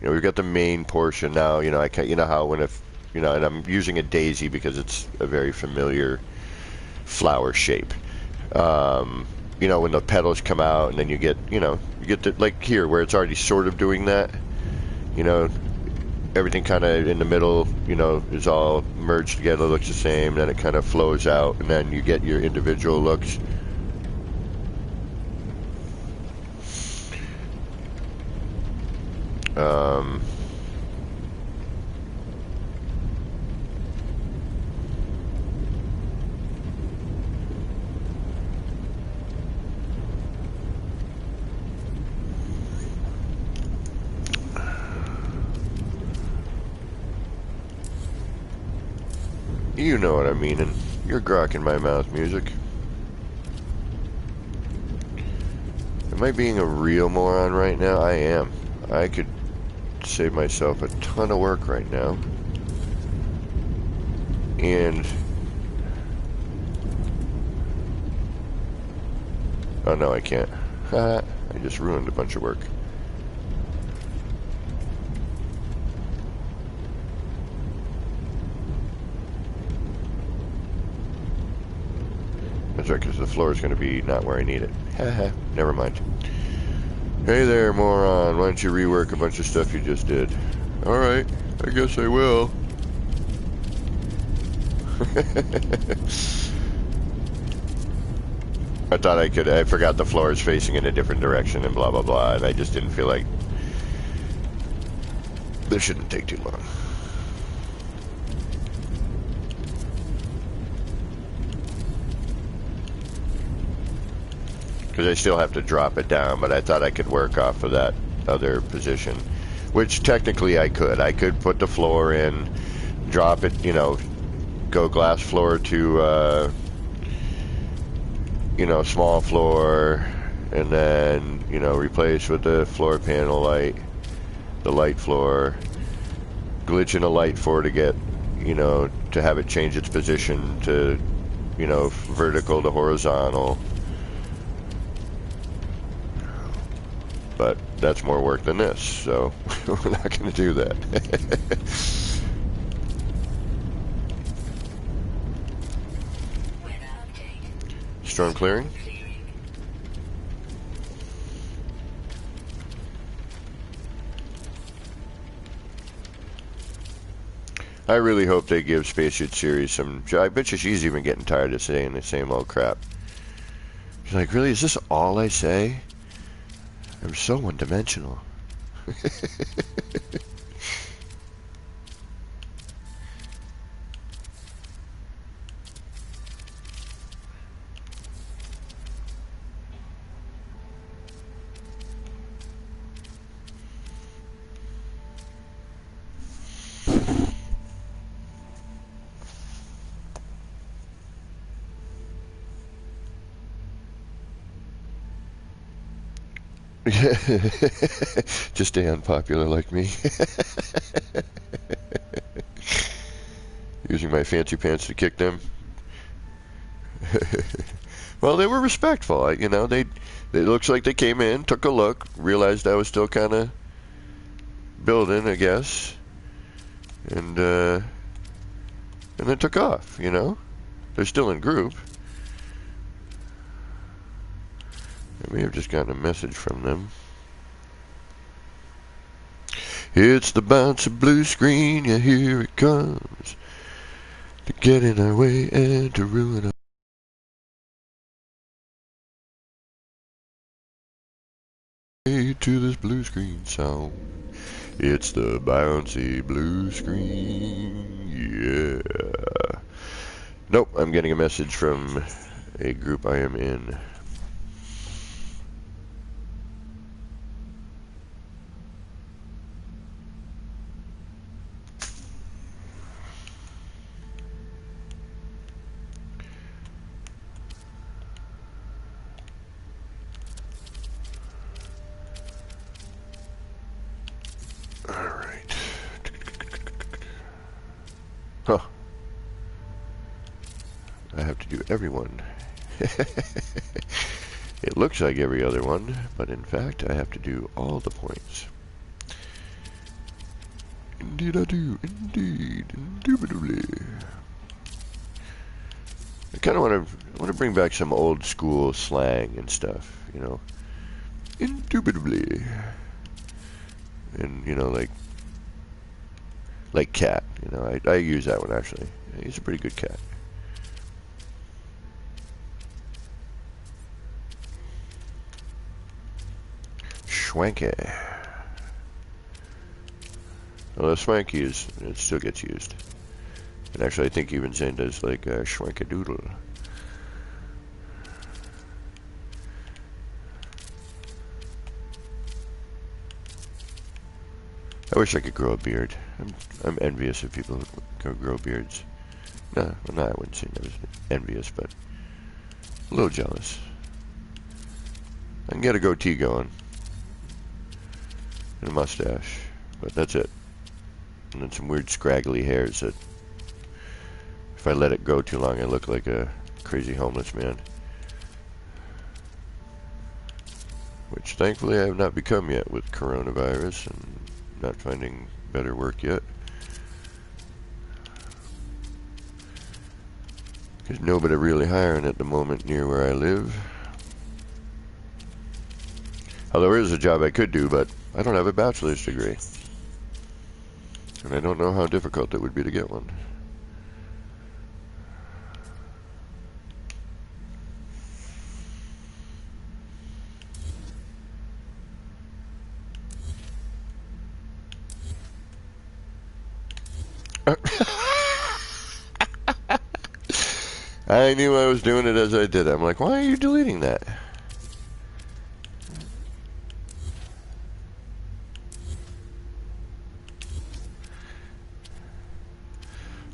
You know, we've got the main portion now. You know, you know how when you know, and I'm using a daisy because it's a very familiar flower shape. You know, when the petals come out, and then you get the, like here where it's already sort of doing that. You know, everything kind of in the middle, you know, is all merged together, looks the same. Then it kind of flows out, and then you get your individual looks. You know what I mean, and you're grokking my mouth music. Am I being a real moron right now? I am. I could save myself a ton of work right now. And oh no, I can't. I just ruined a bunch of work. that's right, because the floor is going to be not where I need it. Haha, never mind. Hey there, moron. Why don't you rework a bunch of stuff you just did? Alright, I guess I will. I thought I forgot the floor is facing in a different direction and blah blah blah, and I just didn't feel like this shouldn't take too long. Because I still have to drop it down, but I thought I could work off of that other position, which technically I could. I could put the floor in, drop it, you know, go glass floor to, you know, small floor, and then, you know, replace with the floor panel light, the light floor, glitch in a light for to get, you know, to have it change its position to, you know, vertical to horizontal. But that's more work than this, so we're not going to do that. Storm clearing? I really hope they give Spacesuit Series some... I bet you she's even getting tired of saying the same old crap. She's like, really, is this all I say? I'm so one-dimensional. Just stay unpopular like me. Using my fancy pants to kick them. Well, they were respectful. You know, it looks like they came in, took a look, realized I was still kind of building, I guess, and then took off. You know, they're still in group. I may have just gotten a message from them. It's the bouncy blue screen, yeah, here it comes, to get in our way and to ruin our way to this blue screen song. It's the bouncy blue screen, yeah. Nope, I'm getting a message from a group I am in. Alright. Huh. I have to do everyone. It looks like every other one, but in fact I have to do all the points. Indeed I do, indeed, indubitably. I kind of want to bring back some old school slang and stuff, you know. Indubitably. And, you know, like cat, you know, I use that one actually. He's a pretty good cat. Schwanky. Well, the swanky it still gets used. And actually I think even Zen does like schwankadoodle. I wish I could grow a beard. I'm envious of people who can grow beards. No, I wouldn't say I was envious, but a little jealous. I can get a goatee going. And a mustache. But that's it. And then some weird scraggly hairs that, if I let it go too long, I look like a crazy homeless man. Which thankfully I have not become yet with coronavirus and not finding better work yet. There's nobody really hiring at the moment near where I live. Although there is a job I could do, but I don't have a bachelor's degree. And I don't know how difficult it would be to get one. I knew I was doing it as I did it. I'm like, why are you deleting that?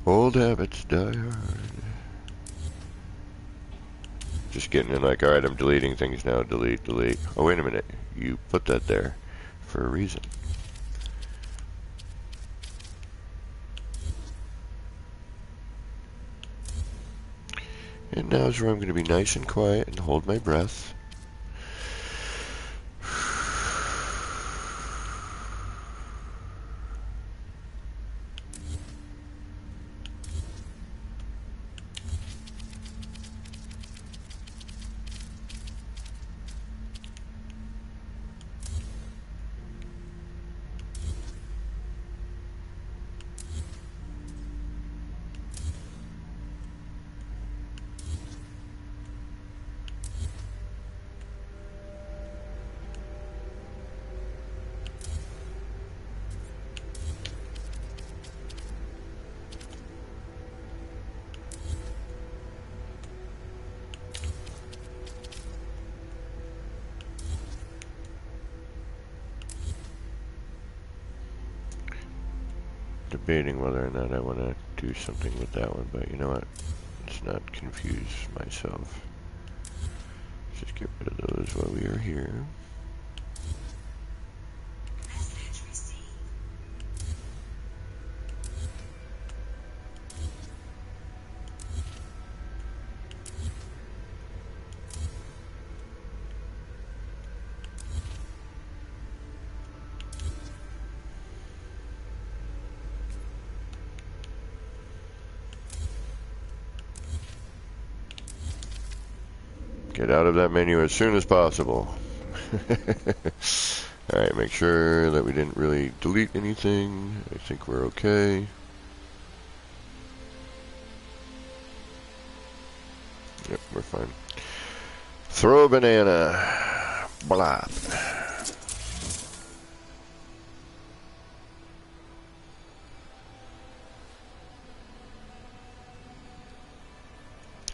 Old habits die hard. Just getting in like, alright, I'm deleting things now. Delete, delete. Oh, wait a minute. You put that there for a reason. And now is where I'm going to be nice and quiet and hold my breath. Debating whether or not I want to do something with that one, but you know what? Let's not confuse myself. Let's just get rid of those while we are here. Get out of that menu as soon as possible. Alright, make sure that we didn't really delete anything. I think we're okay. Yep, we're fine. Throw a banana. Blop.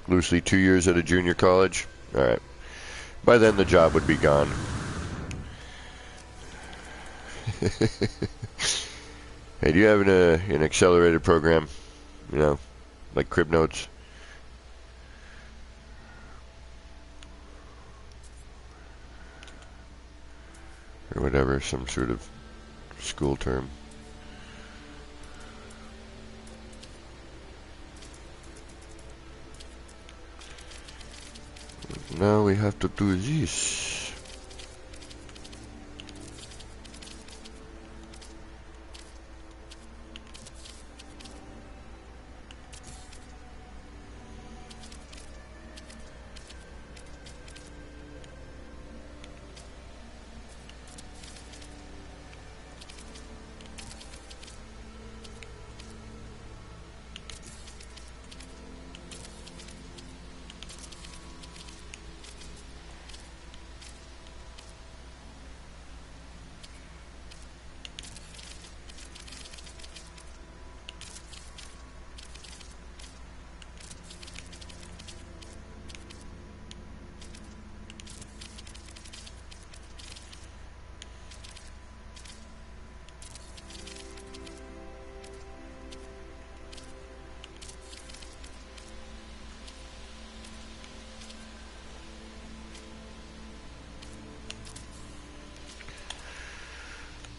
Loosely 2 years at a junior college. Alright. By then the job would be gone. Hey, do you have an accelerated program? You know, like Crib Notes? Or whatever, some sort of school term. Now we have to do this.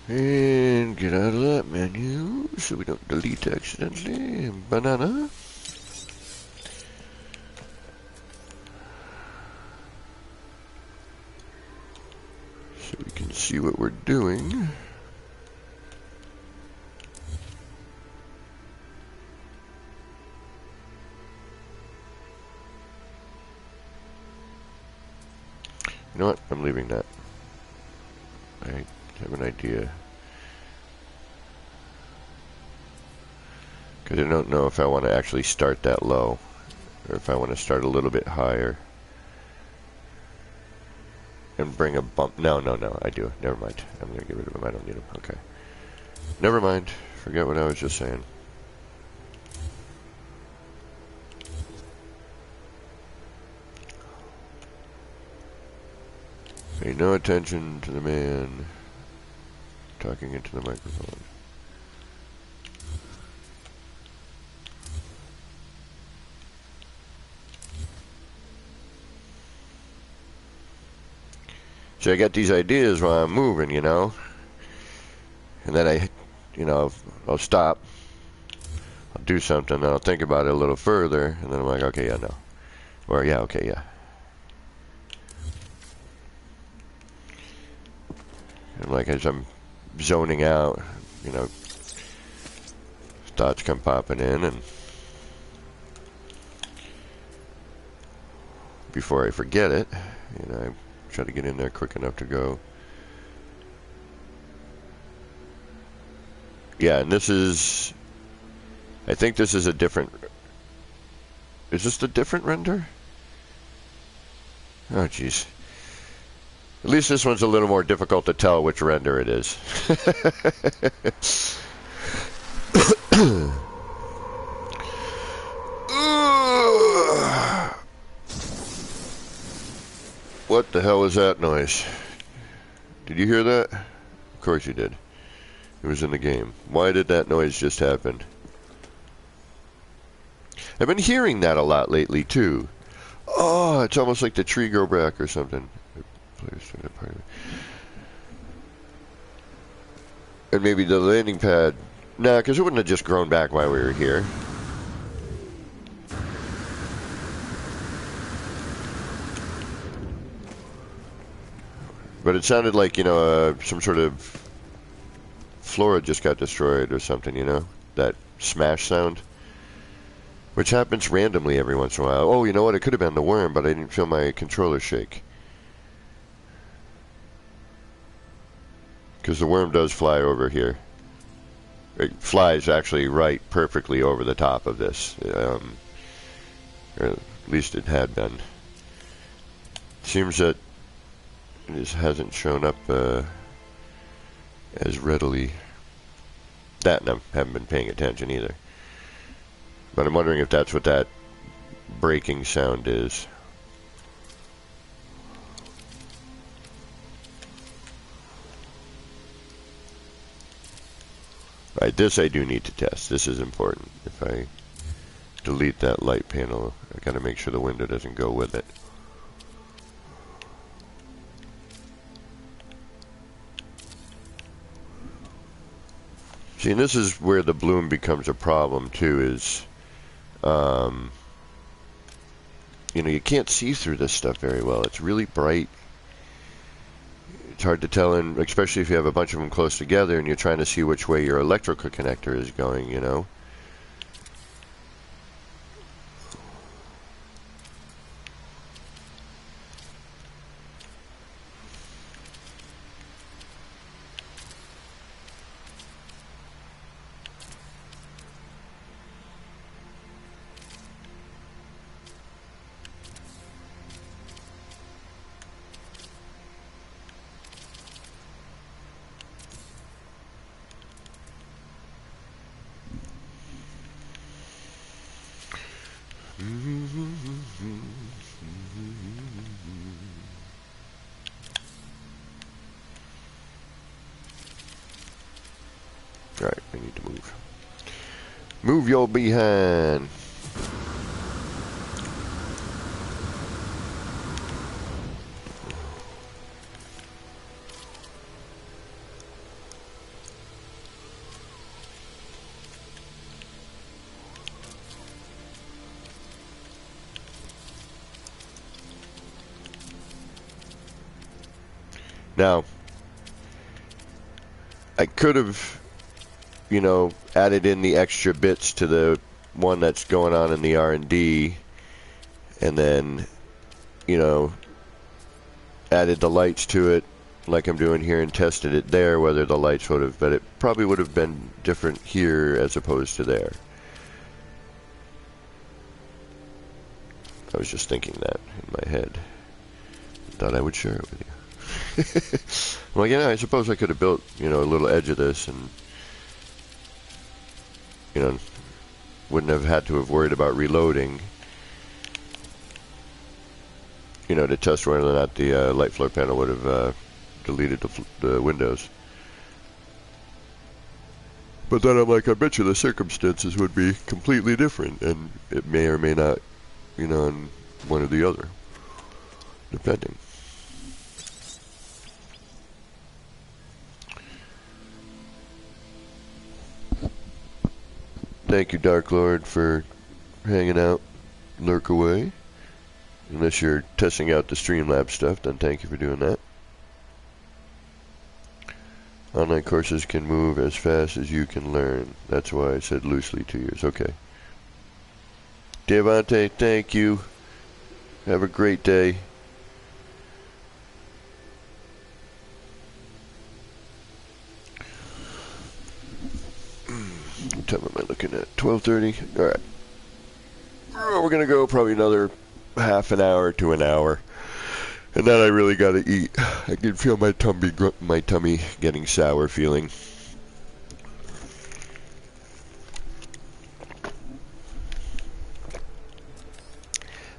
And get out of that menu so we don't delete accidentally. Banana. So we can see what we're doing. know what? I'm leaving that. I have an idea. Because I don't know if I want to actually start that low. Or if I want to start a little bit higher. And bring a bump. No, I do. Never mind. I'm going to get rid of them. I don't need them. Okay. Never mind. Forget what I was just saying. Pay no attention to the man talking into the microphone. So I got these ideas while I'm moving, you know, and then I'll stop, I'll do something, then I'll think about it a little further, and then I'm like, okay, yeah, no, or yeah, okay, yeah. And like as I'm zoning out, you know, thoughts come popping in, and before I forget it, you know, I try to get in there quick enough to go. Yeah, and this is, I think this is a different, is this the different render? Oh, jeez. At least this one's a little more difficult to tell which render it is. What the hell was that noise? Did you hear that? Of course you did. It was in the game. Why did that noise just happen? I've been hearing that a lot lately, too. Oh, it's almost like the tree grow back or something. And maybe the landing pad. Nah, because it wouldn't have just grown back while we were here. But it sounded like, you know, some sort of flora just got destroyed or something, you know? That smash sound. Which happens randomly every once in a while. Oh, you know what? It could have been the worm, but I didn't feel my controller shake. Because the worm does fly over here. It flies actually right perfectly over the top of this. Or at least it had been. Seems that it hasn't shown up as readily. That, and I haven't been paying attention either. But I'm wondering if that's what that breaking sound is. Right, this I do need to test. This is important. If I delete that light panel, I gotta make sure the window doesn't go with it. See, and this is where the bloom becomes a problem too, is, you know, you can't see through this stuff very well. It's really bright. It's hard to tell, and especially if you have a bunch of them close together and you're trying to see which way your electrical connector is going, you know. Alright, I need to move. Move your behind. Now, I could have, you know, added in the extra bits to the one that's going on in the R&D, and then, you know, added the lights to it like I'm doing here and tested it there, whether the lights would have, but it probably would have been different here as opposed to there. I was just thinking that in my head. Thought I would share it with you. Well, yeah, I suppose I could have built, you know, a little edge of this and, you know, wouldn't have had to have worried about reloading, you know, to test whether or not the light floor panel would have deleted the windows. But then I'm like, I bet you the circumstances would be completely different, and it may or may not, you know, in one or the other, depending. Thank you, Dark Lord, for hanging out. Lurk away. Unless you're testing out the Streamlabs stuff, then thank you for doing that. Online courses can move as fast as you can learn. That's why I said loosely 2 years. Okay. Devante, thank you. Have a great day. What time am I looking at? 12:30? Alright. We're gonna go probably another half an hour to an hour. And then I really gotta eat. I can feel my tummy getting sour feeling.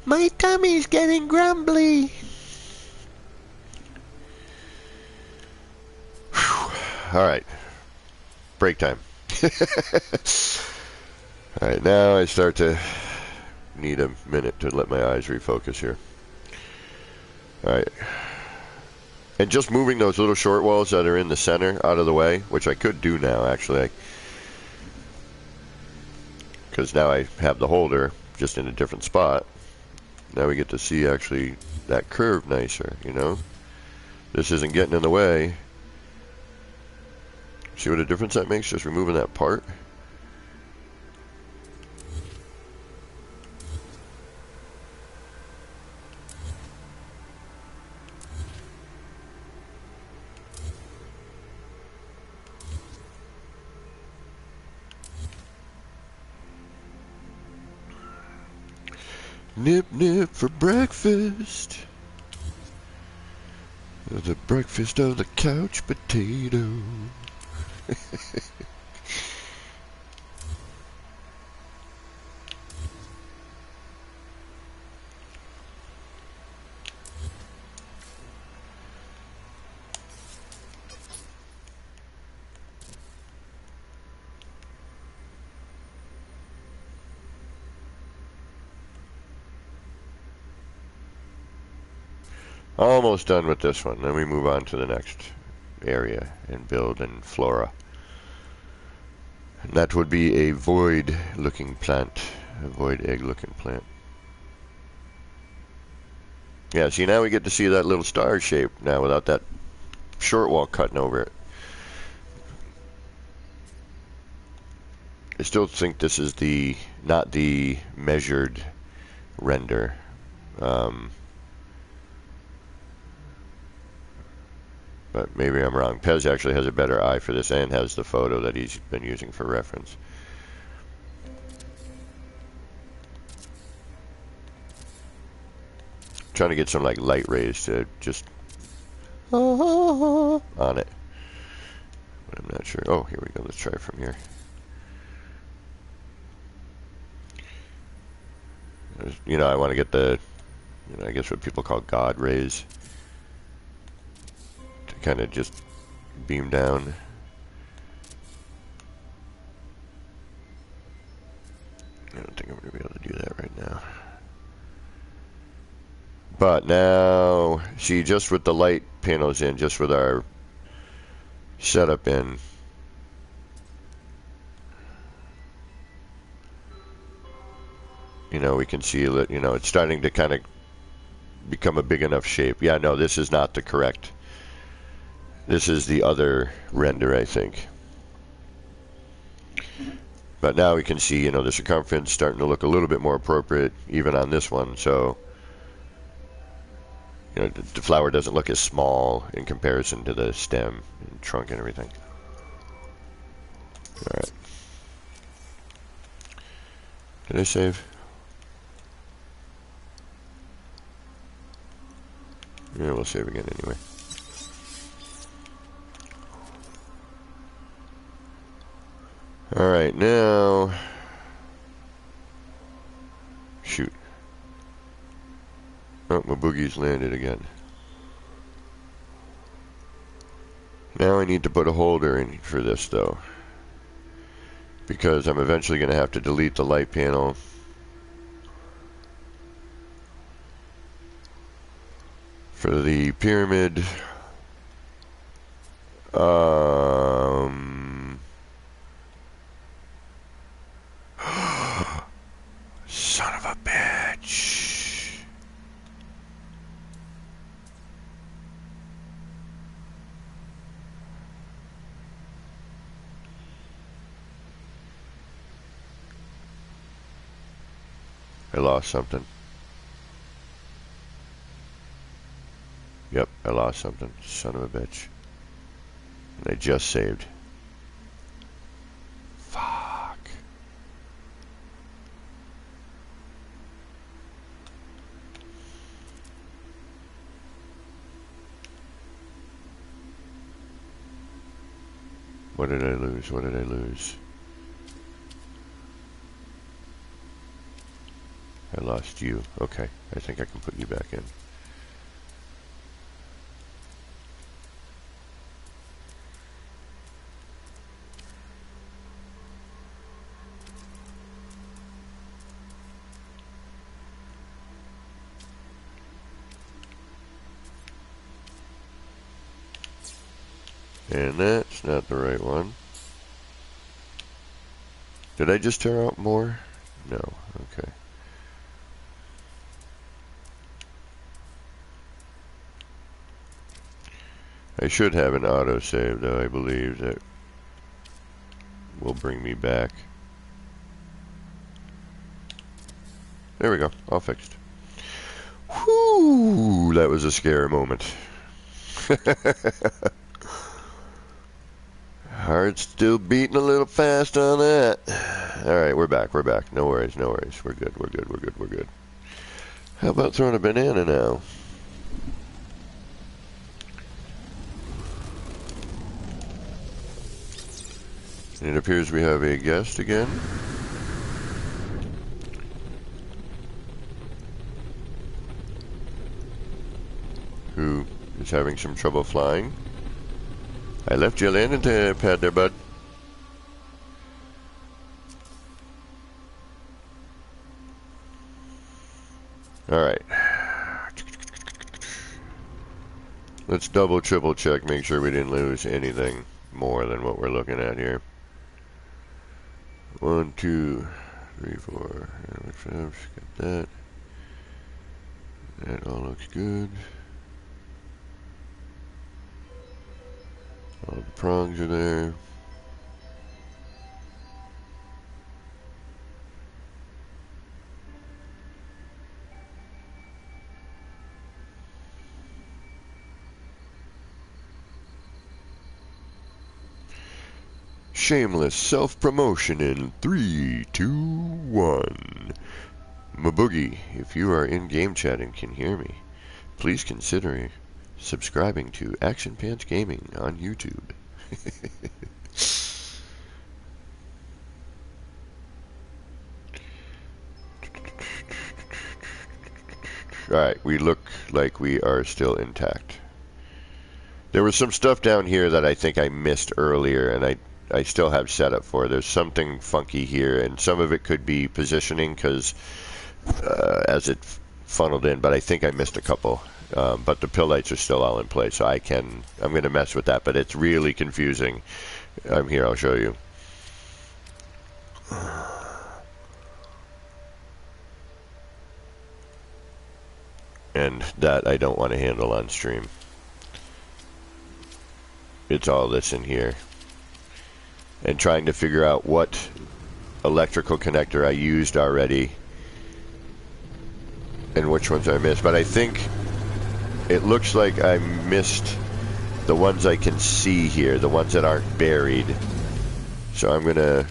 My tummy's getting grumbly. Alright. Break time. Alright, now I start to need a minute to let my eyes refocus here. Alright. And just moving those little short walls that are in the center out of the way, which I could do now, actually. Because now I have the holder just in a different spot. Now we get to see actually that curve nicer, you know? This isn't getting in the way. See what a difference that makes, just removing that part? Nip nip for breakfast. The breakfast of the couch potato. Almost done with this one. Then we move on to the next area and build in flora. And that would be a void looking plant. A void egg looking plant. Yeah, see, now we get to see that little star shape now without that short wall cutting over it. I still think this is the not the measured render. But maybe I'm wrong. Pez actually has a better eye for this and has the photo that he's been using for reference. Trying to get some like light rays to just on it. But I'm not sure. Oh, here we go. Let's try it from here. You know, I want to get the, you know, I guess what people call God rays. Kind of just beam down. I don't think I'm going to be able to do that right now. But now, see, just with the light panels in, just with our setup in, you know, we can see that, you know, it's starting to kind of become a big enough shape. Yeah, no, this is not the correct. This is the other render, I think. But now we can see, you know, the circumference starting to look a little bit more appropriate, even on this one. So, You know, the flower doesn't look as small in comparison to the stem and trunk and everything. Alright. Did I save? Yeah, we'll save again anyway. Alright, now... Shoot. Oh, my boogie's landed again. Now I need to put a holder in for this, though. Because I'm eventually going to have to delete the light panel. For the pyramid. Son of a bitch. I lost something. Yep, I lost something. Son of a bitch. And I just saved. Fuck. What did I lose? What did I lose? I lost you. Okay, I think I can put you back in. And that's not the right one. Did I just tear out more? No. Okay. I should have an autosave, though. I believe that will bring me back. There we go. All fixed. Whoo! That was a scary moment. Heart's still beating a little fast on that. Alright, we're back, we're back. No worries, no worries. We're good, we're good, we're good, we're good. How about throwing a banana now? And it appears we have a guest again. Who is having some trouble flying. I left you a landing pad there, bud. Alright. Let's double, triple check, make sure we didn't lose anything more than what we're looking at here. 1, 2, 3, 4. Got that. That all looks good. All the prongs are there. Shameless self-promotion in 3, 2, 1. Maboogie, if you are in game chat and can hear me, please consider subscribing to Action Pants Gaming on YouTube. Alright, we look like we are still intact. There was some stuff down here that I think I missed earlier, and I still have set up for. There's something funky here, and some of it could be positioning because as it funneled in, but I think I missed a couple. But the pill lights are still all in place, so I'm going to mess with that, but it's really confusing. I'm here, I'll show you. And that I don't want to handle on stream. It's all this in here. And trying to figure out what electrical connector I used already and which ones I missed. But I think it looks like I missed the ones I can see here, the ones that aren't buried. So I'm gonna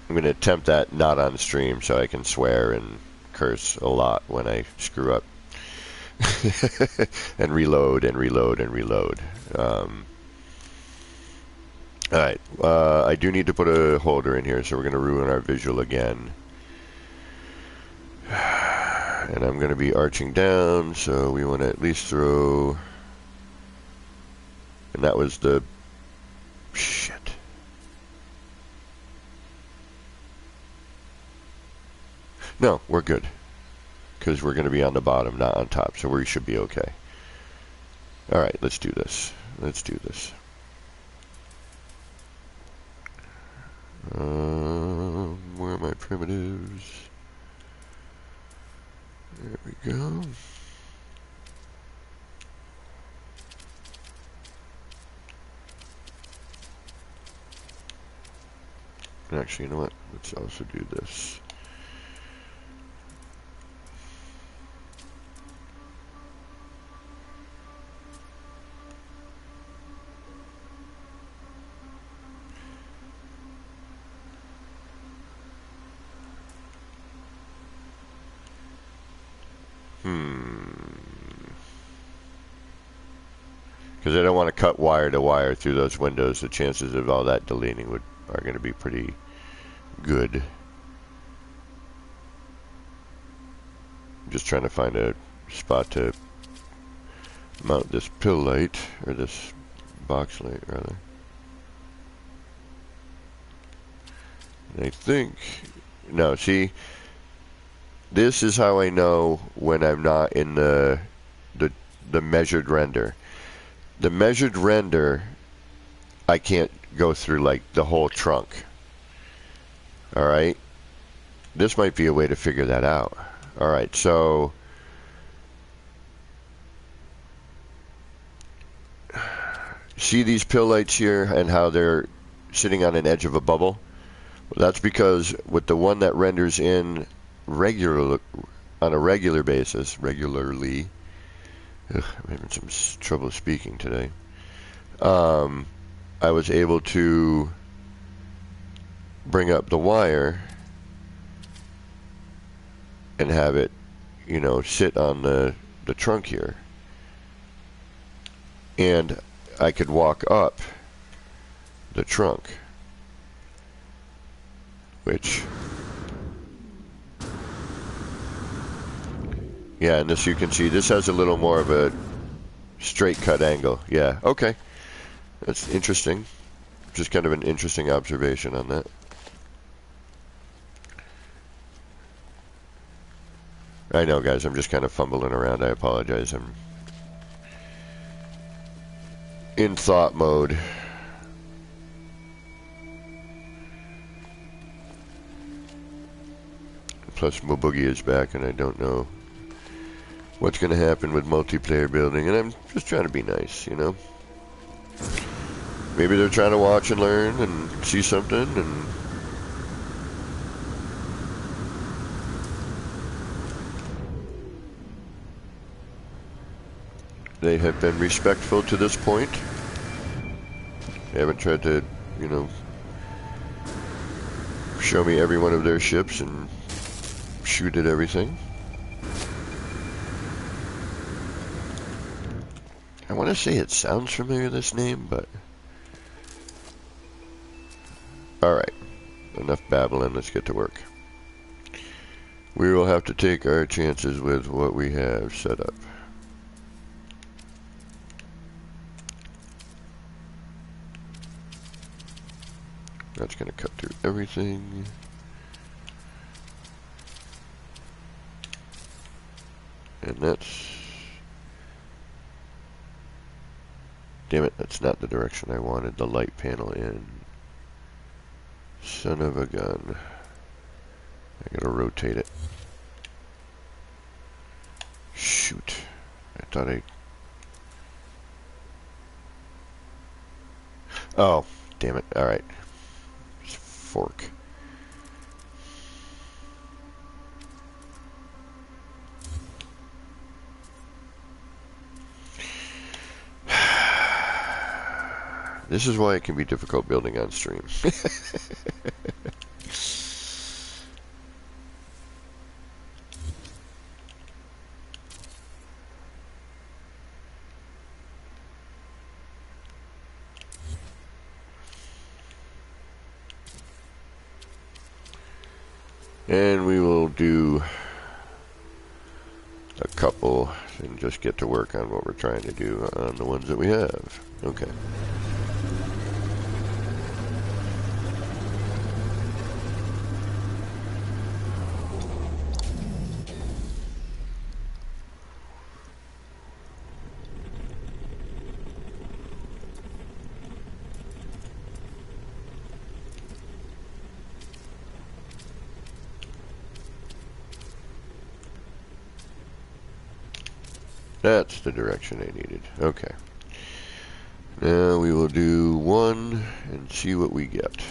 attempt that not on stream, so I can swear and curse a lot when I screw up. And reload and reload and reload. Alright, I do need to put a holder in here, so we're going to ruin our visual again. And I'm going to be arching down, so we want to at least throw... And that was the... Shit. No, we're good. Because we're going to be on the bottom, not on top, so we should be okay. Alright, let's do this. Let's do this. Where are my primitives? There we go. Actually, you know what? Let's also do this. Because I don't want to cut wire to wire through those windows. The chances of all that deleting are going to be pretty good. I'm just trying to find a spot to mount this pill light, or this box light, rather. And I think... No, see... This is how I know when I'm not in the measured render. The measured render, I can't go through like the whole trunk. Alright? This might be a way to figure that out. Alright, so... See these pill lights here and how they're sitting on an edge of a bubble? Well, that's because with the one that renders in on a regular basis, regularly... Ugh, I'm having some trouble speaking today. I was able to bring up the wire and have it, you know, sit on the trunk here. And I could walk up the trunk, which... Yeah, and this you can see, this has a little more of a straight cut angle. Yeah, okay. That's interesting. Just kind of an interesting observation on that. I know, guys, I'm just kind of fumbling around. I apologize. I'm in thought mode. Plus, Moboogie is back, and I don't know what's going to happen with multiplayer building, and I'm just trying to be nice, you know? Maybe they're trying to watch and learn and see something, and... They have been respectful to this point. They haven't tried to, you know, show me every one of their ships and shoot at everything. I want to say it sounds familiar, this name, but... Alright. Enough babbling, let's get to work. We will have to take our chances with what we have set up. That's going to cut through everything. And that's... Damn it, that's not the direction I wanted the light panel in. Son of a gun. I gotta rotate it. Shoot. I thought I... Oh, damn it. Alright. Fork. This is why it can be difficult building on stream. And we will do a couple and just get to work on what we're trying to do on the ones that we have. Okay. That's the direction I needed. Okay. Now we will do one and see what we get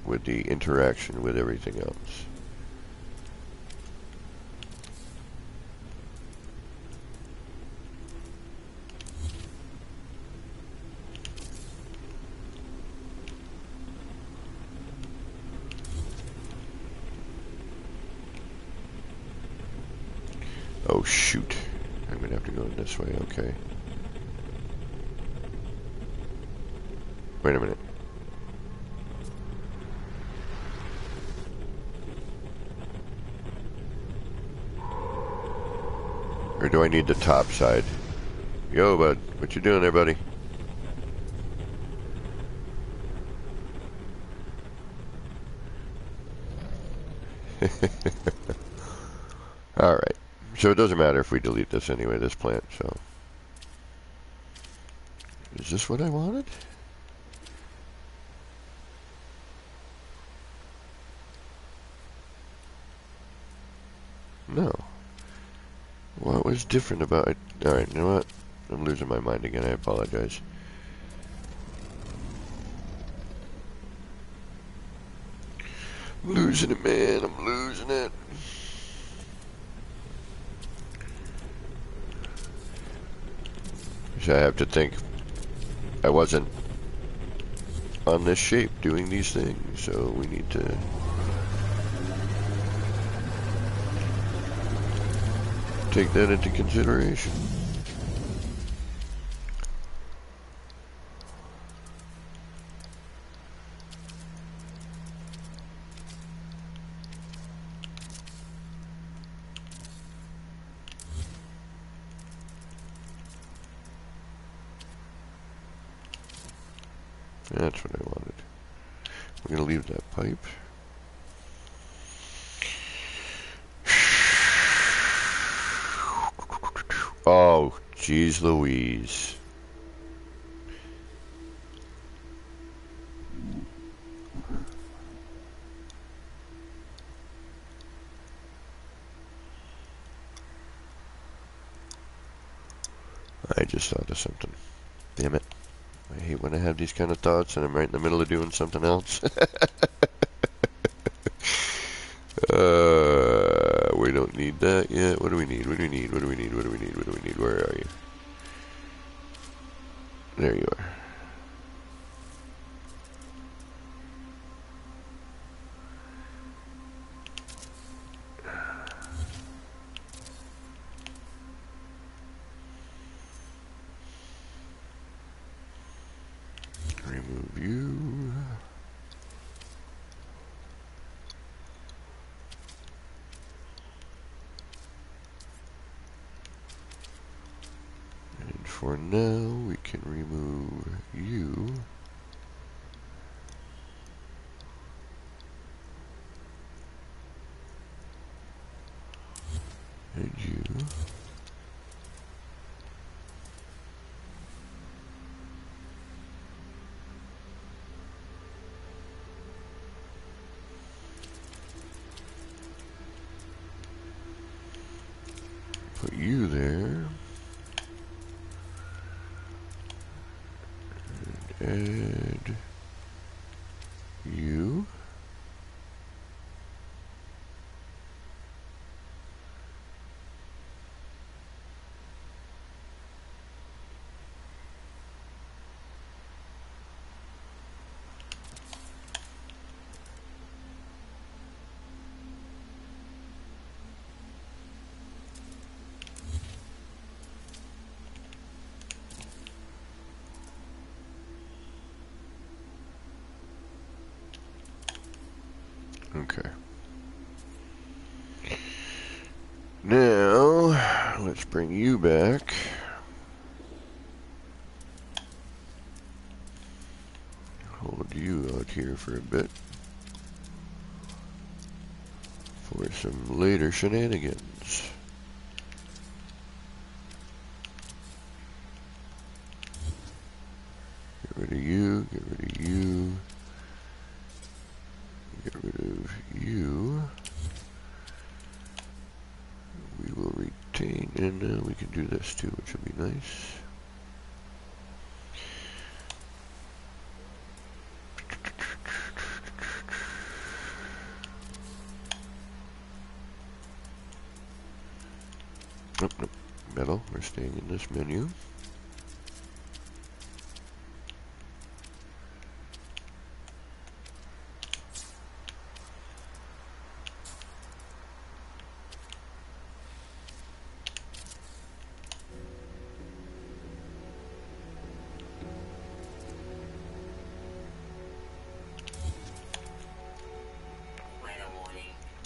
with the interaction with everything else. Oh shoot. I'm gonna have to go this way, okay. Wait a minute. Or do I need the top side? Yo, bud. What you doing there, buddy? Alright. So it doesn't matter if we delete this anyway, this plant, so. Is this what I wanted? No. What was different about it? Alright, you know what? I'm losing my mind again, I apologize. I'm losing it, man, I'm losing it. So I have to think I wasn't on this shape doing these things, so we need to take that into consideration. That's what I wanted. We're gonna leave that pipe. Oh, geez Louise. I just thought of something. Damn it. I hate when I have these kind of thoughts and I'm right in the middle of doing something else. We don't need that yet. What do we need? What do we need? What do we need? What do we need? What do we need? Where are you? There you are. Remove you. And for now, we can remove you. And you. Put you there. And add you. Okay. Now, let's bring you back. Hold you out here for a bit. For some later shenanigans. Get rid of you, get rid of you. Get rid of you. We will retain, and we can do this too, which will be nice. Nope, nope. Metal, we're staying in this menu.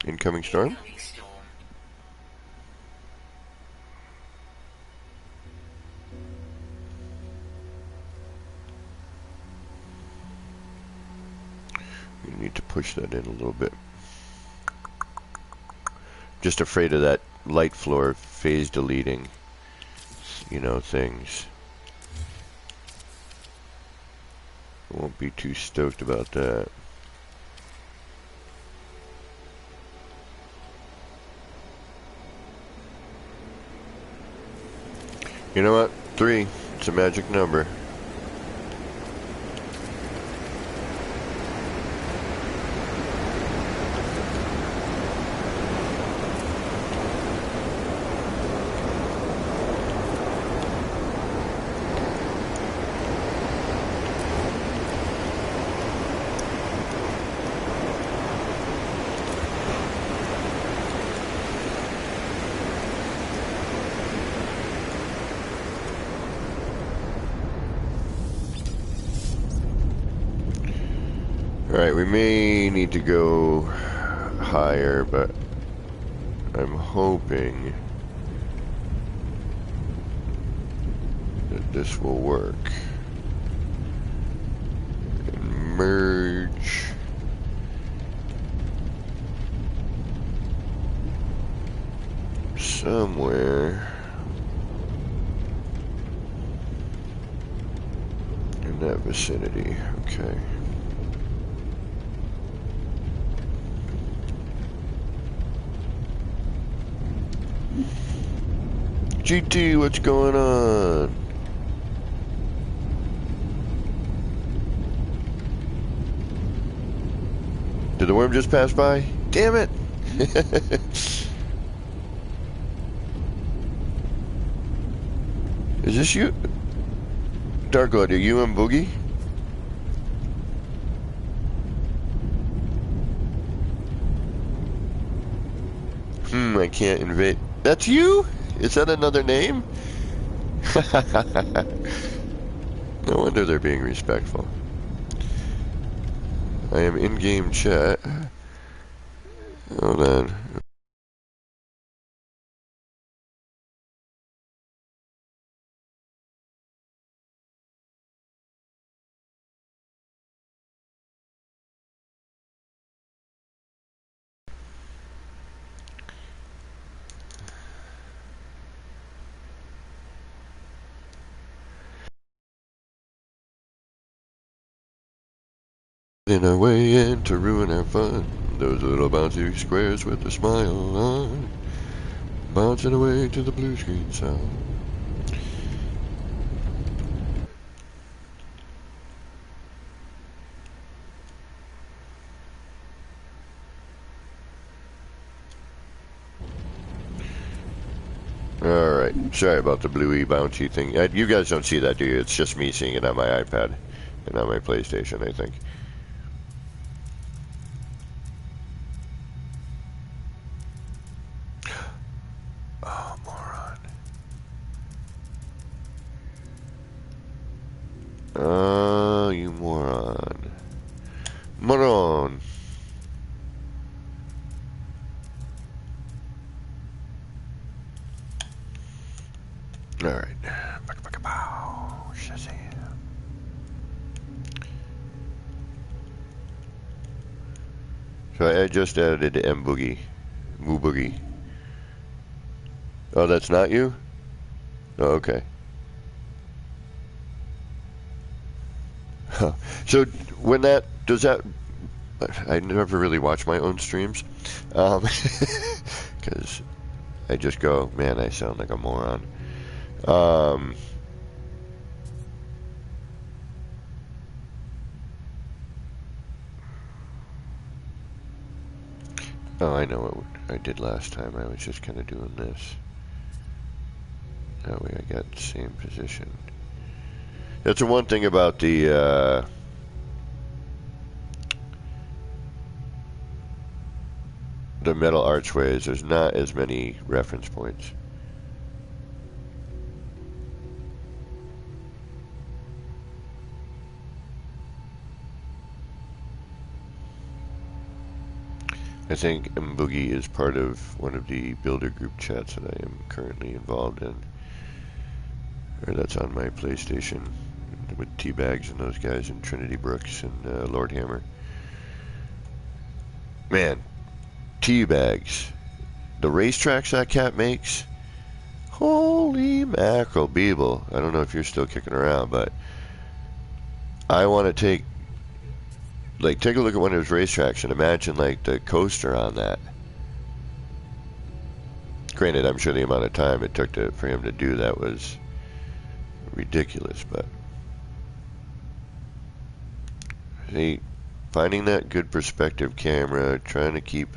Incoming storm. You need to push that in a little bit. Just afraid of that light floor phase deleting, you know, things. Won't be too stoked about that. You know what? 3. It's a magic number. Alright, we may need to go higher, but I'm hoping that this will work. And merge. Somewhere in that vicinity. Okay. GT, what's going on? Did the worm just pass by? Damn it! Is this you? Dark Lord, are you and Boogie? I can't invade. That's you? Is that another name? No wonder they're being respectful. I am in-game chat. Hold on. In our way in to ruin our fun. Those little bouncy squares with a smile on. Bouncing away to the blue screen sound. Alright, sorry about the bluey bouncy thing. You guys don't see that, do you? It's just me seeing it on my iPad and on my PlayStation, I think. Oh, moron. Oh, you moron. Moron. So I just added M Boogie. Moo Boogie. Oh, that's not you? Oh, okay. Huh. So when that does that, I never really watch my own streams, because I just go, man, I sound like a moron. Um, oh, I know what I did last time. I was just kind of doing this. That way I got the same position. That's the one thing about the metal archways. There's not as many reference points. I think Mboogie is part of one of the builder group chats that I am currently involved in. Or that's on my PlayStation with Teabags and those guys and Trinity Brooks and Lord Hammer. Man, Teabags. The racetracks that cat makes. Holy mackerel, Beeble. I don't know if you're still kicking around, but I want to take a look at one of his racetracks and imagine like the coaster on that. Granted, I'm sure the amount of time it took for him to do that was ridiculous, but see, finding that good perspective camera, trying to keep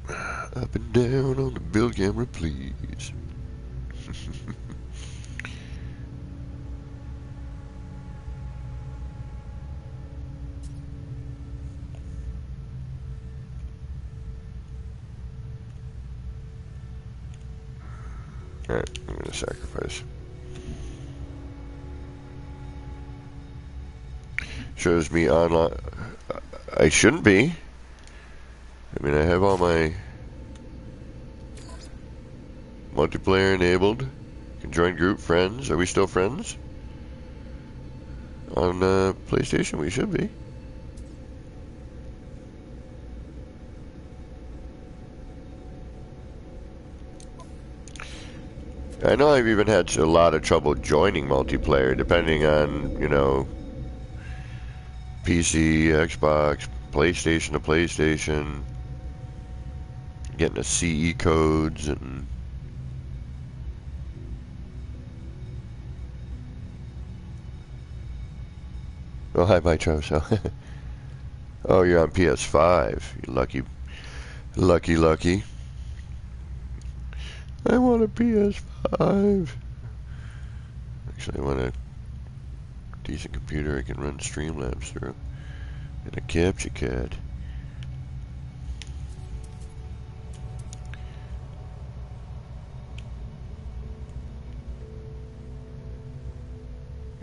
up and down on the build camera, please. Alright, I'm gonna sacrifice. Shows me online. I shouldn't be. I mean, I have all my multiplayer enabled. Can join group, friends. Are we still friends? On PlayStation, we should be. I know I've even had a lot of trouble joining multiplayer, depending on, you know, PC, Xbox, PlayStation to PlayStation, getting the CE codes and... Oh, hi, Mitro. So, oh, you're on PS5. You lucky. I want a PS5. Actually, I want a decent computer I can run Streamlabs through. And a capture card.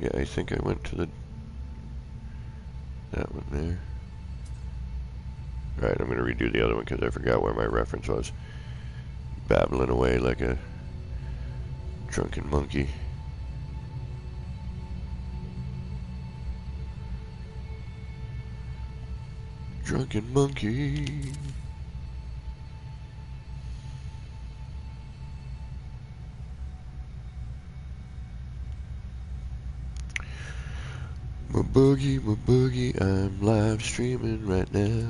Yeah, I think I went to that one there. Alright, I'm going to redo the other one because I forgot where my reference was. Babbling away like a drunken monkey. Drunken monkey. My boogie, I'm live streaming right now.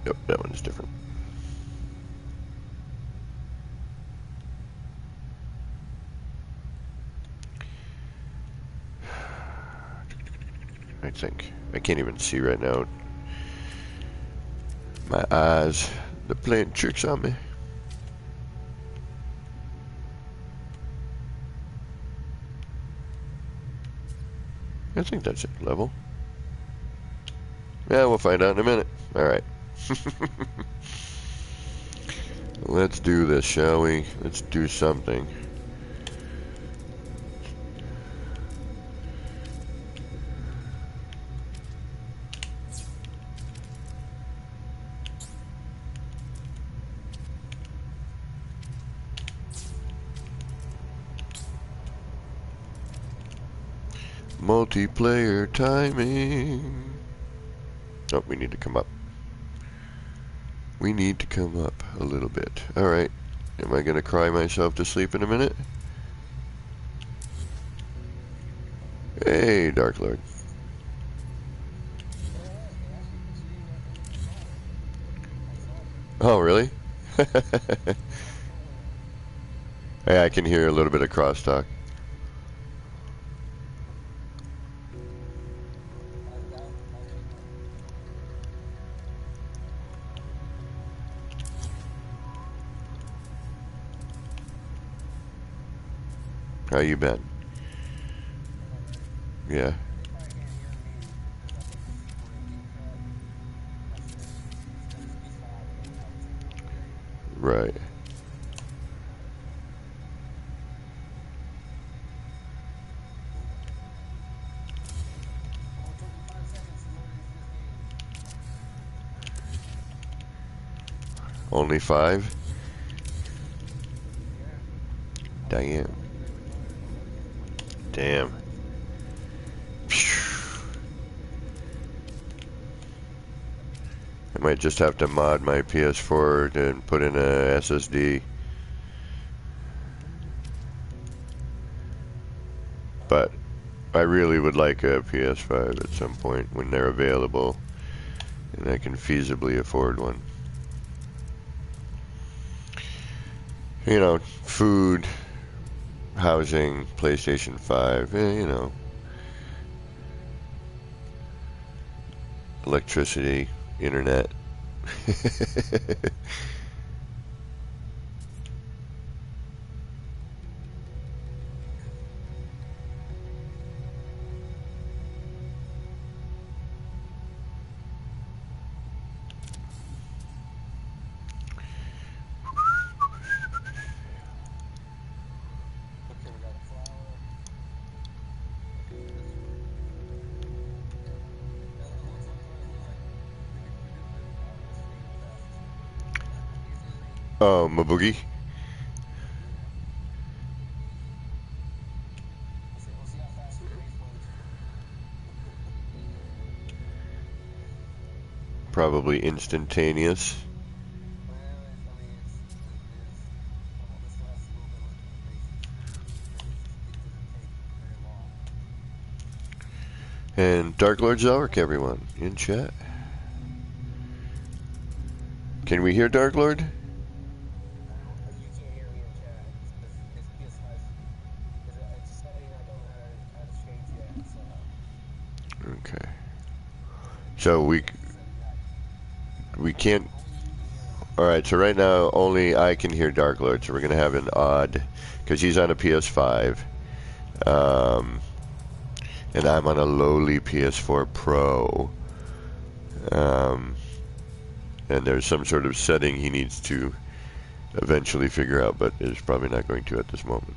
Yep, that one's different. I think. I can't even see right now. My eyes, they're playing tricks on me. I think that's it, level. Yeah, we'll find out in a minute. Alright. Let's do this, shall we? Let's do something. Multiplayer timing. Oh, we need to come up. We need to come up a little bit. Alright. Am I gonna cry myself to sleep in a minute? Hey, Dark Lord. Oh, really? Hey, I can hear a little bit of crosstalk. How you been? Yeah. Right. Only 5? Damn. Damn. I might just have to mod my PS4 and put in a SSD. But I really would like a PS5 at some point when they're available and I can feasibly afford one. You know, food, housing, PlayStation 5, you know. Electricity, internet. Oh, Maboogie. Probably instantaneous. And Dark Lord Zelric, everyone, in chat. Can we hear Dark Lord? Okay. So we can't. All right. So right now only I can hear Dark Lord. So we're gonna have an odd, because he's on a PS5, and I'm on a lowly PS4 Pro. And there's some sort of setting he needs to eventually figure out, but is probably not going to at this moment.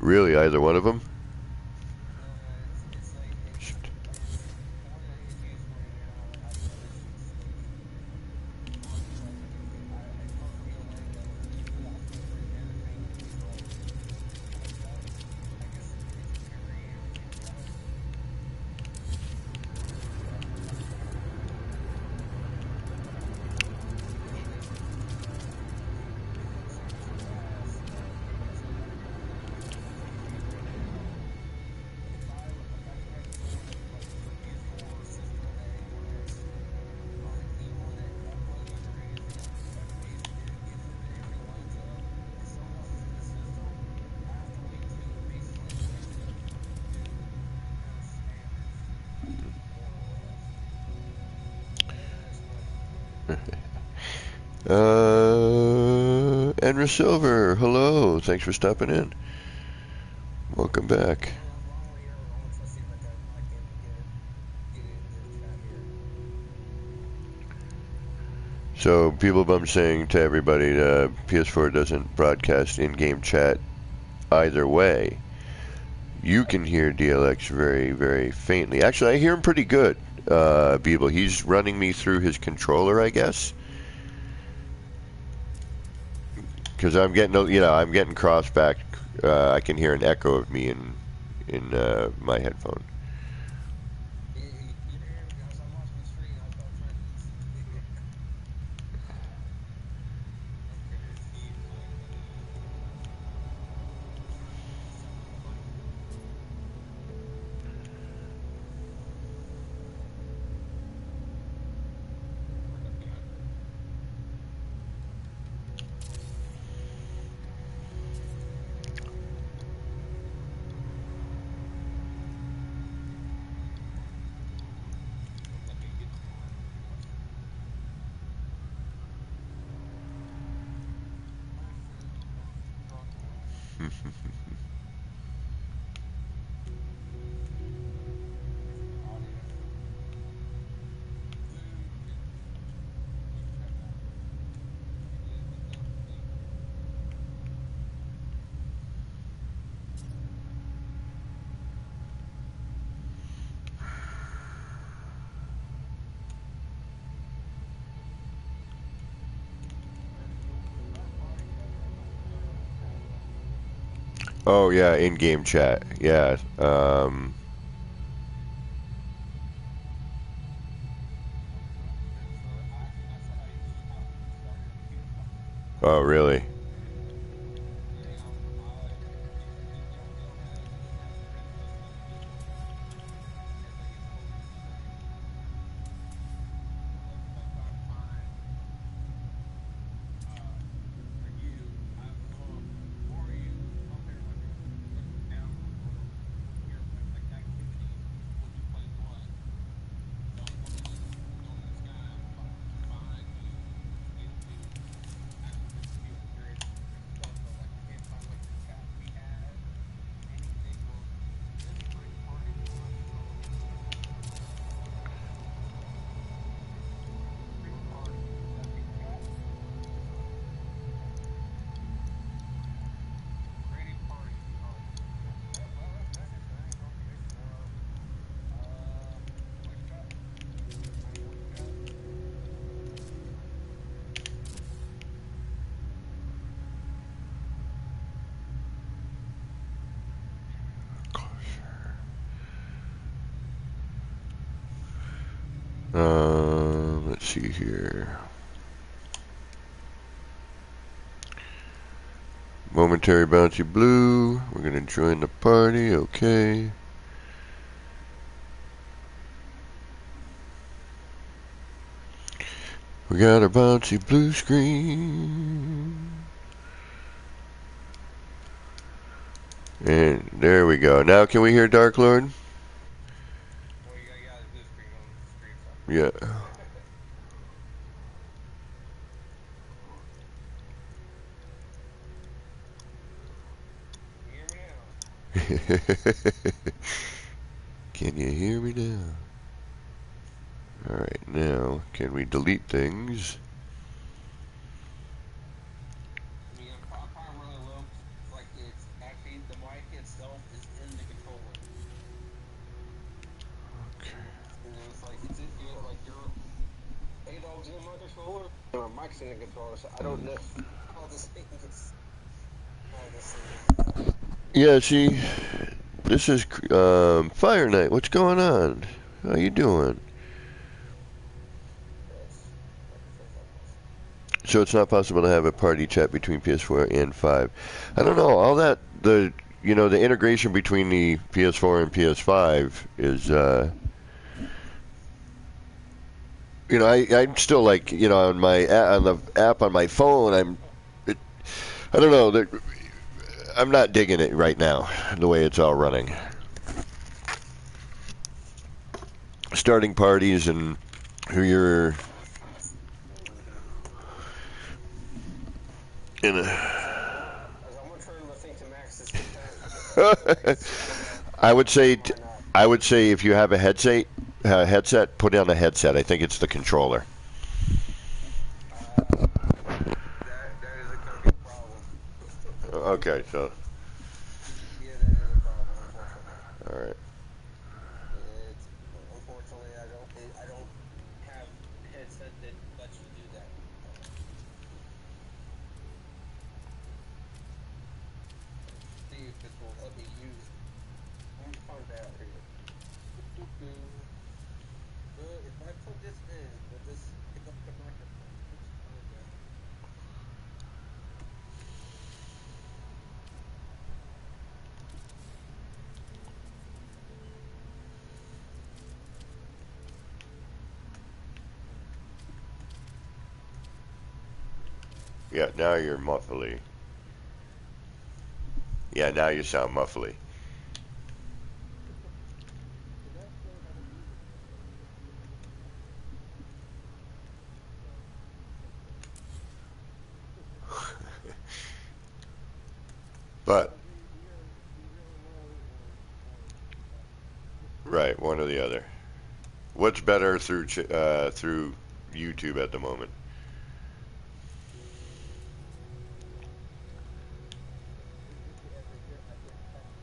Really, either one of them? Shit. Enra Silver, hello. Thanks for stopping in. Welcome back. So, Beeblebum saying to everybody, PS4 doesn't broadcast in-game chat either way. You can hear DLX very, very faintly. Actually, I hear him pretty good, Beeble. He's running me through his controller, I guess. Because I'm getting, I'm getting crossback. I can hear an echo of me in my headphone. Oh yeah, in-game chat. Yeah. Oh really? Let's see here. Momentary bouncy blue. We're gonna join the party. Okay. We got a bouncy blue screen. And there we go. Now can we hear Dark Lord? Yeah. Can you hear me now? Alright, now, can we delete things? I don't know. Yeah, see, this is Fire Night. What's going on? How you doing? So it's not possible to have a party chat between PS4 and 5. I don't know. All that the integration between the PS4 and PS5 is I'm still like on the app on my phone. I don't know. I'm not digging it right now the way it's all running. Starting parties and who you're in a. I would say if you have a headset, put on a headset. I think it's the controller. Okay, so. All right. It's unfortunately I don't have a headset that lets you do that. See if this will let me use. Let me find out here. If I plug this in, will this pick up the microphone? Let's find out. Yeah, now you're muffly. Yeah, now you sound muffly. Did that show how to use it? But It'll be real low or right, one or the other. What's better through YouTube at the moment? Is it as a at this time? I can.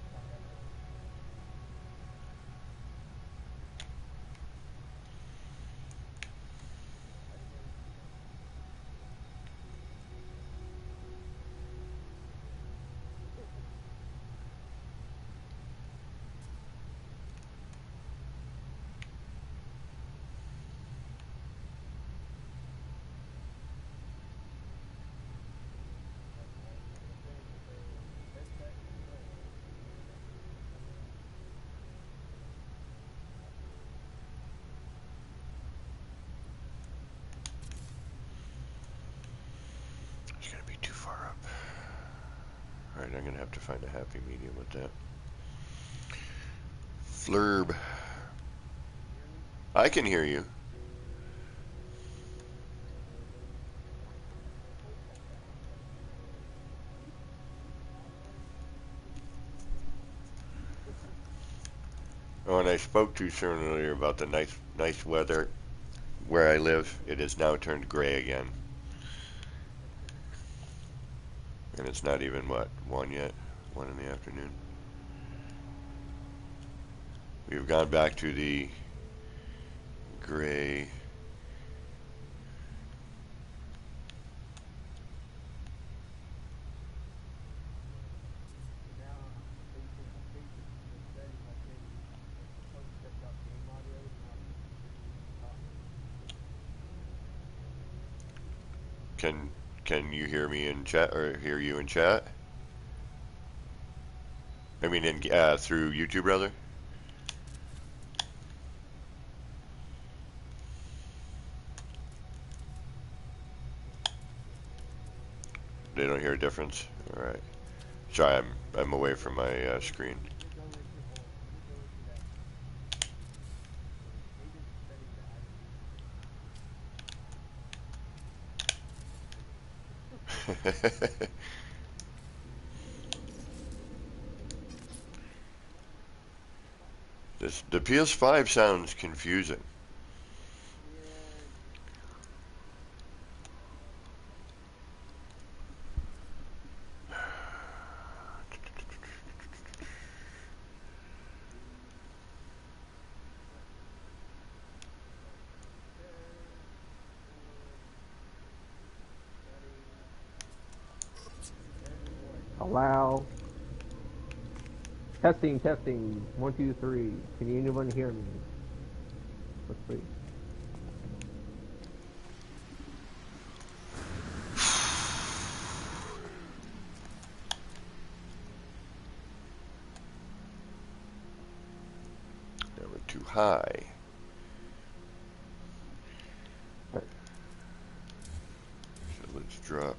The thing with the headset control. It's gonna be too far up. All right, I'm gonna have to find a happy medium with that. Flurb. Can you hear me? I can hear you. Oh, and I spoke too soon earlier about the nice weather where I live. It has now turned gray again, and it's not even what 1 yet. 1 in the afternoon. We've gone back to the gray. Now I'm basically the settings I changed. I totally checked out game audio. Now it's talking. Can you hear me in chat or hear you in chat? I mean, in through YouTube, rather. They don't hear a difference. All right. Sorry, I'm away from my screen. Let me go into that maybe it's the settings that I didn't use. The PS5 sounds confusing. Yeah. Okay. Settings. There's your voice. Allow. Testing, testing. 1, 2, 3. Can anyone hear me? Let's see. They were too high. So let's drop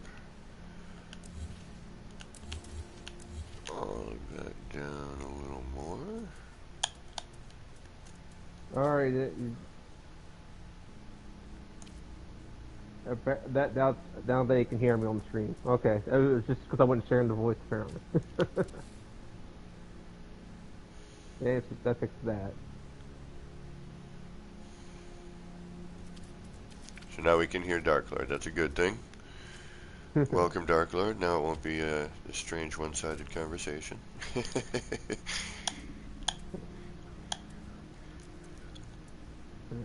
all of that down a little more. Alright, that now they can hear me on the screen. Okay, it was just because I wasn't sharing the voice apparently. Yeah, that fixed that. So now we can hear Dark Lord. That's a good thing. Welcome, Dark Lord. Now it won't be a strange one-sided conversation.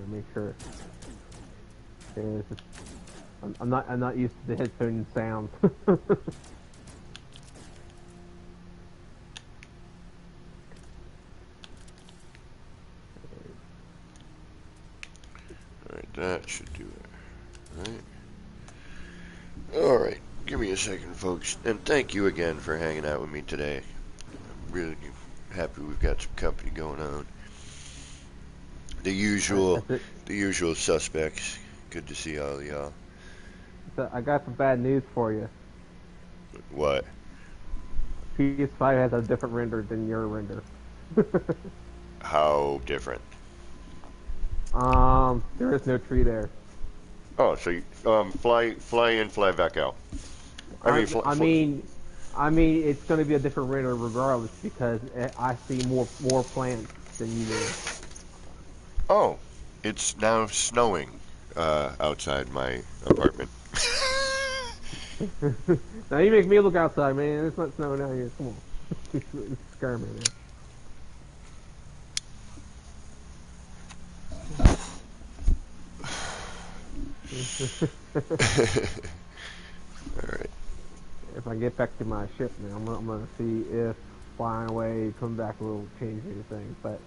Make sure. Yeah, it's just, I'm not used to the headphone sound. Alright, that should do it. Alright, give me a second, folks. And thank you again for hanging out with me today. I'm really happy we've got some company going on. The usual suspects. Good to see all of y'all. So I got some bad news for you. What? PS5 has a different render than your render. How different? There is no tree there. Oh, so you, fly in, fly back out. I mean, it's going to be a different render regardless because I see more plants than you do. Oh, it's now snowing outside my apartment. Now you make me look outside, man. It's not snowing out here. Come on, it's scaring me, man. Alright. If I get back to my ship, man, I'm gonna see if flying away, coming back will change anything. But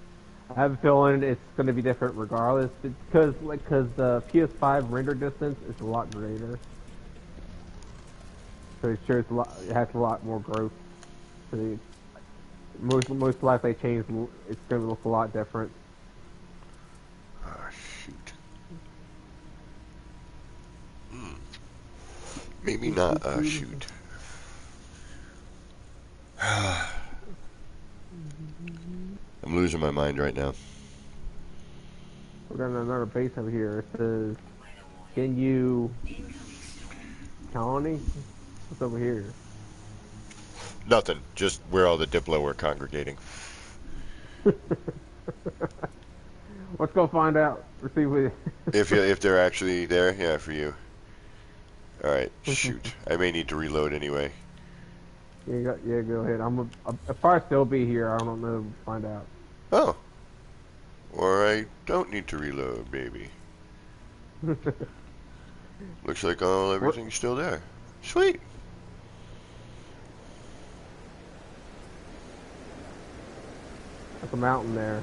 I have a feeling it's gonna be different regardless, because the PS5 render distance is a lot greater. So it shows it has a lot more growth. So most likely change. It's gonna look a lot different. Oh, shoot. Maybe not, shoot. I'm losing my mind right now. We got another base over here. It says, "Can you colony?" What's over here? Nothing. Just where all the Diplo were congregating. Let's go find out. Let's see if they're actually there, yeah, for you. All right, shoot. I may need to reload anyway. Yeah, go ahead. I'll probably still be here. I don't know. Find out. Oh. Or I don't need to reload, baby. Looks like everything's still there. Sweet. That's a mountain there.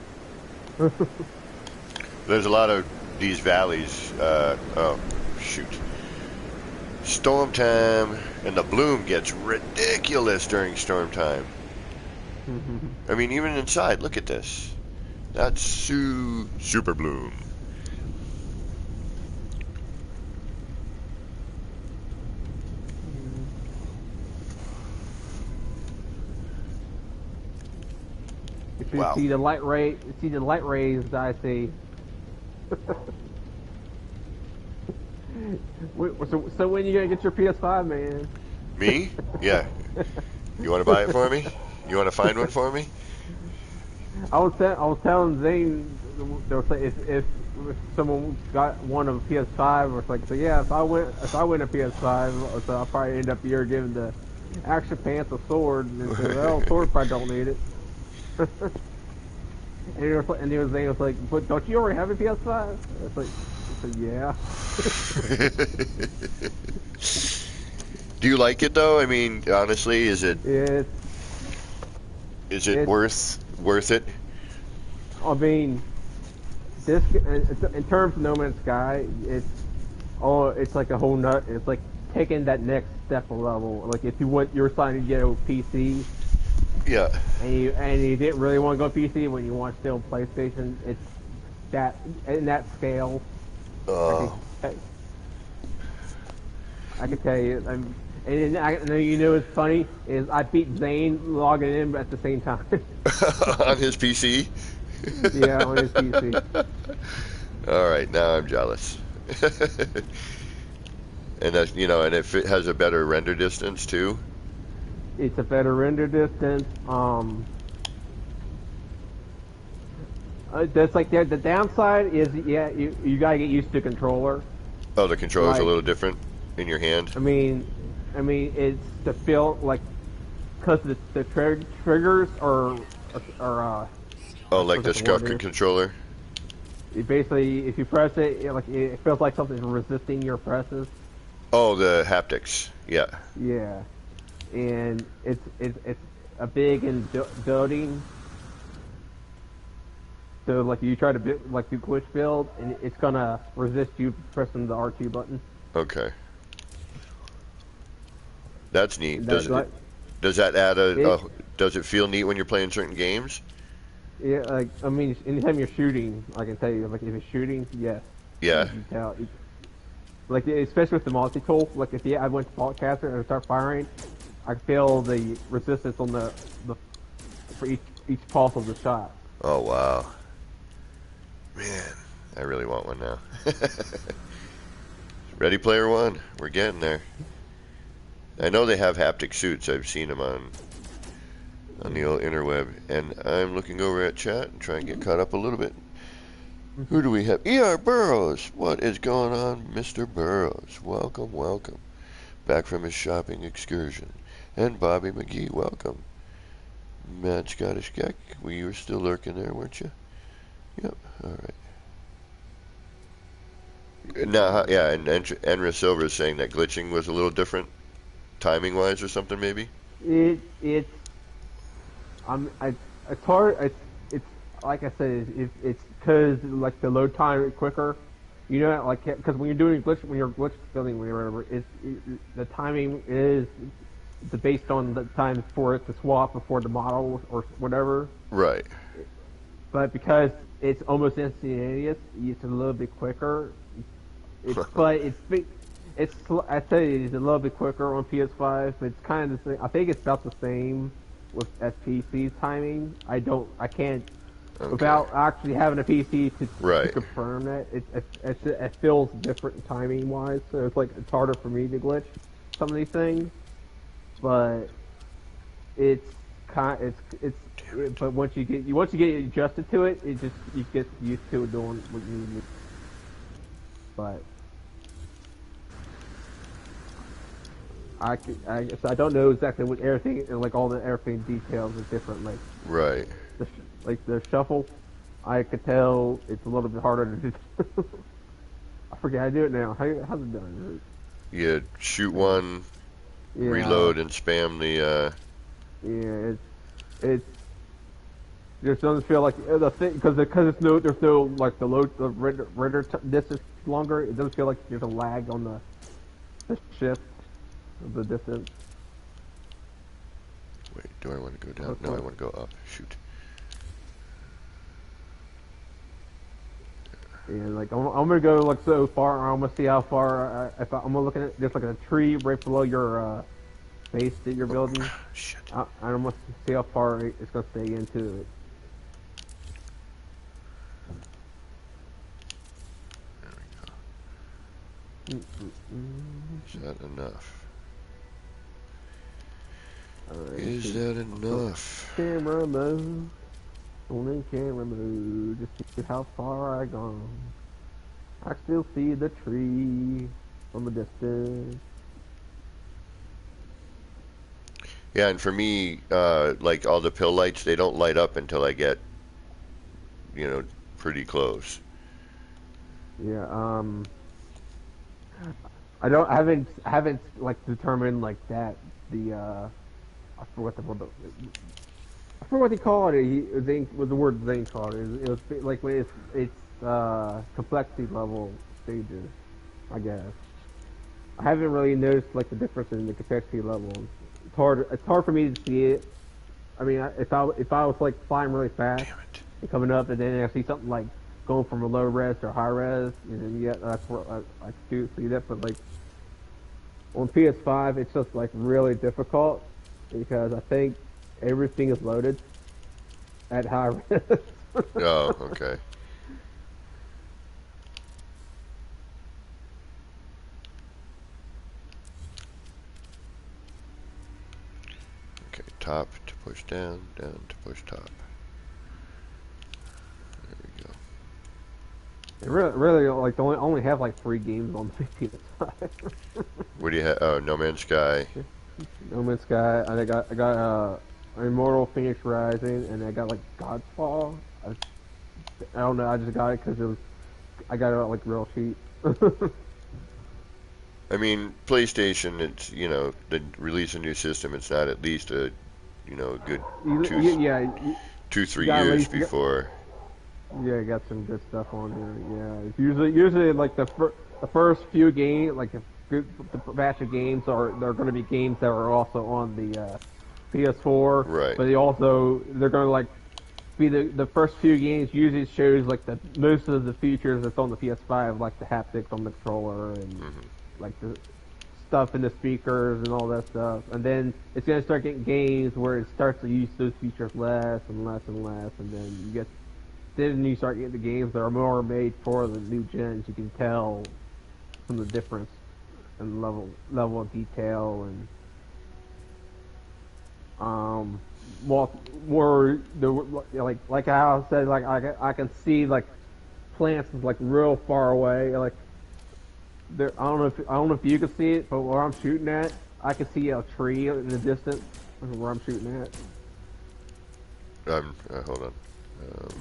There's a lot of these valleys. Oh, shoot. Storm time, and the bloom gets ridiculous during storm time. I mean, even inside, look at this. That's super bloom. If you Wow. see the light rays I see. So when you gonna get your PS5, man? Me? Yeah. You want to buy it for me? You want to find one for me? I was telling Zane, they were saying if someone got one of a PS5, or it's like, so yeah, if I win a PS5, so I'll probably end up here giving the action pants a sword, and say, well, sword probably don't need it. and Zane was like, but don't you already have a PS5? It's like, I said, yeah. Do you like it though? I mean, honestly, is it worth it? I mean, this in terms of No Man's Sky, it's like a whole nut. It's like taking that next step level. Like if you're starting to get a PC, yeah, and you didn't really want to go PC when you want to stay on PlayStation, it's that in that scale. I can tell you. And I know it's funny is I beat Zane logging in at the same time. On his PC? Yeah, on his PC. Alright, now I'm jealous. And that's, and if it has a better render distance too? It's a better render distance. That's like the downside is, yeah, you gotta get used to the controller. Oh, the controller's a little different in your hand? I mean, it's the feel like, cause the triggers are oh, like the Scuff controller? It basically, if you press it, it feels like something's resisting your presses. Oh, the haptics. Yeah. Yeah, and it's a big in building. So like you try to do glitch build, and it's gonna resist you pressing the R2 button. Okay. That's neat. And Does that add it does it feel neat when you're playing certain games? yeah, like I mean, anytime you're shooting, I can tell you, like if it's shooting, yes, Yeah. you can tell. Like especially with the multi tool, like if I went to Faultcaster and I start firing, I feel the resistance on the for each pulse of the shot. Oh wow. Man, I really want one now. Ready Player One. We're getting there. I know they have haptic suits. I've seen them on the old interweb, and I'm looking over at chat and trying to get caught up a little bit. Who do we have? E.R. Burrows. What is going on, Mr. Burrows? Welcome, welcome. Back from his shopping excursion. And Bobby McGee, welcome. Mad Scottish Geck, you were still lurking there, weren't you? Yep, alright. Now, yeah, and Enra Silver is saying that glitching was a little different, timing-wise or something, maybe? It's hard. It's like I said, it's because like the load time is quicker. You know, like because when you're glitch building, whatever, the timing is based on the time for it to swap before the model or whatever. Right. But because it's almost instantaneous, it's a little bit quicker. I tell you, it's a little bit quicker on PS5, but it's kind of the same. I think it's about the same with PC timing. I can't, Okay. without actually having a PC to Right. confirm that. It feels different timing wise, so it's harder for me to glitch some of these things. But but once you get adjusted to it, you get used to doing what you need. But I don't know exactly what everything, like all the everything details are different. Like Right. the shuffle, I could tell it's a little bit harder to do. I forget how to do it now. How's it done? You shoot one, Yeah, reload, and spam the. Yeah, it's just doesn't feel like the thing because there's no like the render distance longer. It doesn't feel like there's a lag on the shift of the distance. Wait, do I want to go down? Okay. No, I want to go up. Shoot. And like I'm gonna go like so far. I'm gonna see how far. I'm gonna look at it, just like a tree right below your base that you're building. Shit. I'm gonna see how far it's gonna stay into it. There we go. Is that enough? Is that enough? Camera mode. Only camera mode. Just see how far I gone. I still see the tree from a distance. Yeah, and for me, like all the pill lights, they don't light up until I get, pretty close. Yeah. I haven't like determined like that I forgot what they call it. Zane was the word Zane called it. It was like when it's complexity level stages, I guess. I haven't really noticed like the difference in the complexity level. It's hard for me to see it. I mean, if I was like flying really fast and coming up, and then I see something like going from a low res to a high res, and then yeah, that's where I do see that. But like on PS5, it's just like really difficult because I think everything is loaded at high res. Oh, okay. Okay, top to push down, down to push top. There we go. It really like only have like 3 games on the PS5. What do you have? Oh, No Man's Sky. No Man's Sky, and I got Immortal Phoenix Rising, and I got like Godfall. I don't know. I just got it because I got it like real cheap. I mean, PlayStation, it's, they release a new system, it's not at least a, a good two, Yeah, two, you three got at years least before. yeah, you got some good stuff on here. Yeah, it's usually like the first few games, like a good the batch of games they're going to be games that are also on the PS4, Right. but they're going to like be the first few games usually shows like the most of the features that's on the PS5, like the haptics on the controller and Hmm. like the stuff in the speakers and all that stuff. And then it's gonna start getting games where it starts to use those features less and less and less, and then you start getting the games that are more made for the new gens. You can tell from the difference in level of detail and more the like how I said, like I can see like plants like real far away. Like there, I don't know if you can see it, but where I'm shooting at, I can see a tree in the distance where I'm shooting at. Hold on.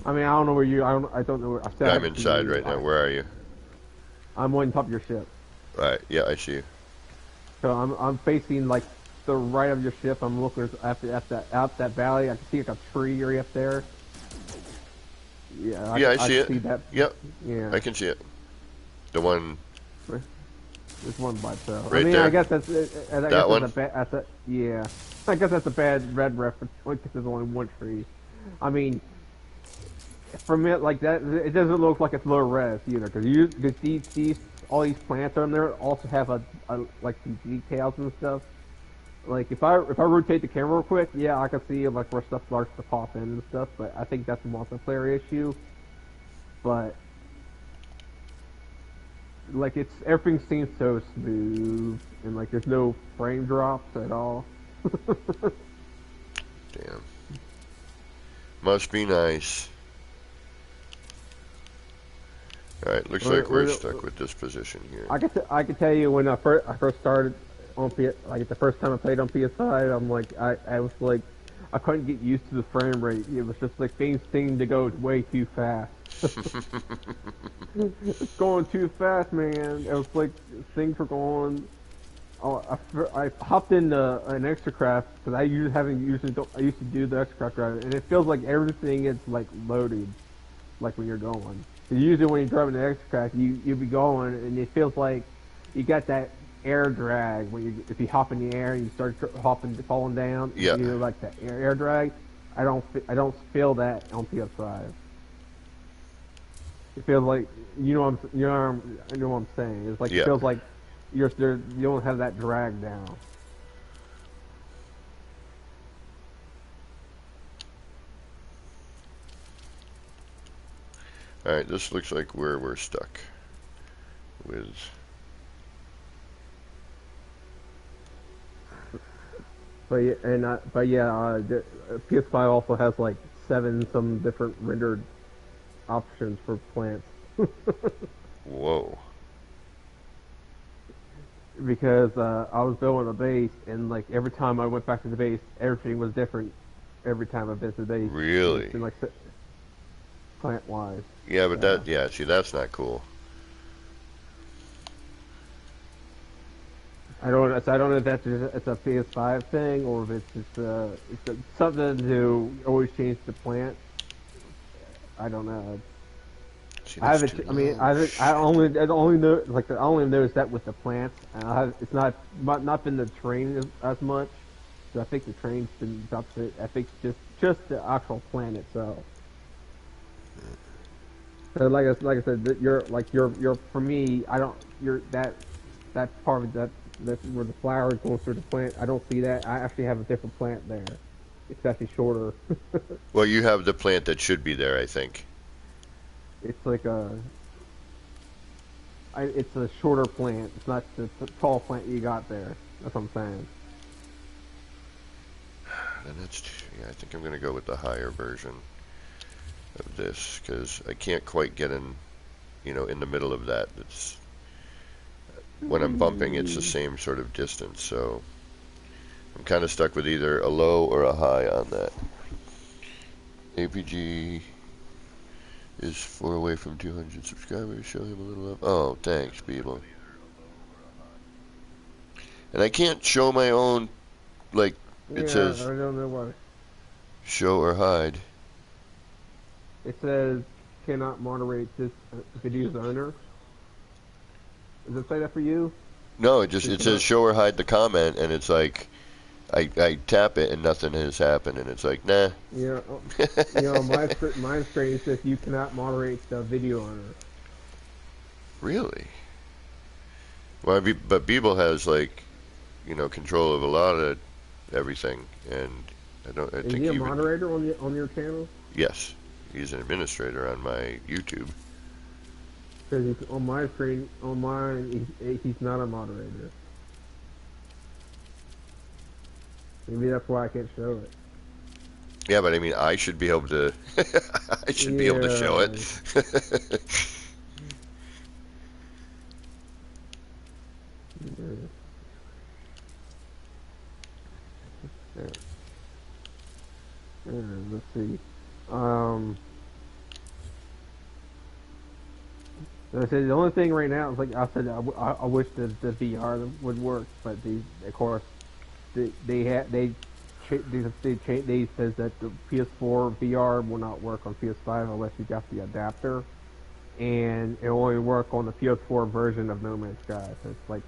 I mean, I don't know where you. I don't know where. I said I I'm can see inside you. right now. Where are you? I'm on top of your ship, All right. Yeah, I see you. so I'm facing like the right of your ship. I'm looking at that valley. I can see like a tree area up there. Yeah, Yeah, I I see can it. see that. Yep, Yeah, I can see it. The one there's one by itself. I right mean, I there. guess that's I guess That one. that's a yeah. I guess that's a bad red reference because there's only one tree. I mean, from it like that, it doesn't look like it's low res either because these all these plants on there also have a like some details and stuff. Like if I rotate the camera real quick, yeah, I can see like where stuff starts to pop in and stuff. But I think that's a multiplayer issue. But like it's everything seems so smooth and like there's no frame drops at all. Damn. Must be nice. All right. Looks like we're stuck with this position here. I could tell you when I first started on like the first time I played on PS5, I'm like I was like I couldn't get used to the frame rate. It was just like things seemed to go way too fast. It's going too fast, man. It was like things were going. Oh, I hopped into an extra craft because I used to do the extra craft drive, and it feels like everything is like loaded, like when you're going. 'Cause usually when you're driving the extra craft, you be going, and it feels like you got that air drag when if you hop in the air and you start falling down. Yeah. You know, like that air drag. I don't feel that on PS5. It feels like I know what I'm saying. It's like Yeah. it feels like you don't have that drag down. All right. This looks like where we're stuck with. The PS5 also has like 7 some different rendered options for plants. Whoa. Because I was building a base, and like every time I went back to the base, everything was different. Every time I visited the base, Really? it's been like plant wise. Yeah, but yeah. See, that's not cool. I don't know if it's a PS5 thing or if it's just something to always change the plant. I don't know. See, I that's haven't. too I mean, low. I only know like I only noticed that with the plants. And it's not been the terrain as much. So I think the terrain's been up to it. I think just the actual plant itself. So like I said, you're for me. I don't. You're that part of that's where the flower goes through the plant. I don't see that. I actually have a different plant there. It's actually shorter. Well, you have the plant that should be there, I think. It's like it's a shorter plant. It's not the tall plant you got there. That's what I'm saying. And yeah, I think I'm going to go with the higher version of this because I can't quite get in the middle of that. It's when I'm bumping, it's the same sort of distance, so I'm kind of stuck with either a low or a high on that. APG Is 4 away from 200 subscribers. Show him a little love. Oh, thanks, people. And I can't show my own, like, it Yeah, says I don't know why. show or hide. It says cannot moderate this video's owner. Does it say that for you? No, it says show or hide the comment, and it's like, I tap it and nothing has happened, and it's like, nah. Yeah, my screen says you cannot moderate the video owner. Really? Well, but Beeble has, like, control of a lot of everything, and I Is think he a even, moderator on your channel? yes, he's an administrator on my YouTube. Because on my screen, on mine, he's not a moderator. Maybe that's why I can't show it. Yeah, but I mean, I should be able to. I should be able to show it. Let's see. I said the only thing right now is like I said, I wish the VR would work, but of course they says that the PS4 VR will not work on PS5 unless you got the adapter, and it will only work on the PS4 version of No Man's Sky. So it's like,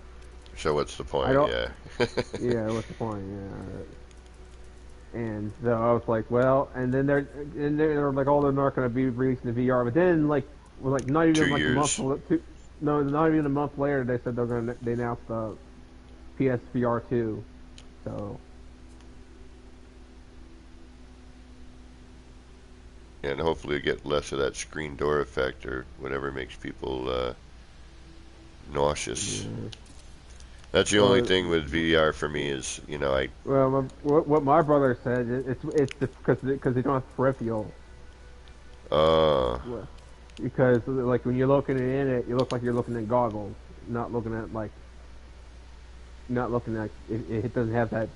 So what's the point? Yeah. yeah, what's the point? Yeah. And so I was like, well, and then they're like, oh, they're not going to be releasing the VR, but then not even 2 like years. not even a month later, they said they announced the PSVR 2. So And hopefully get less of that screen door effect or whatever makes people nauseous. yeah. That's the only thing with VR for me is, Well, what my brother said, it's because they don't have peripheral. uh, Because like when you're looking in it, you look like you're looking at goggles, not looking at it doesn't have that.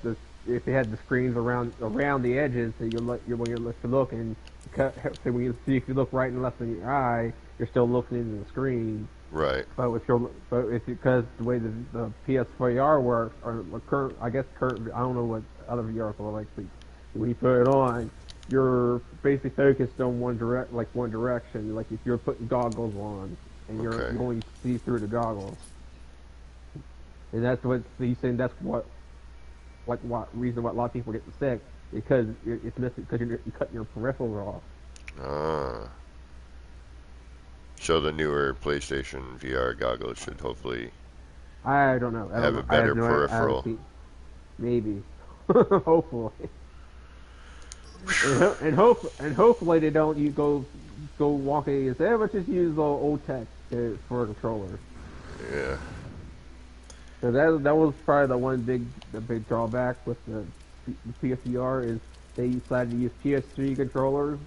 If it had the screens around the edges, so when you're looking, so when you see, if you look right and left in your eye, you're still looking into the screen. right. But if because the way the PSVR works, or current, I don't know what other VRs are like, but when you put it on, you're basically focused on one direction. Like if you're putting goggles on, and you only see through the goggles, and that's what he's saying. That's what reason why a lot of people get sick, because it's missing, because you're cutting your peripherals off. So the newer PlayStation VR goggles should hopefully I don't know. have a better peripheral. Maybe, hopefully, and hopefully they don't. You go walking and say, let's just use the old tech for controllers. Yeah. So that was probably the big drawback with the PSVR is they decided to use PS3 controllers.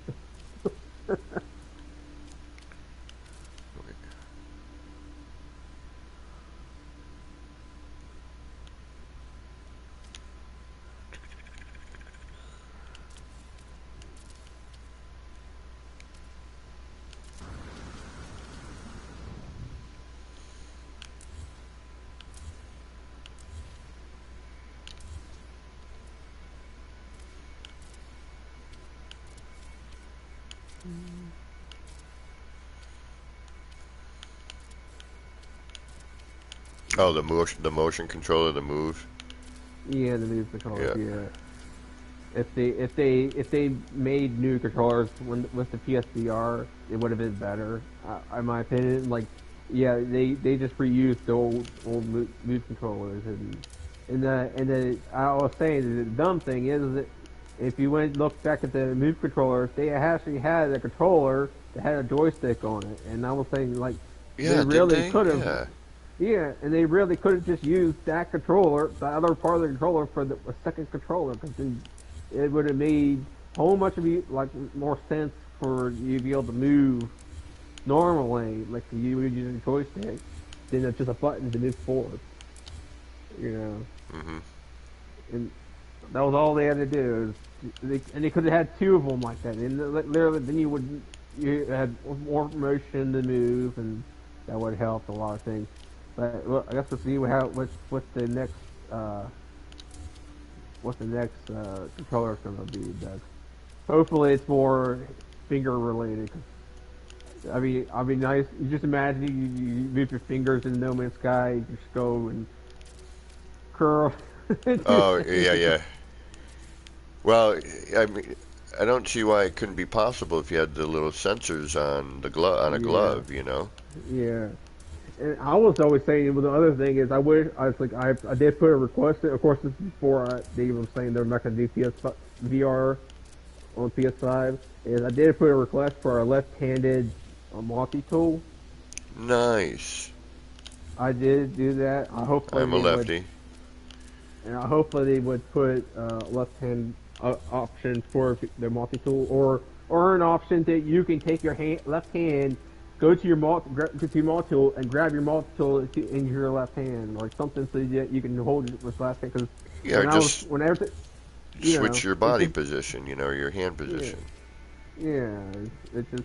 Oh, the motion controller, the Move. Yeah, the new controllers. Yeah. If they made new controllers with the PSVR, it would have been better. In my opinion, they just reused the old move controllers, and I was saying the dumb thing is that if you look back at the move controllers, they actually had a controller that had a joystick on it, and I was saying they really could have. Yeah. Yeah, and they really could have just used that controller, the other part of the controller, for a second controller, because then it would have made a whole much of more sense for you to be able to move normally, like you would use a joystick, than just a button to move forward. Mm-hmm. And that was all they had to do. And they could have had two of them like that, and literally then you would you had more motion to move, and that would help a lot of things. But well, I guess we'll see what the next uh, controller is gonna be. But hopefully, it's more finger related. I mean, I'll be nice. You just imagine you move your fingers in No Man's Sky, you just go and curl. Oh, yeah, yeah. Well, I mean, I don't see why it couldn't be possible if you had the little sensors on the glove on a Yeah, glove, you know. yeah. And I was always saying, well, the other thing is, I wish I was like, I did put a request in. Of course, this is before they were saying they're not going to do VR on PS5. Is I did put a request for a left-handed multi-tool. Nice. I did do that. I hopefully I'm a they would, lefty. and I hopefully they would put left-hand option for the multi-tool, or an option that you can take your left hand, go to your multi-tool and grab your multi-tool in your left hand, or something so that you can hold it with left hand. Because Yeah, just whenever, switch your it's body just, position, you know, your hand yeah, position. yeah, it's just.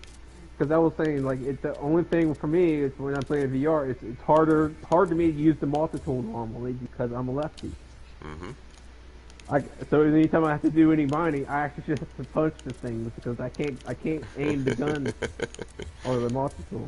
Because I was saying, like, the only thing for me is when I'm playing VR, it's hard to me to use the multi-tool normally because I'm a lefty. Hmm. So anytime I have to do any mining, I actually just have to punch the thing because I can't aim the gun or the multi tool.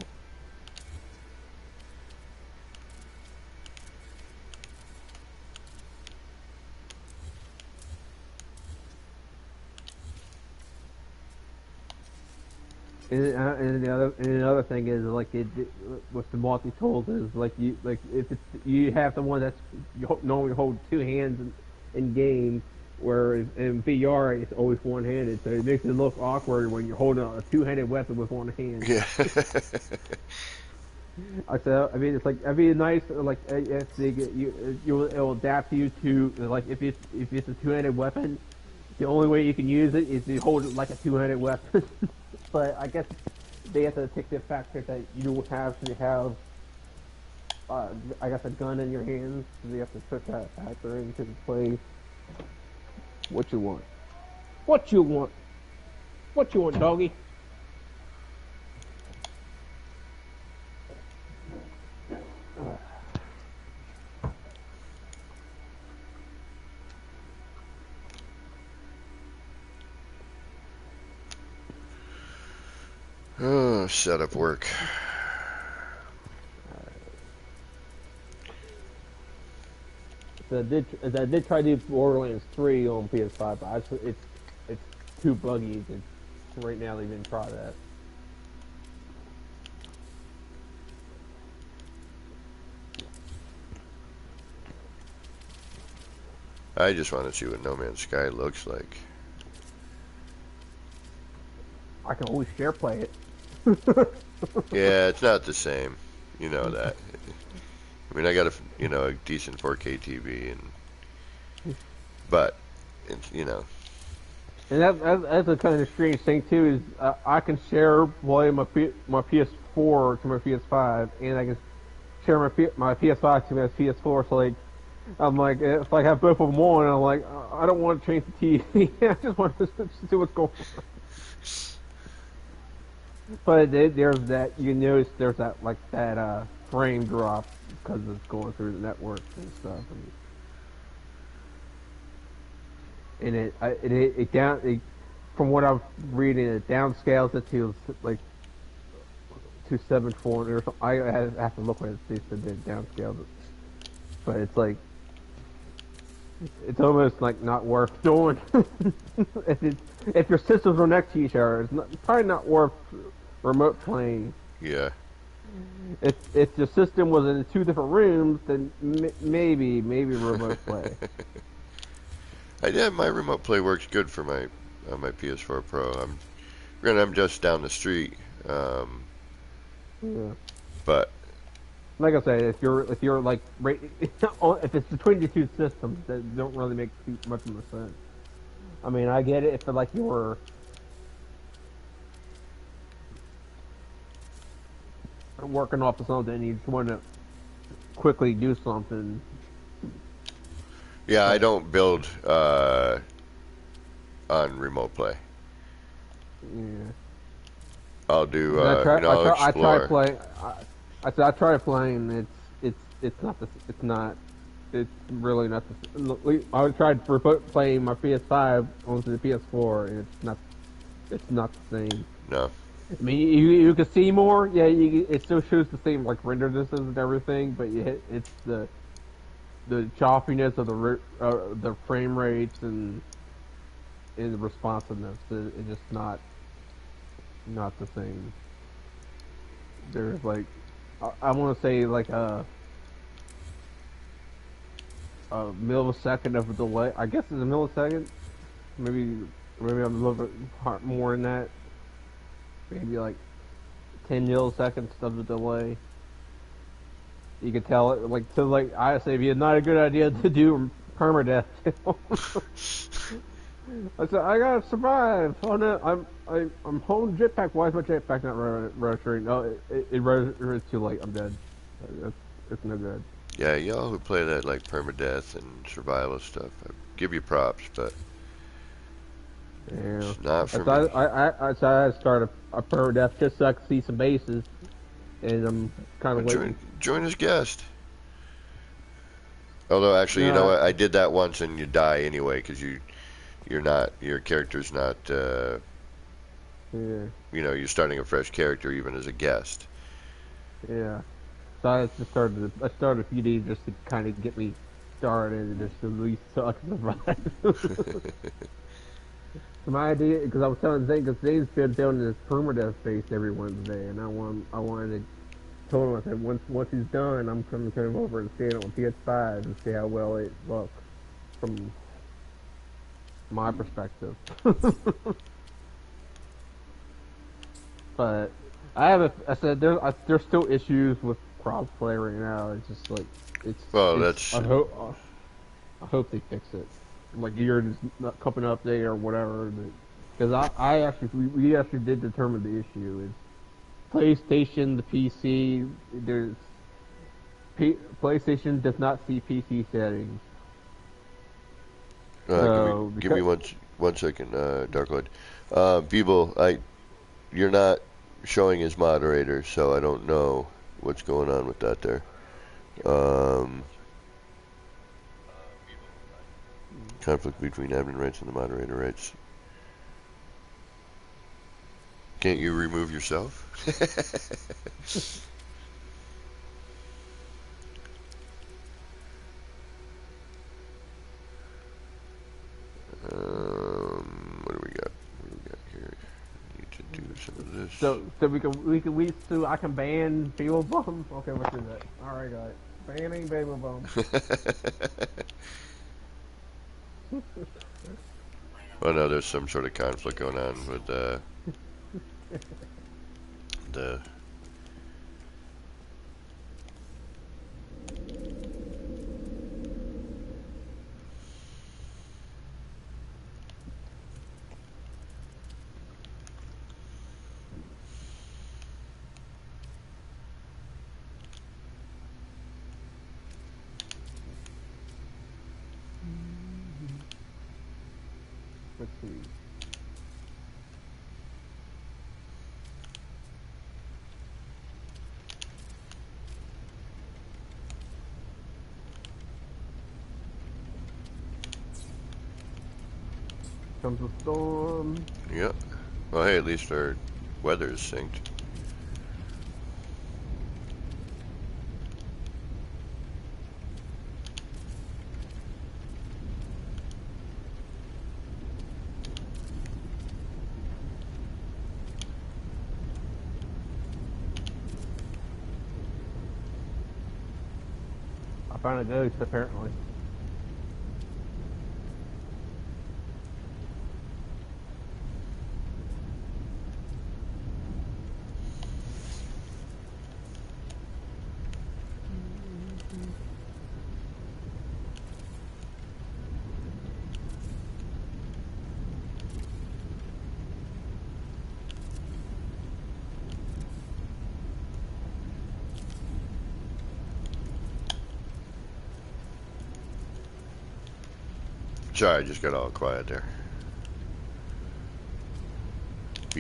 And the other thing is like with the multi tools is like if it's you have the one that's you normally hold two hands in game, whereas in VR it's always one handed, so it makes it look awkward when you're holding a two-handed weapon with one hand. Yeah. I mean, it's like I mean, nice. Like if they get it'll adapt you to like if it's a two-handed weapon, the only way you can use it is to hold it like a two-handed weapon. But I guess they have to take the factor that you have to have, I guess, a gun in your hands. So they have to put that factor into the play. What you want? What you want? What you want, doggy? Oh, setup work. So I did try to do Borderlands 3 on PS5, but it's too buggy. Right now they didn't try that. I just want to see what No Man's Sky looks like. I can always share play it. Yeah, it's not the same. You know that. I mean, I got a decent 4K TV, but it's, And that's a kind of strange thing too. Is I can share play my PS4 to my PS5, and I can share my PS5 to my PS4. So like, I'm like, if I have both of them on, I'm like, I don't want to change the TV. I just want to see what's going on. But there's that you notice there's that frame drop because it's going through the network and stuff. And from what I'm reading, it downscales it to like 274 or something. I have to look at it to see if it downscales it. But it's like it's almost like not worth doing. If your systems are next to each other, it's probably not worth remote playing. Yeah. If the system was in two different rooms, then maybe remote play. My remote play works good for my PS4 Pro. I'm just down the street. Yeah. But Like I said, if you're like if it's between the two systems, that don't really make too much of a sense. I mean, I get it if like you're working off of something and you just want to quickly do something. yeah, I don't build on remote play. Yeah. I'll do. And I'll I try explore. playing. I try playing. It's not the. It's not. It's really not the. I tried for playing my PS5 onto the PS4, and it's not. It's not the same. No. I mean, you can see more. Yeah, it still shows the same like render distances and everything, but it's the choppiness of the frame rates and the responsiveness. It's just not the same. There's like I want to say like a millisecond of a delay. I guess it's a millisecond. Maybe I'm a little bit more than that. Maybe like 10 milliseconds of the delay. You can tell it like so. Like I say, it'd be not a good idea to do permadeath. I said I gotta survive. Oh no, I'm holding jetpack. Why is my jetpack not registering? No, it's too late. I'm dead. It's no good. Yeah, y'all who play that like permadeath and survival stuff, I give you props, but Yeah. it's not for So me. I started a permadeath just so I could see some bases, and I'm kind of waiting. Join as guest. Although actually, you know No, what? I did that once, and you die anyway because your character's not. yeah, You're starting a fresh character even as a guest. yeah. So I started a few days just to kind of get me started, and just at least so I can survive. So my idea, because I was telling Zane, because Zane's been doing this permadeath base every Wednesday, and I wanted to told him, I said, once he's done, I'm going to turn him over and see it on PS5 and see how well it looks from my perspective. But I said there's still issues with crossplay right now. It's just like Well, it's I hope they fix it. Like you're just not coming update or whatever. Because we actually did determine the issue is PlayStation, the PC. PlayStation does not see PC settings. give me one second, Darkwood. Beeble, you're not showing as moderator, so I don't know what's going on with that there. Conflict between admin rights and the moderator rights. Can't you remove yourself? What do we got? What do we got here? Need to do some of this. So I can ban Beeblebum. Okay, let's do that. All right, guys. Banning Beeblebum. Well, no, there's some sort of conflict going on with the. Let's see. Comes a storm. Yep. Well, hey, at least our weather is synced. I found a ghost apparently. Sorry, I just got all quiet there.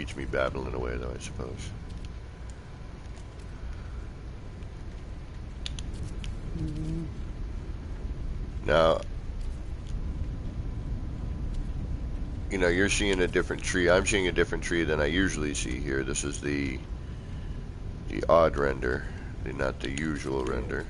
defeats me babbling away, though, I suppose. Now, you know, you're seeing a different tree. I'm seeing a different tree than I usually see here. This is the odd render, not the usual render.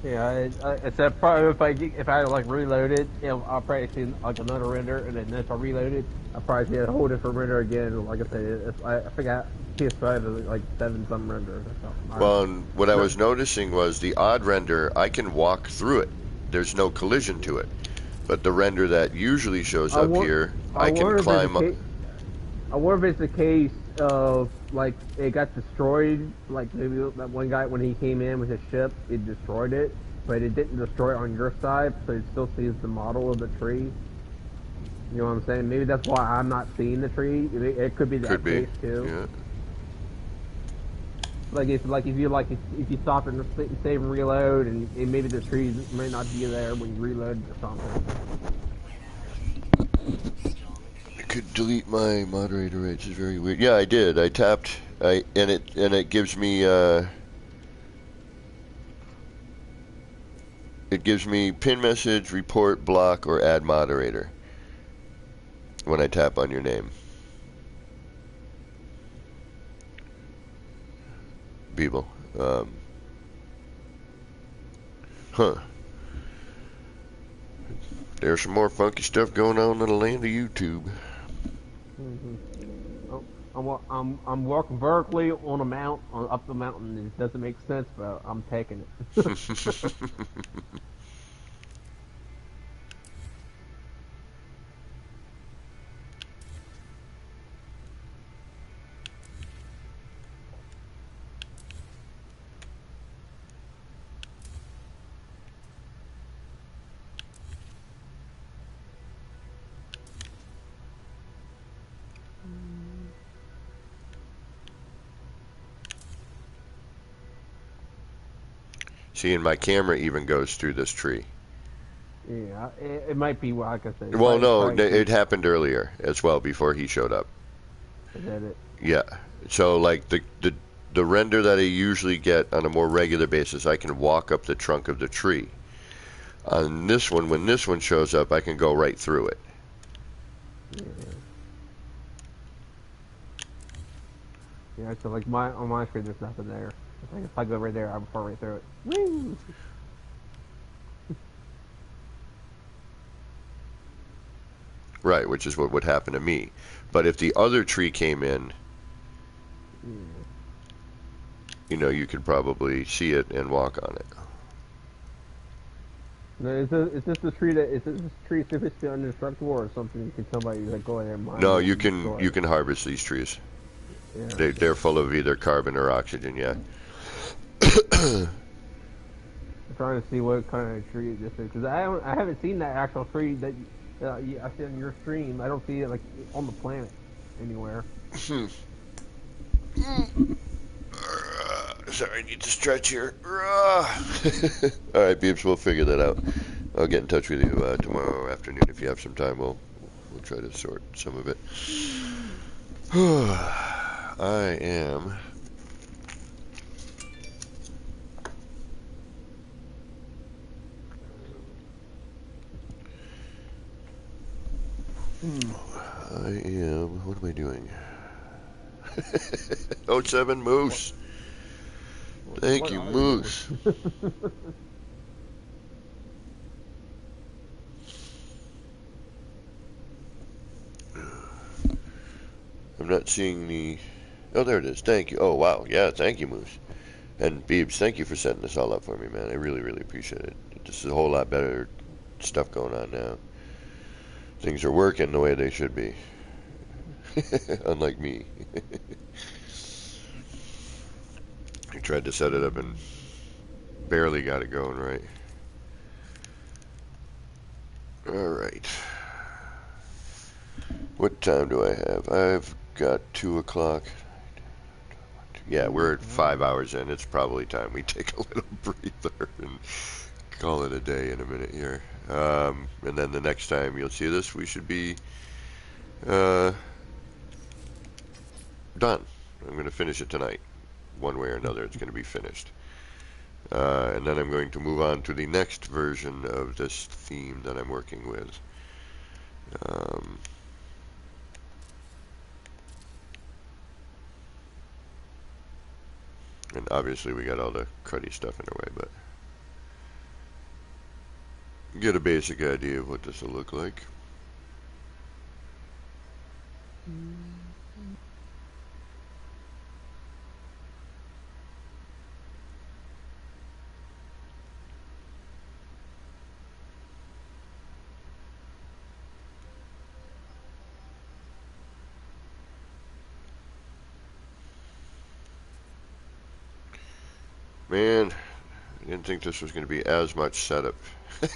Yeah, it's that probably if I like reload it, you know, I'll probably see like another render, and then if I reload it, I'll probably see a whole different render again. Like I said, I forgot PS5 is like 7-some renders or something. Well, and what I was noticing was the odd render, I can walk through it. There's no collision to it. But the render that usually shows up here, I can climb up. I wonder if it's the case of like it got destroyed, like maybe that one guy when he came in with his ship, it destroyed it, but it didn't destroy it on your side, so it still sees the model of the tree. You know what I'm saying? Maybe that's why I'm not seeing the tree. It could be that case too. Yeah. Like if you stop and save and reload, and maybe the tree may not be there when you reload or something. I could delete my moderator rights. It's very weird. Yeah, I did. I tapped. And it gives me pin message, report, block, or add moderator when I tap on your name. Beeble. There's some more funky stuff going on in the land of YouTube. I'm walking vertically on a mount, up the mountain. It doesn't make sense, but I'm taking it. See, and my camera even goes through this tree. Yeah, it might be like I said. Well, no, it happened earlier as well before he showed up. Is that it? Yeah. So like the render that I usually get on a more regular basis, I can walk up the trunk of the tree. On this one, when this one shows up, I can go right through it. Yeah. Yeah, so like on my screen, there's nothing there. Like if I go right there, I'm far right through it. Woo! Right, which is what would happen to me. But if the other tree came in, you know, you could probably see it and walk on it. Now, is this the tree is this tree sufficiently indestructible or something you can somebody like go in there and mine? No, you can harvest these trees. Yeah. They're full of either carbon or oxygen. Yeah. I'm trying to see what kind of tree this is because I haven't seen that actual tree that I see on your stream. I don't see it like on the planet anywhere. Sorry, I need to stretch here. All right, Beebs, we'll figure that out. I'll get in touch with you tomorrow afternoon if you have some time. We'll try to sort some of it. I am. What am I doing? 07 Moose. Thank you, Moose. I'm not seeing the... Oh, there it is. Thank you. Oh, wow. Yeah, thank you, Moose. And Beebs, thank you for setting this all up for me, man. I really, really appreciate it. This is a whole lot better stuff going on now. Things are working the way they should be. Unlike me. I tried to set it up and barely got it going right. Alright. What time do I have? I've got 2 o'clock. Yeah, we're at 5 hours in. It's probably time we take a little breather and call it a day in a minute here. And then the next time you'll see this, we should be done. I'm going to finish it tonight. One way or another, it's going to be finished. And then I'm going to move on to the next version of this theme that I'm working with. And obviously we got all the cruddy stuff in the way, but get a basic idea of what this will look like. Man, I didn't think this was going to be as much setup. I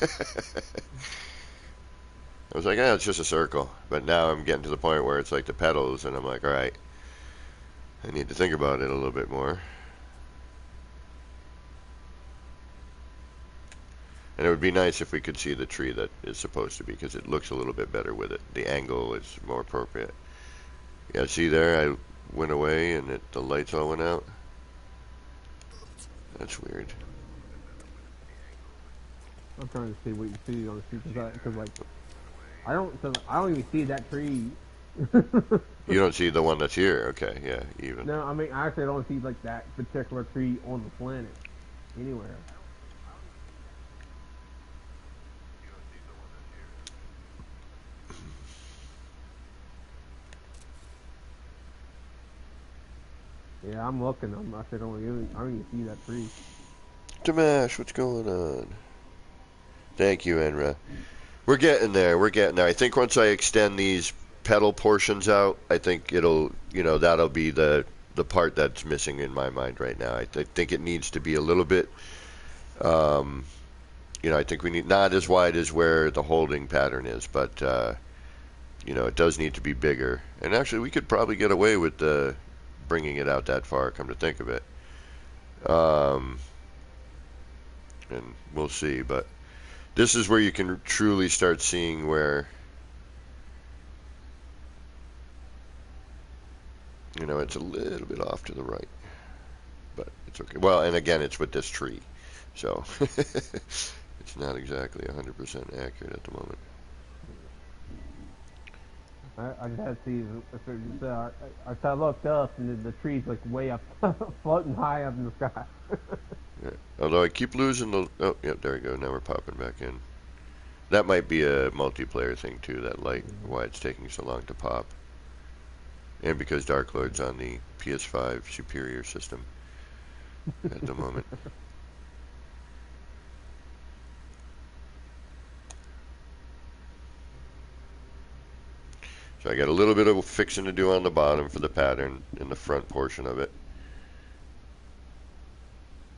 was like, it's just a circle. But now I'm getting to the point where it's like the petals, and I'm like, alright, I need to think about it a little bit more. And it would be nice if we could see the tree that is supposed to be, because it looks a little bit better with it. The angle is more appropriate. Yeah, see there, I went away and the lights all went out. That's weird. I'm trying to see what you see on the street, because like, I don't even see that tree. You don't see the one that's here? Okay, yeah, even. No, I mean, I actually don't see like that particular tree on the planet anywhere. Yeah, I'm looking. I don't even see that tree. Damash, what's going on? Thank you, Enra. We're getting there. We're getting there. I think once I extend these petal portions out, I think it'll, that'll be the part that's missing in my mind right now. I think it needs to be a little bit, I think we need not as wide as where the holding pattern is, but, it does need to be bigger. And actually, we could probably get away with bringing it out that far, come to think of it. And we'll see, but this is where you can truly start seeing where, it's a little bit off to the right, but it's okay. Well, and again, it's with this tree, so it's not exactly 100% accurate at the moment. I just had to see if I looked up and the tree's like way up, floating high up in the sky. Yeah. Although I keep losing the... Oh, yeah, there we go. Now we're popping back in. That might be a multiplayer thing, too, that light, why it's taking so long to pop. And because Dark Lord's on the PS5 superior system at the moment. So I got a little bit of fixing to do on the bottom for the pattern in the front portion of it.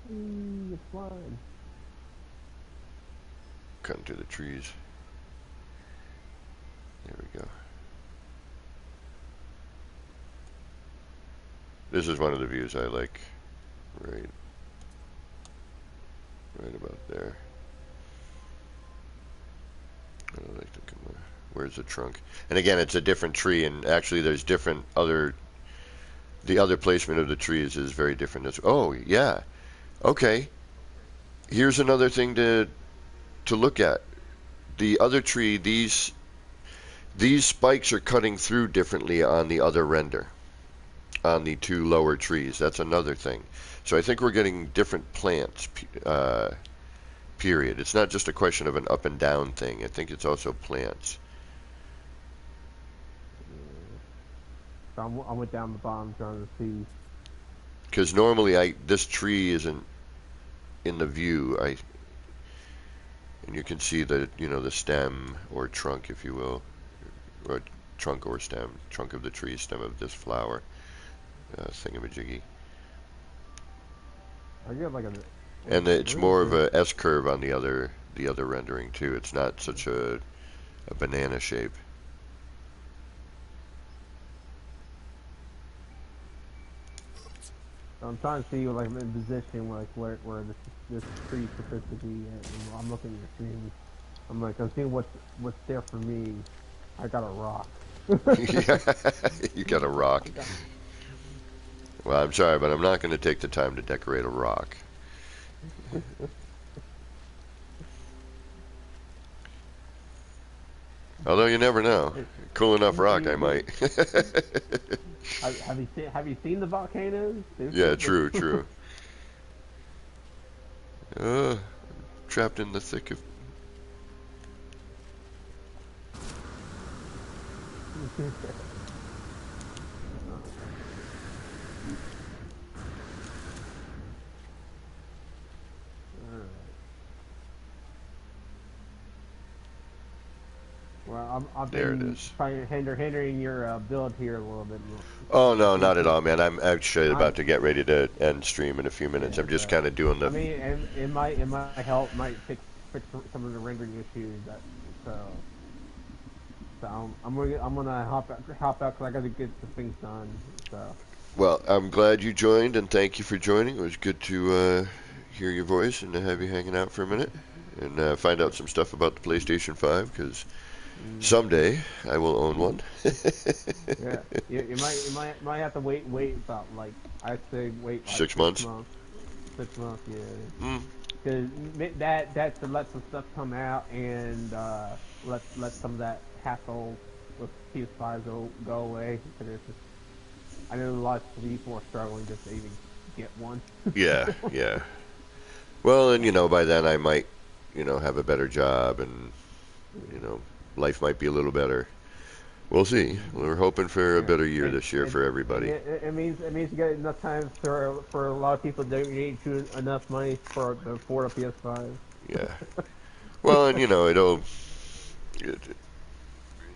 It's fine. Cutting through the trees. There we go. This is one of the views I like. Right about there. I don't like to come there. Where's the trunk? And again, it's a different tree, and actually there's different the other placement of the trees is very different. Oh, yeah. Okay. Here's another thing to look at. The other tree, these spikes are cutting through differently on the other render, on the two lower trees. That's another thing. So I think we're getting different plants, period. It's not just a question of an up and down thing. I think it's also plants. So I went down the bottom trying to see. Because normally this tree isn't in the view. And you can see the the stem or trunk, if you will, or trunk or stem, trunk of the tree, stem of this flower, thingamajiggy. I get like and it's more of a S curve on the other rendering too. It's not such a banana shape. I'm trying to see like in position like where this tree's supposed to be at. And I'm looking at the screen. I'm like, I'm seeing what's there for me. I got a rock. Yeah, you got a rock. Well, I'm sorry, but I'm not going to take the time to decorate a rock. Although you never know. Cool enough rock, I might. Have you seen the volcanoes? Yeah, true, true. Trapped in the thick of... Well, I've There it been is. trying hindering your build here a little bit. Oh, no, not at all, man. I'm actually I, about to get ready to end stream in a few minutes. yeah, I'm just so, kind of doing I the... mean, it might help, might fix some of the rendering issues. I'm gonna hop out because I gotta get the things done. So. Well, I'm glad you joined, and thank you for joining. It was good to hear your voice and to have you hanging out for a minute and find out some stuff about the PlayStation 5, because someday I will own one. Yeah, you might have to wait about like I'd say wait like 6 months. 6 months, yeah. Mm. Because that's to let some stuff come out and let some of that hassle with PS5 go away. Because I know a lot of people are struggling just to even get one. Yeah, yeah. Well, and by then I might, have a better job, and life might be a little better. We'll see. We're hoping for a Yeah, better year this year for everybody. it means you get enough time for a lot of people to donate you enough money to afford a PS5. Yeah. Well, and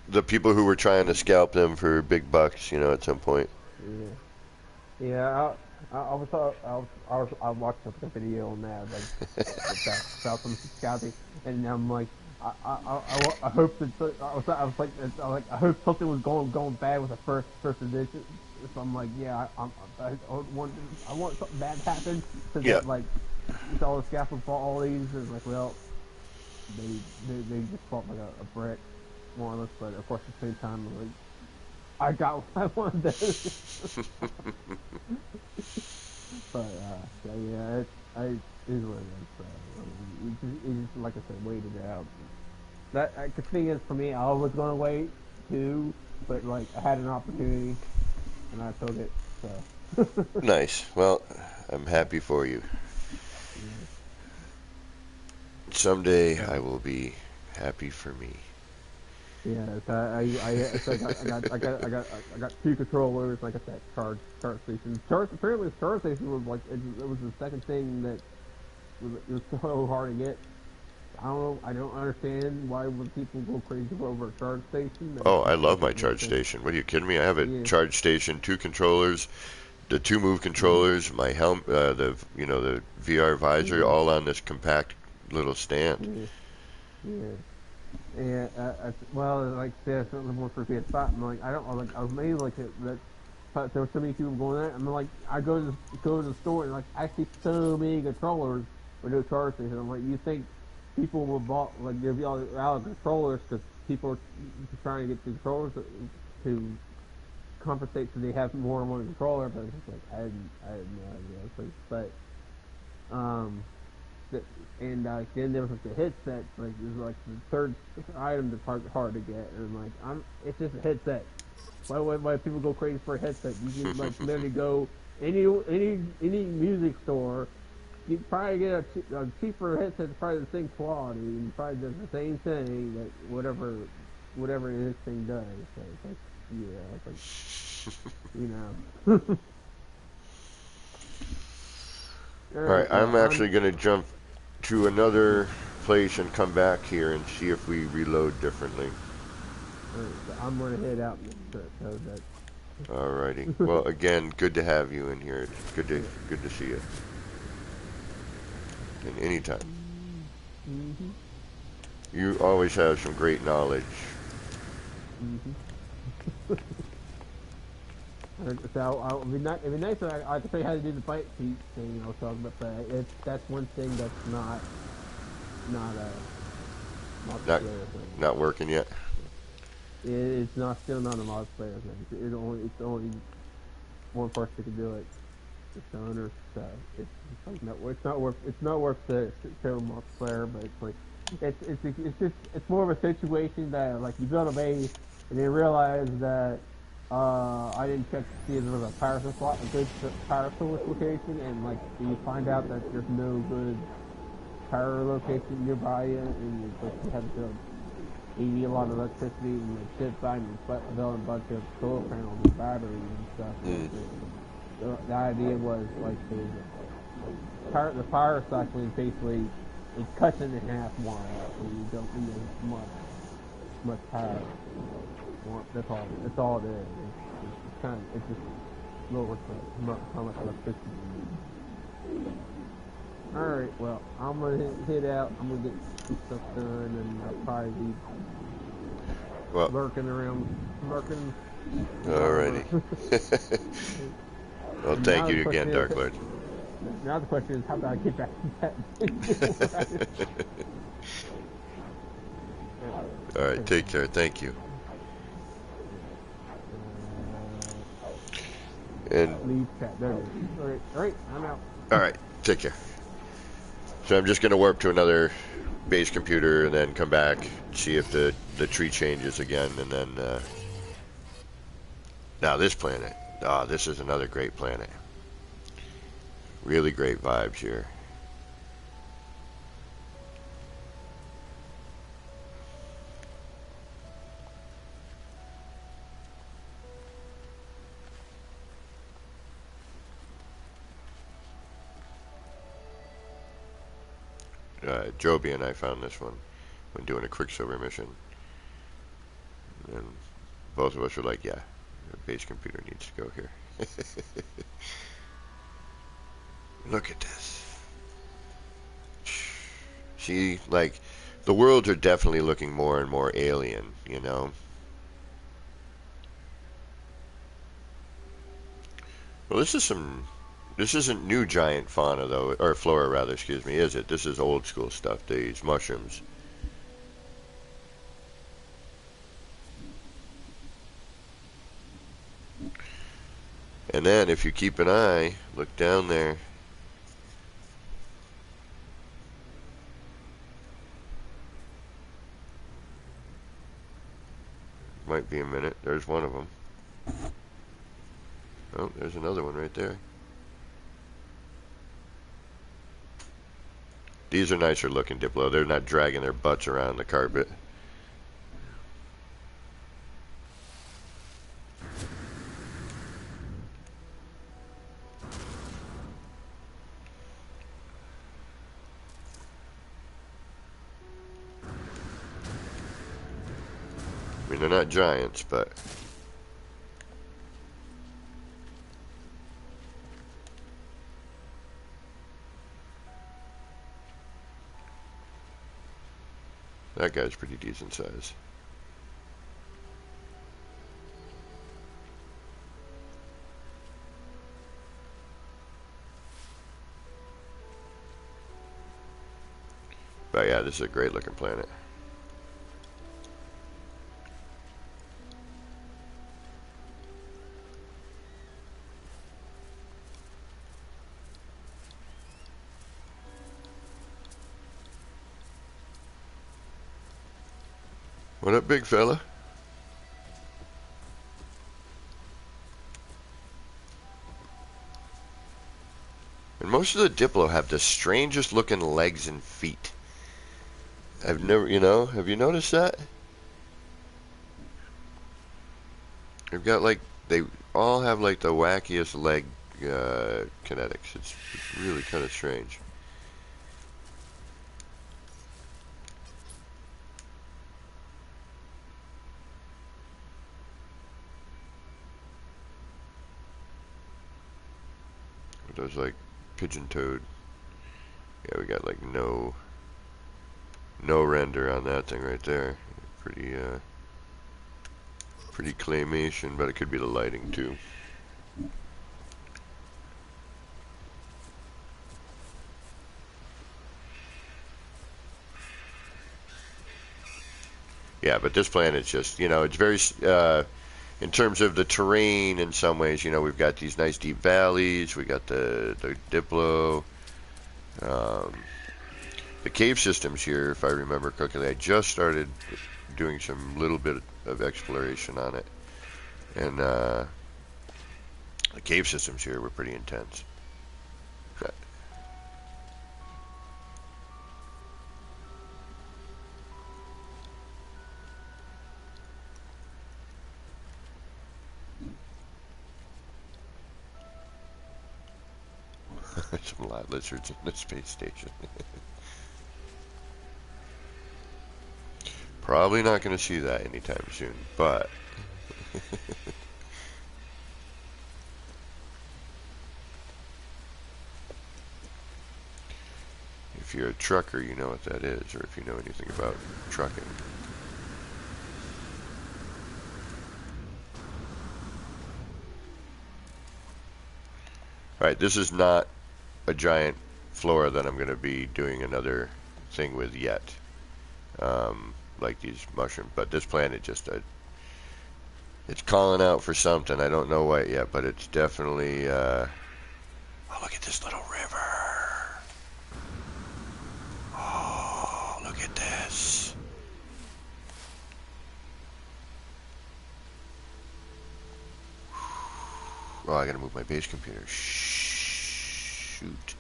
the people who were trying to scalp them for big bucks, at some point. Yeah. Yeah, I watched a video on that about some scouting, and I'm like, I hope that I hope something was going bad with the first edition. So I'm like, yeah, I want something bad to happen so Yeah. that like with all the scaffold for all these is like, well, they just fought like a brick more or less, but of course at the same time like I got what I wanted. But yeah, it is what it is. You just like I said, waited it out. The thing is, for me, I was gonna wait too, but like I had an opportunity and I took it. So. Nice. Well, I'm happy for you. Yeah. Someday I will be happy for me. Yeah, so I got two controllers. Like I said, charge station. Apparently, the charge station was like it was the second thing that it was so hard to get. I don't know. I don't understand why would people go crazy over a charge station. That Oh, I just love my doesn't make charge sense. station. What are you kidding me? I have a Yeah, charge station, two controllers, the two move yeah, controllers, my helm, the VR visor, yeah, all on this compact little stand. yeah, yeah. Yeah, well, like I said, something more for PS5. I'm like, I don't like. I was maybe like that. But there were so many people going there. I'm like, I go to the store and like I see so many controllers with no charge station. I'm like, you think people will bought like there'll be all out of controllers because people are trying to get the controllers to compensate so they have more than one controller? But it's just like I had no idea. It's like, but the, and then there was like the headset, like it was like the third item that's hard to get, and I'm like, it's just a headset. Why people go crazy for a headset? You can like literally go any music store, you probably get a cheaper headset, that's probably the same quality, and probably does the same thing that whatever this thing does. So it's like, yeah, it's like, you know. All All right, right, I'm well, actually going to jump to another place and come back here and see if we reload differently. so I'm gonna head out so that. Alrighty. Well, again, good to have you in here. It's good to see you. And anytime. Mm-hmm. You always have some great knowledge. Mm-hmm. So it'd be nice if I could tell you how to do the fight sheet thing I was talking about, but that's one thing that's not a Not multiplayer thing. not working yet. It's still not a multiplayer thing. It's only one person can do it. the son, so it's like it's not worth the showing multiplayer, but it's like it's more of a situation that like you build a base and then realize that I didn't check to see if there was a good power source location, and like you find out that there's no good power location nearby you, and you have to need a lot of electricity, and you sit by and you build a bunch of solar panels and batteries and stuff. The idea was like the power cycling basically it cuts it in half more, so you don't need as much power. That's all it is. It's just lower how much electricity you need. Alright, well, I'm gonna head out. I'm gonna get some stuff done, and I'll probably be lurking. Alrighty. Well, thank you again, Dark Lord. Now the question is, how do I get back to that? Alright, take care. Thank you. And leave chat. There it is. Alright, I'm out. Alright, take care. So I'm just going to warp to another base computer and then come back, see if the tree changes again, and then... Now this planet. This is another great planet. Really great vibes here. Joby and I found this one when doing a Quicksilver mission, and both of us were like, yeah, the base computer needs to go here. Look at this. See, like, the worlds are definitely looking more and more alien, you know? Well, this isn't new giant fauna, though, or flora, rather, excuse me, is it? This is old school stuff, these mushrooms. And then, if you keep an eye, look down there. Might be a minute. There's one of them. Oh, there's another one right there. These are nicer looking Diplo. They're not dragging their butts around the carpet. I mean, they're not giants, but... that guy's pretty decent size. But yeah, this is a great looking planet. What up, big fella? And most of the Diplo have the strangest looking legs and feet. I've never, have you noticed that? They've got like, they all have like the wackiest leg kinetics. It's really kind of strange. Those like pigeon-toed. Yeah, we got like no render on that thing right there. Pretty claymation, but it could be the lighting too. Yeah, but this planet's just, it's very in terms of the terrain, in some ways, you know, we've got these nice deep valleys. We got the Diplo. The cave systems here, if I remember correctly, I just started doing some little bit of exploration on it. And the cave systems here were pretty intense. Some lot lizards in the space station. Probably not going to see that anytime soon, but if you're a trucker, you know what that is, or if you know anything about trucking. Alright, this is not a giant flora that I'm going to be doing another thing with yet. Like these mushrooms, but this planet just it's calling out for something. I don't know what yet, but it's definitely oh, look at this little river. Oh, look at this. Oh, I gotta move my base computer. Shoot.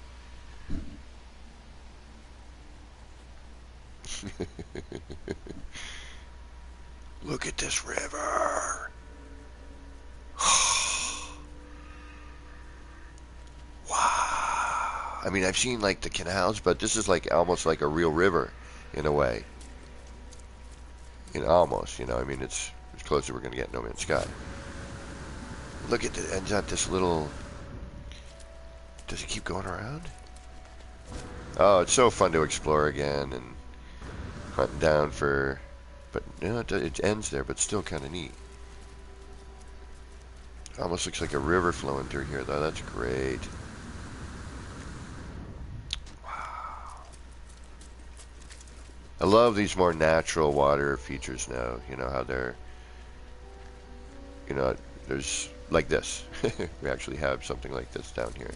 Look at this river. Wow. I mean, I've seen like the canals, but this is like almost like a real river in a way. You know, almost, you know, I mean, it's as close as we're going to get No Man's Sky. Look at it, ends at this little... Does it keep going around? Oh, it's so fun to explore again and hunt down for... But, you know, it ends there, but still kind of neat. Almost looks like a river flowing through here, though. That's great. Wow. I love these more natural water features now. You know, how they're... You know, there's... Like this. We actually have something like this down here.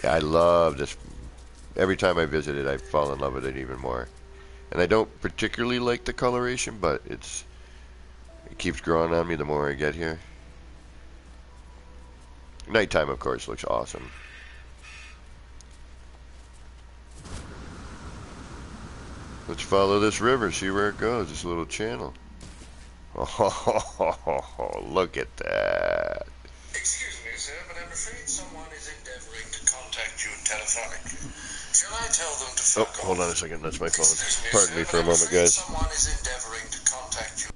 Yeah, I love this. Every time I visit it, I fall in love with it even more. And I don't particularly like the coloration, but it keeps growing on me the more I get here. Nighttime, of course, looks awesome. Let's follow this river, see where it goes. This little channel. Oh, look at that. Excuse me, sir, but I'm afraid someone is endeavoring to contact you telephonically. Shall I tell them to fuck off? Hold on a second. That's my phone. Excuse me, Pardon sir, me but for a I'm moment, afraid guys. someone is endeavoring to contact you.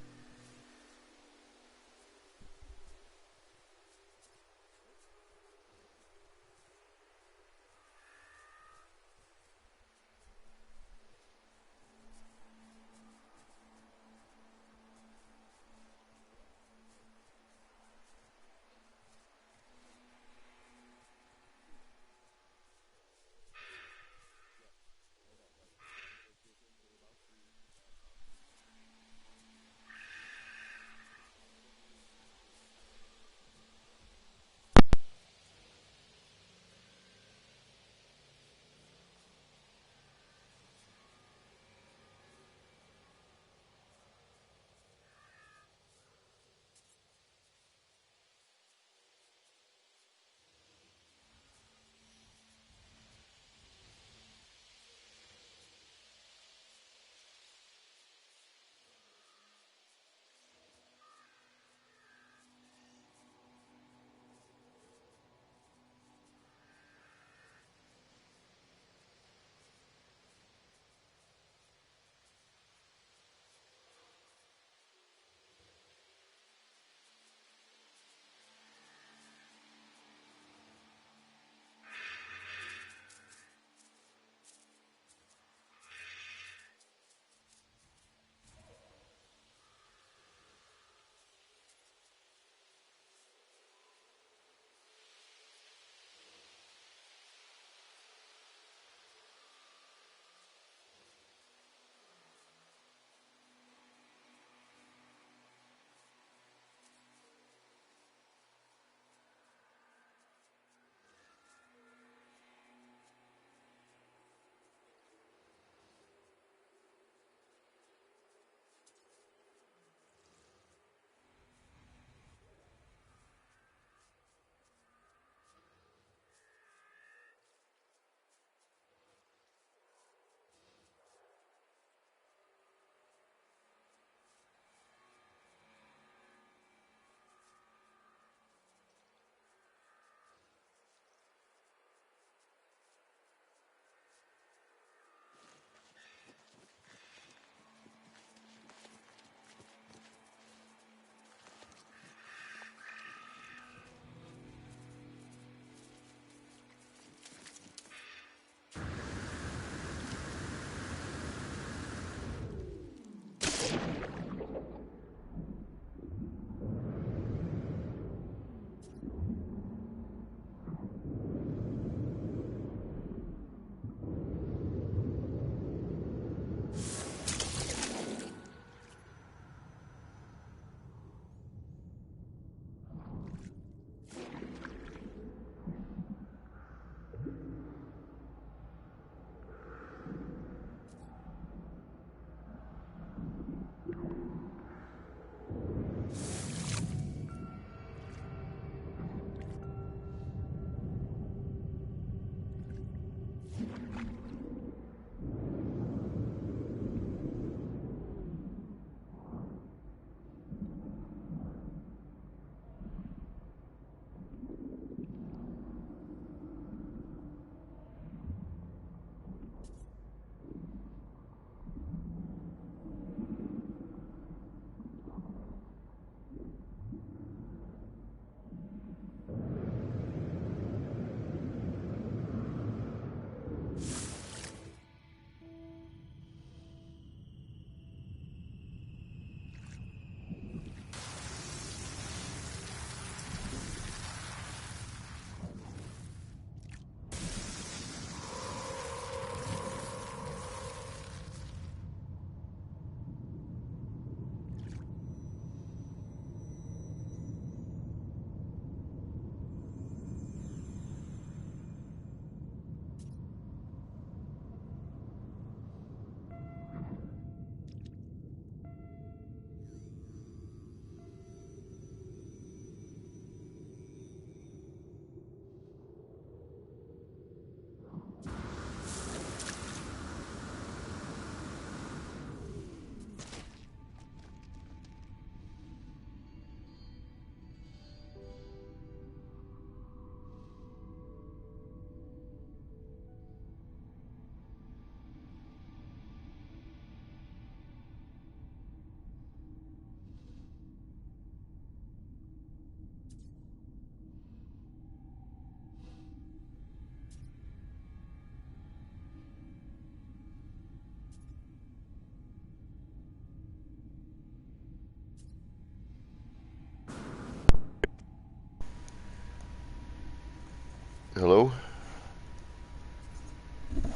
Hello?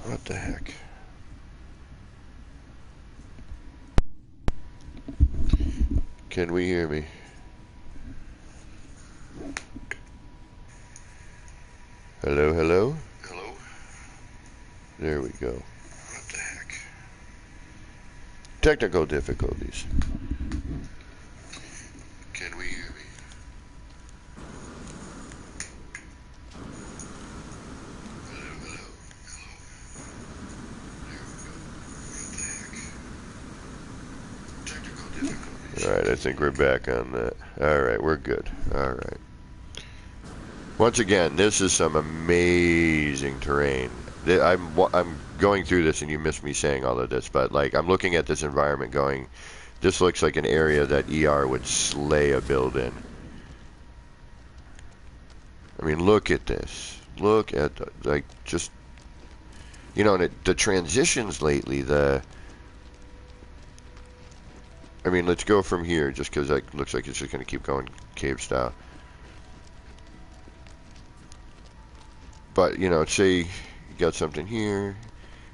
What the heck? Can we hear me? Hello, hello? Hello? There we go. What the heck? Technical difficulties. Can we hear me? Hello, hello, hello. There we go. What the heck? Technical difficulties. Alright, I think we're back on that. Alright, we're good. Alright. Once again, this is some amazing terrain. I'm going through this and you missed me saying all of this, but like I'm looking at this environment going, this looks like an area that ER would slay a build in. I mean, look at this. Look at, like, just, you know, and the transitions lately, I mean, let's go from here, just because it looks like it's just going to keep going cave style. But, you know, say you got something here,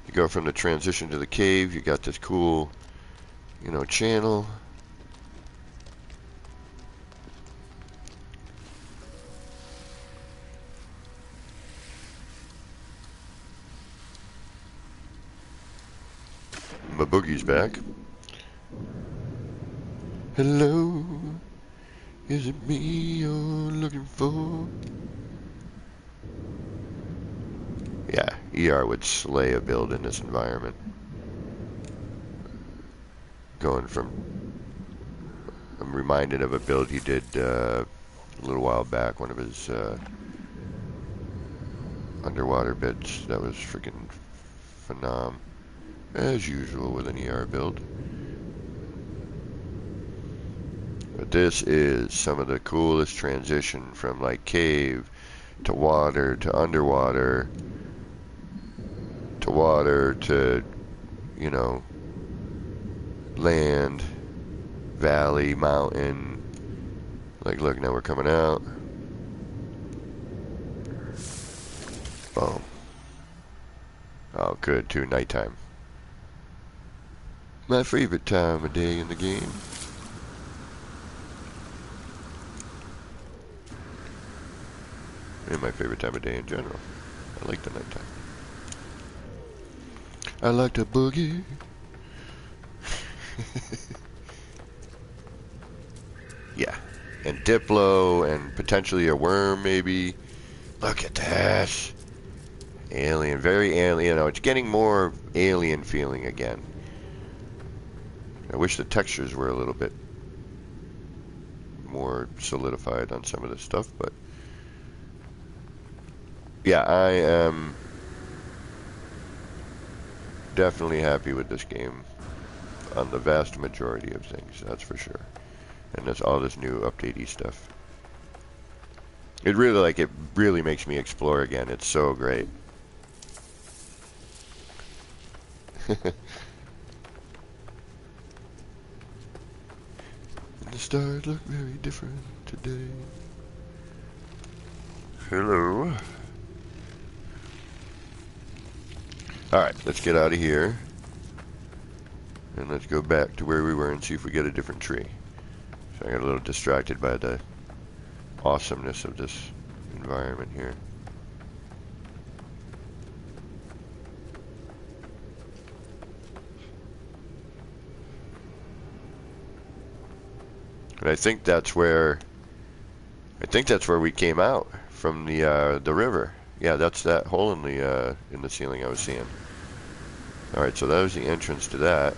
you go from the transition to the cave, you got this cool, you know, channel. My boogie's back. Hello, is it me you're looking for? Yeah, ER would slay a build in this environment. Going from, I'm reminded of a build he did a little while back, one of his underwater bits that was freaking phenom, as usual with an ER build. But this is some of the coolest transition from like cave to water to underwater to water to, you know, land, valley, mountain. Like, look, now we're coming out. Boom. Oh, good, too, nighttime. My favorite time of day in the game. And my favorite time of day in general. I like the nighttime. I like to boogie. Yeah. And Diplo and potentially a worm, maybe. Look at that. Alien, very alien. You know, it's getting more alien feeling again. I wish the textures were a little bit more solidified on some of this stuff, but yeah, I am definitely happy with this game on the vast majority of things, that's for sure. And that's all this new updatey stuff. It really makes me explore again. It's so great. And the stars look very different today. Hello. Alright, let's get out of here. And let's go back to where we were and see if we get a different tree. So I got a little distracted by the awesomeness of this environment here. And I think that's where we came out from the river. Yeah, that's that hole in the ceiling I was seeing. All right, so that was the entrance to that.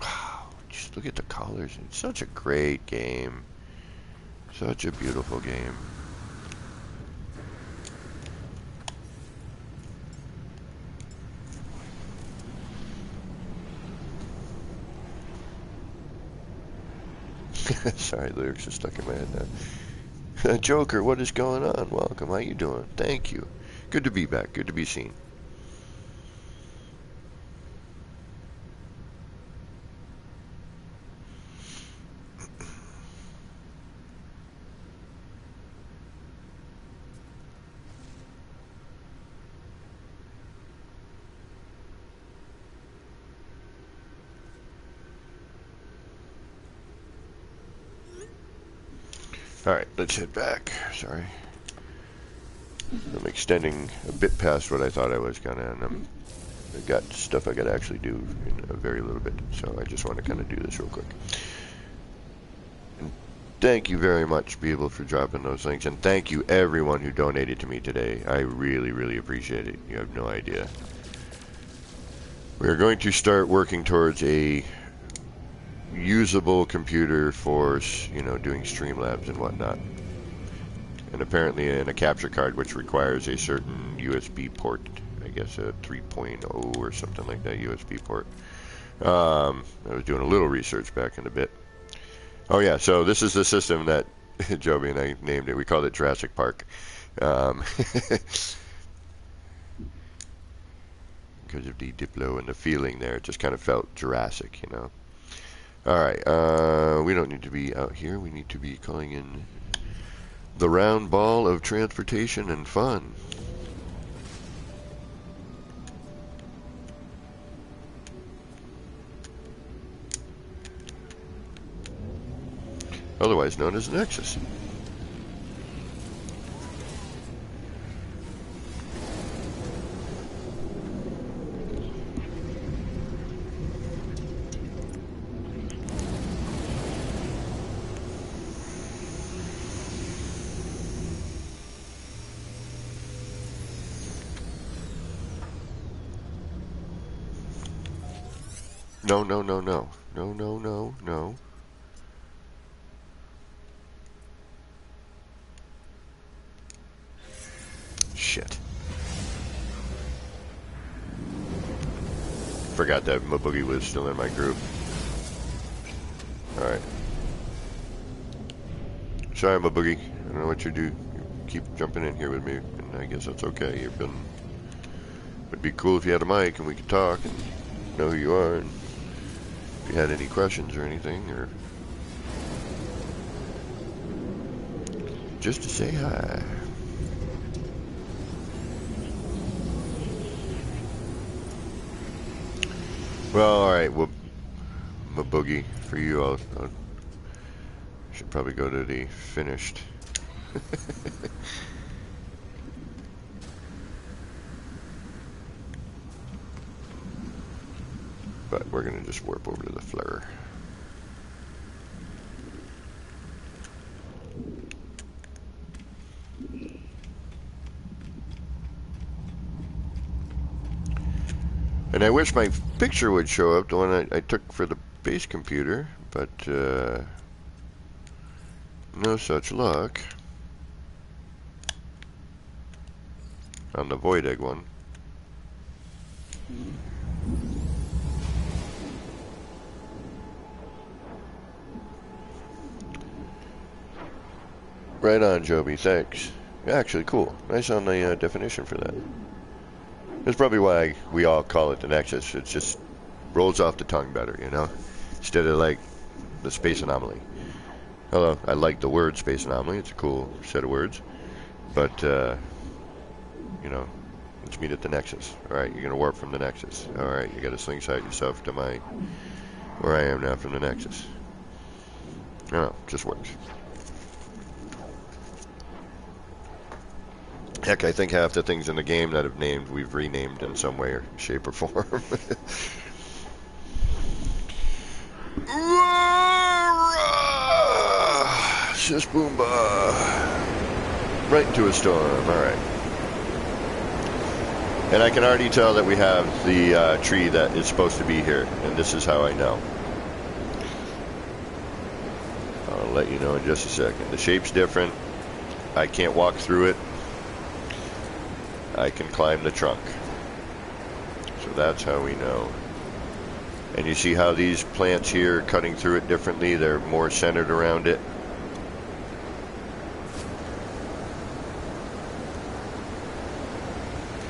Wow, just look at the colors. It's such a great game. Such a beautiful game. Sorry, lyrics are stuck in my head now. Joker, what is going on? Welcome, how you doing? Thank you. Good to be back, good to be seen. Alright, let's head back. Sorry. I'm extending a bit past what I thought I was gonna, and I've got stuff I gotta actually do in a very little bit, so I just want to kind of do this real quick. And thank you very much, Beeble, for dropping those links, and thank you everyone who donated to me today. I really, really appreciate it. You have no idea. We are going to start working towards a usable computer for, you know, doing Streamlabs and whatnot. And apparently in a capture card which requires a certain USB port, I guess a 3.0 or something like that USB port. I was doing a little research back in a bit. Oh yeah, so this is the system that Joby and I named it. We called it Jurassic Park. Because of the Diplo and the feeling there, it just kind of felt Jurassic, you know. Alright, we don't need to be out here. We need to be calling in the round ball of transportation and fun. Otherwise known as Nexus. No, no, no, no. No, no, no, no. Shit. Forgot that Maboogie was still in my group. Alright. Sorry, Maboogie. I don't know what you do. You keep jumping in here with me, and I guess that's okay. You've been... Would be cool if you had a mic and we could talk and know who you are, and if you had any questions or anything, or just to say hi. Well, alright, well, Maboogie, for you, I'll should probably go to the finished. But we're gonna just warp over to the flare. And I wish my picture would show up, the one I took for the base computer, but no such luck on the Void Egg one. Right on, Joby, thanks. Actually, cool. Nice on the definition for that. That's probably why we all call it the Nexus. It just rolls off the tongue better, you know? Instead of like the Space Anomaly. Although, I like the word Space Anomaly. It's a cool set of words. But, you know, let's meet at the Nexus. Alright, you're going to warp from the Nexus. Alright, you got to slingshot yourself to where I am now from the Nexus. I don't know, just works. Heck, I think half the things in the game that I've named, we've renamed in some way or shape or form. Sis Boomba. Right into a storm, alright. And I can already tell that we have the tree that is supposed to be here, and this is how I know. I'll let you know in just a second. The shape's different. I can't walk through it. I can climb the trunk. So that's how we know. And you see how these plants here, cutting through it differently, they're more centered around it.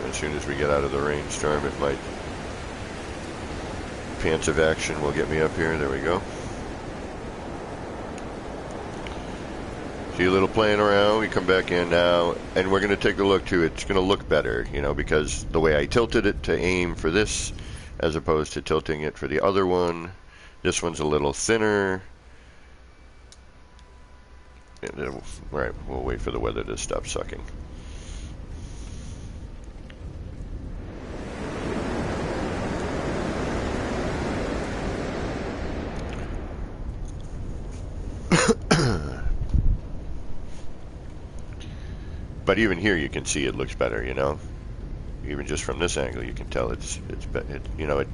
As soon as we get out of the rainstorm, if my pants of action will get me up here. There we go. See a little playing around, we come back in now, and we're going to take a look too. It's going to look better, you know, because the way I tilted it to aim for this, as opposed to tilting it for the other one. This one's a little thinner. Right, we'll wait for the weather to stop sucking. But even here, you can see it looks better. You know, even just from this angle, you can tell it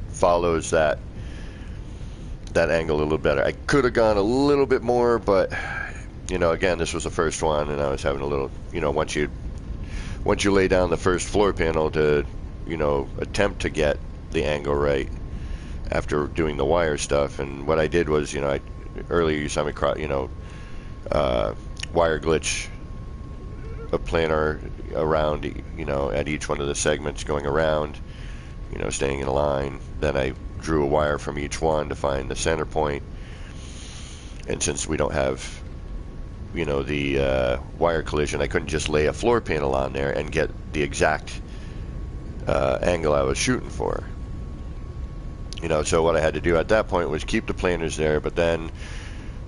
follows that angle a little better. I could have gone a little bit more, but you know, again, this was the first one, and I was having a little, you know, once you lay down the first floor panel to, you know, attempt to get the angle right after doing the wire stuff. And what I did was, you know, earlier you saw me, wire glitch a planar around, you know, at each one of the segments going around, you know, staying in line. Then I drew a wire from each one to find the center point. And since we don't have, you know, the wire collision, I couldn't just lay a floor panel on there and get the exact angle I was shooting for. You know, so what I had to do at that point was keep the planers there, but then,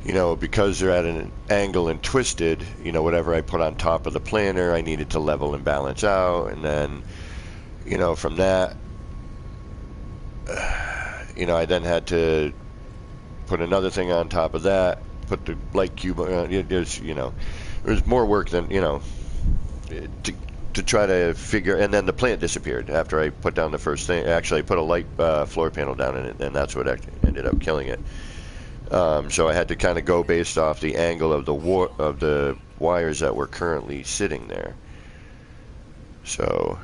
you know, because they're at an angle and twisted, you know, whatever I put on top of the planer, I needed to level and balance out. And then, you know, from that, you know, I then had to put another thing on top of that, put the light cube on. There's, you know, there's more work than, you know, to try to figure. And then the plant disappeared after I put down the first thing. Actually, I put a light floor panel down in it, and that's what ended up killing it. So I had to kind of go based off the angle of the wires that were currently sitting there. So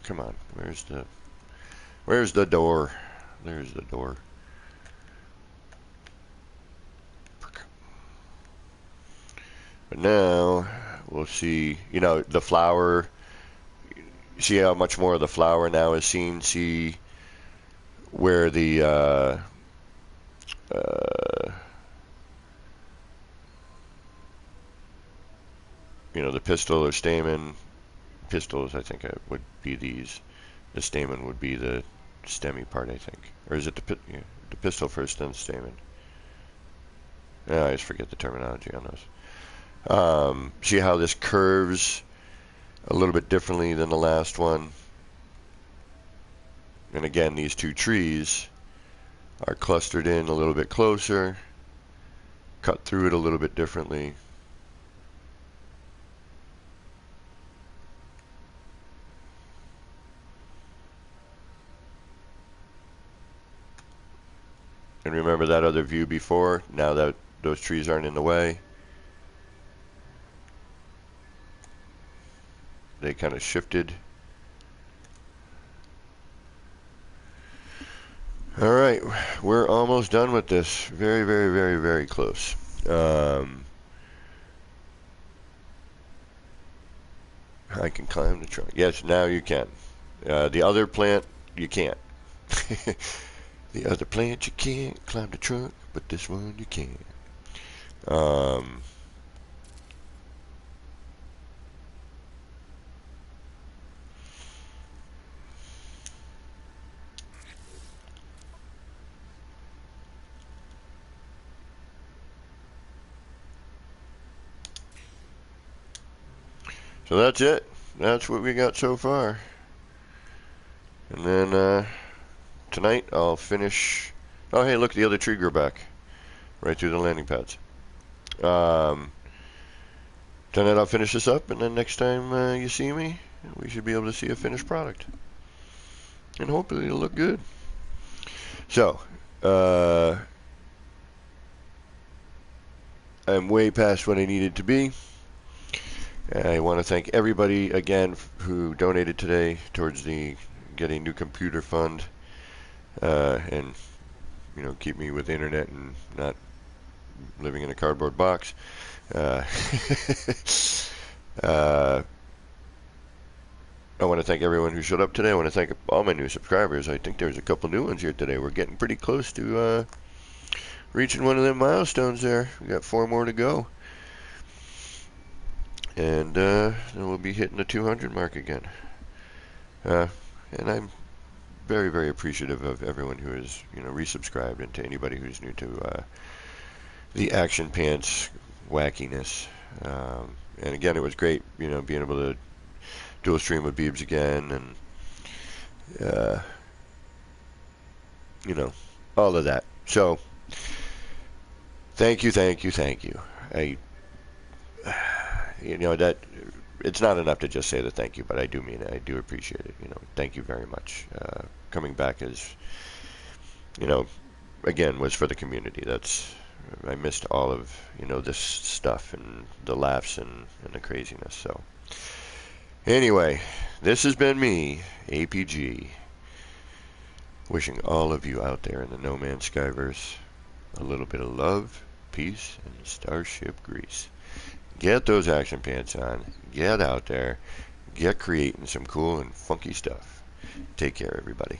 come on, where's the door? There's the door. But now we'll see, you know, the flower. See how much more of the flower now is seen. See where the you know, the pistil or stamen. Pistils, I think, would be these. The stamen would be the stemmy part, I think. Or is it the pistil first, then the stamen? I always forget the terminology on those. See how this curves a little bit differently than the last one? And again, these two trees are clustered in a little bit closer, cut through it a little bit differently. And remember that other view before, now that those trees aren't in the way. They kind of shifted. All right, we're almost done with this. Very, very, very, very close. I can climb the trunk. Yes, now you can. The other plant, you can't. The other plant, you can't climb the trunk, but this one you can. So that's it. That's what we got so far. And then tonight I'll finish. Oh, hey, look, the other tree grew back right through the landing pads. Tonight I'll finish this up, and then next time you see me, we should be able to see a finished product. And hopefully it'll look good. So, I'm way past what I needed to be. I want to thank everybody again who donated today towards the Get a New Computer Fund, and you know, keep me with the internet and not living in a cardboard box. I want to thank everyone who showed up today. I want to thank all my new subscribers. I think there's a couple new ones here today. We're getting pretty close to reaching one of them milestones there. We got 4 more to go. and then we'll be hitting the 200 mark again. And I'm very, very appreciative of everyone who has, resubscribed, and to anybody who's new to the Action Pants wackiness. And again, it was great, being able to dual stream with Beebs again, and all of that. So, thank you. That it's not enough to just say the thank you, but I do mean it. I do appreciate it. Thank you very much. Coming back is, again, was for the community. I missed all of, this stuff and the laughs and the craziness. So, anyway, this has been me, APG, wishing all of you out there in the No Man's Skyverse a little bit of love, peace, and starship grease. Get those action pants on, get out there, get creating some cool and funky stuff. Take care, everybody.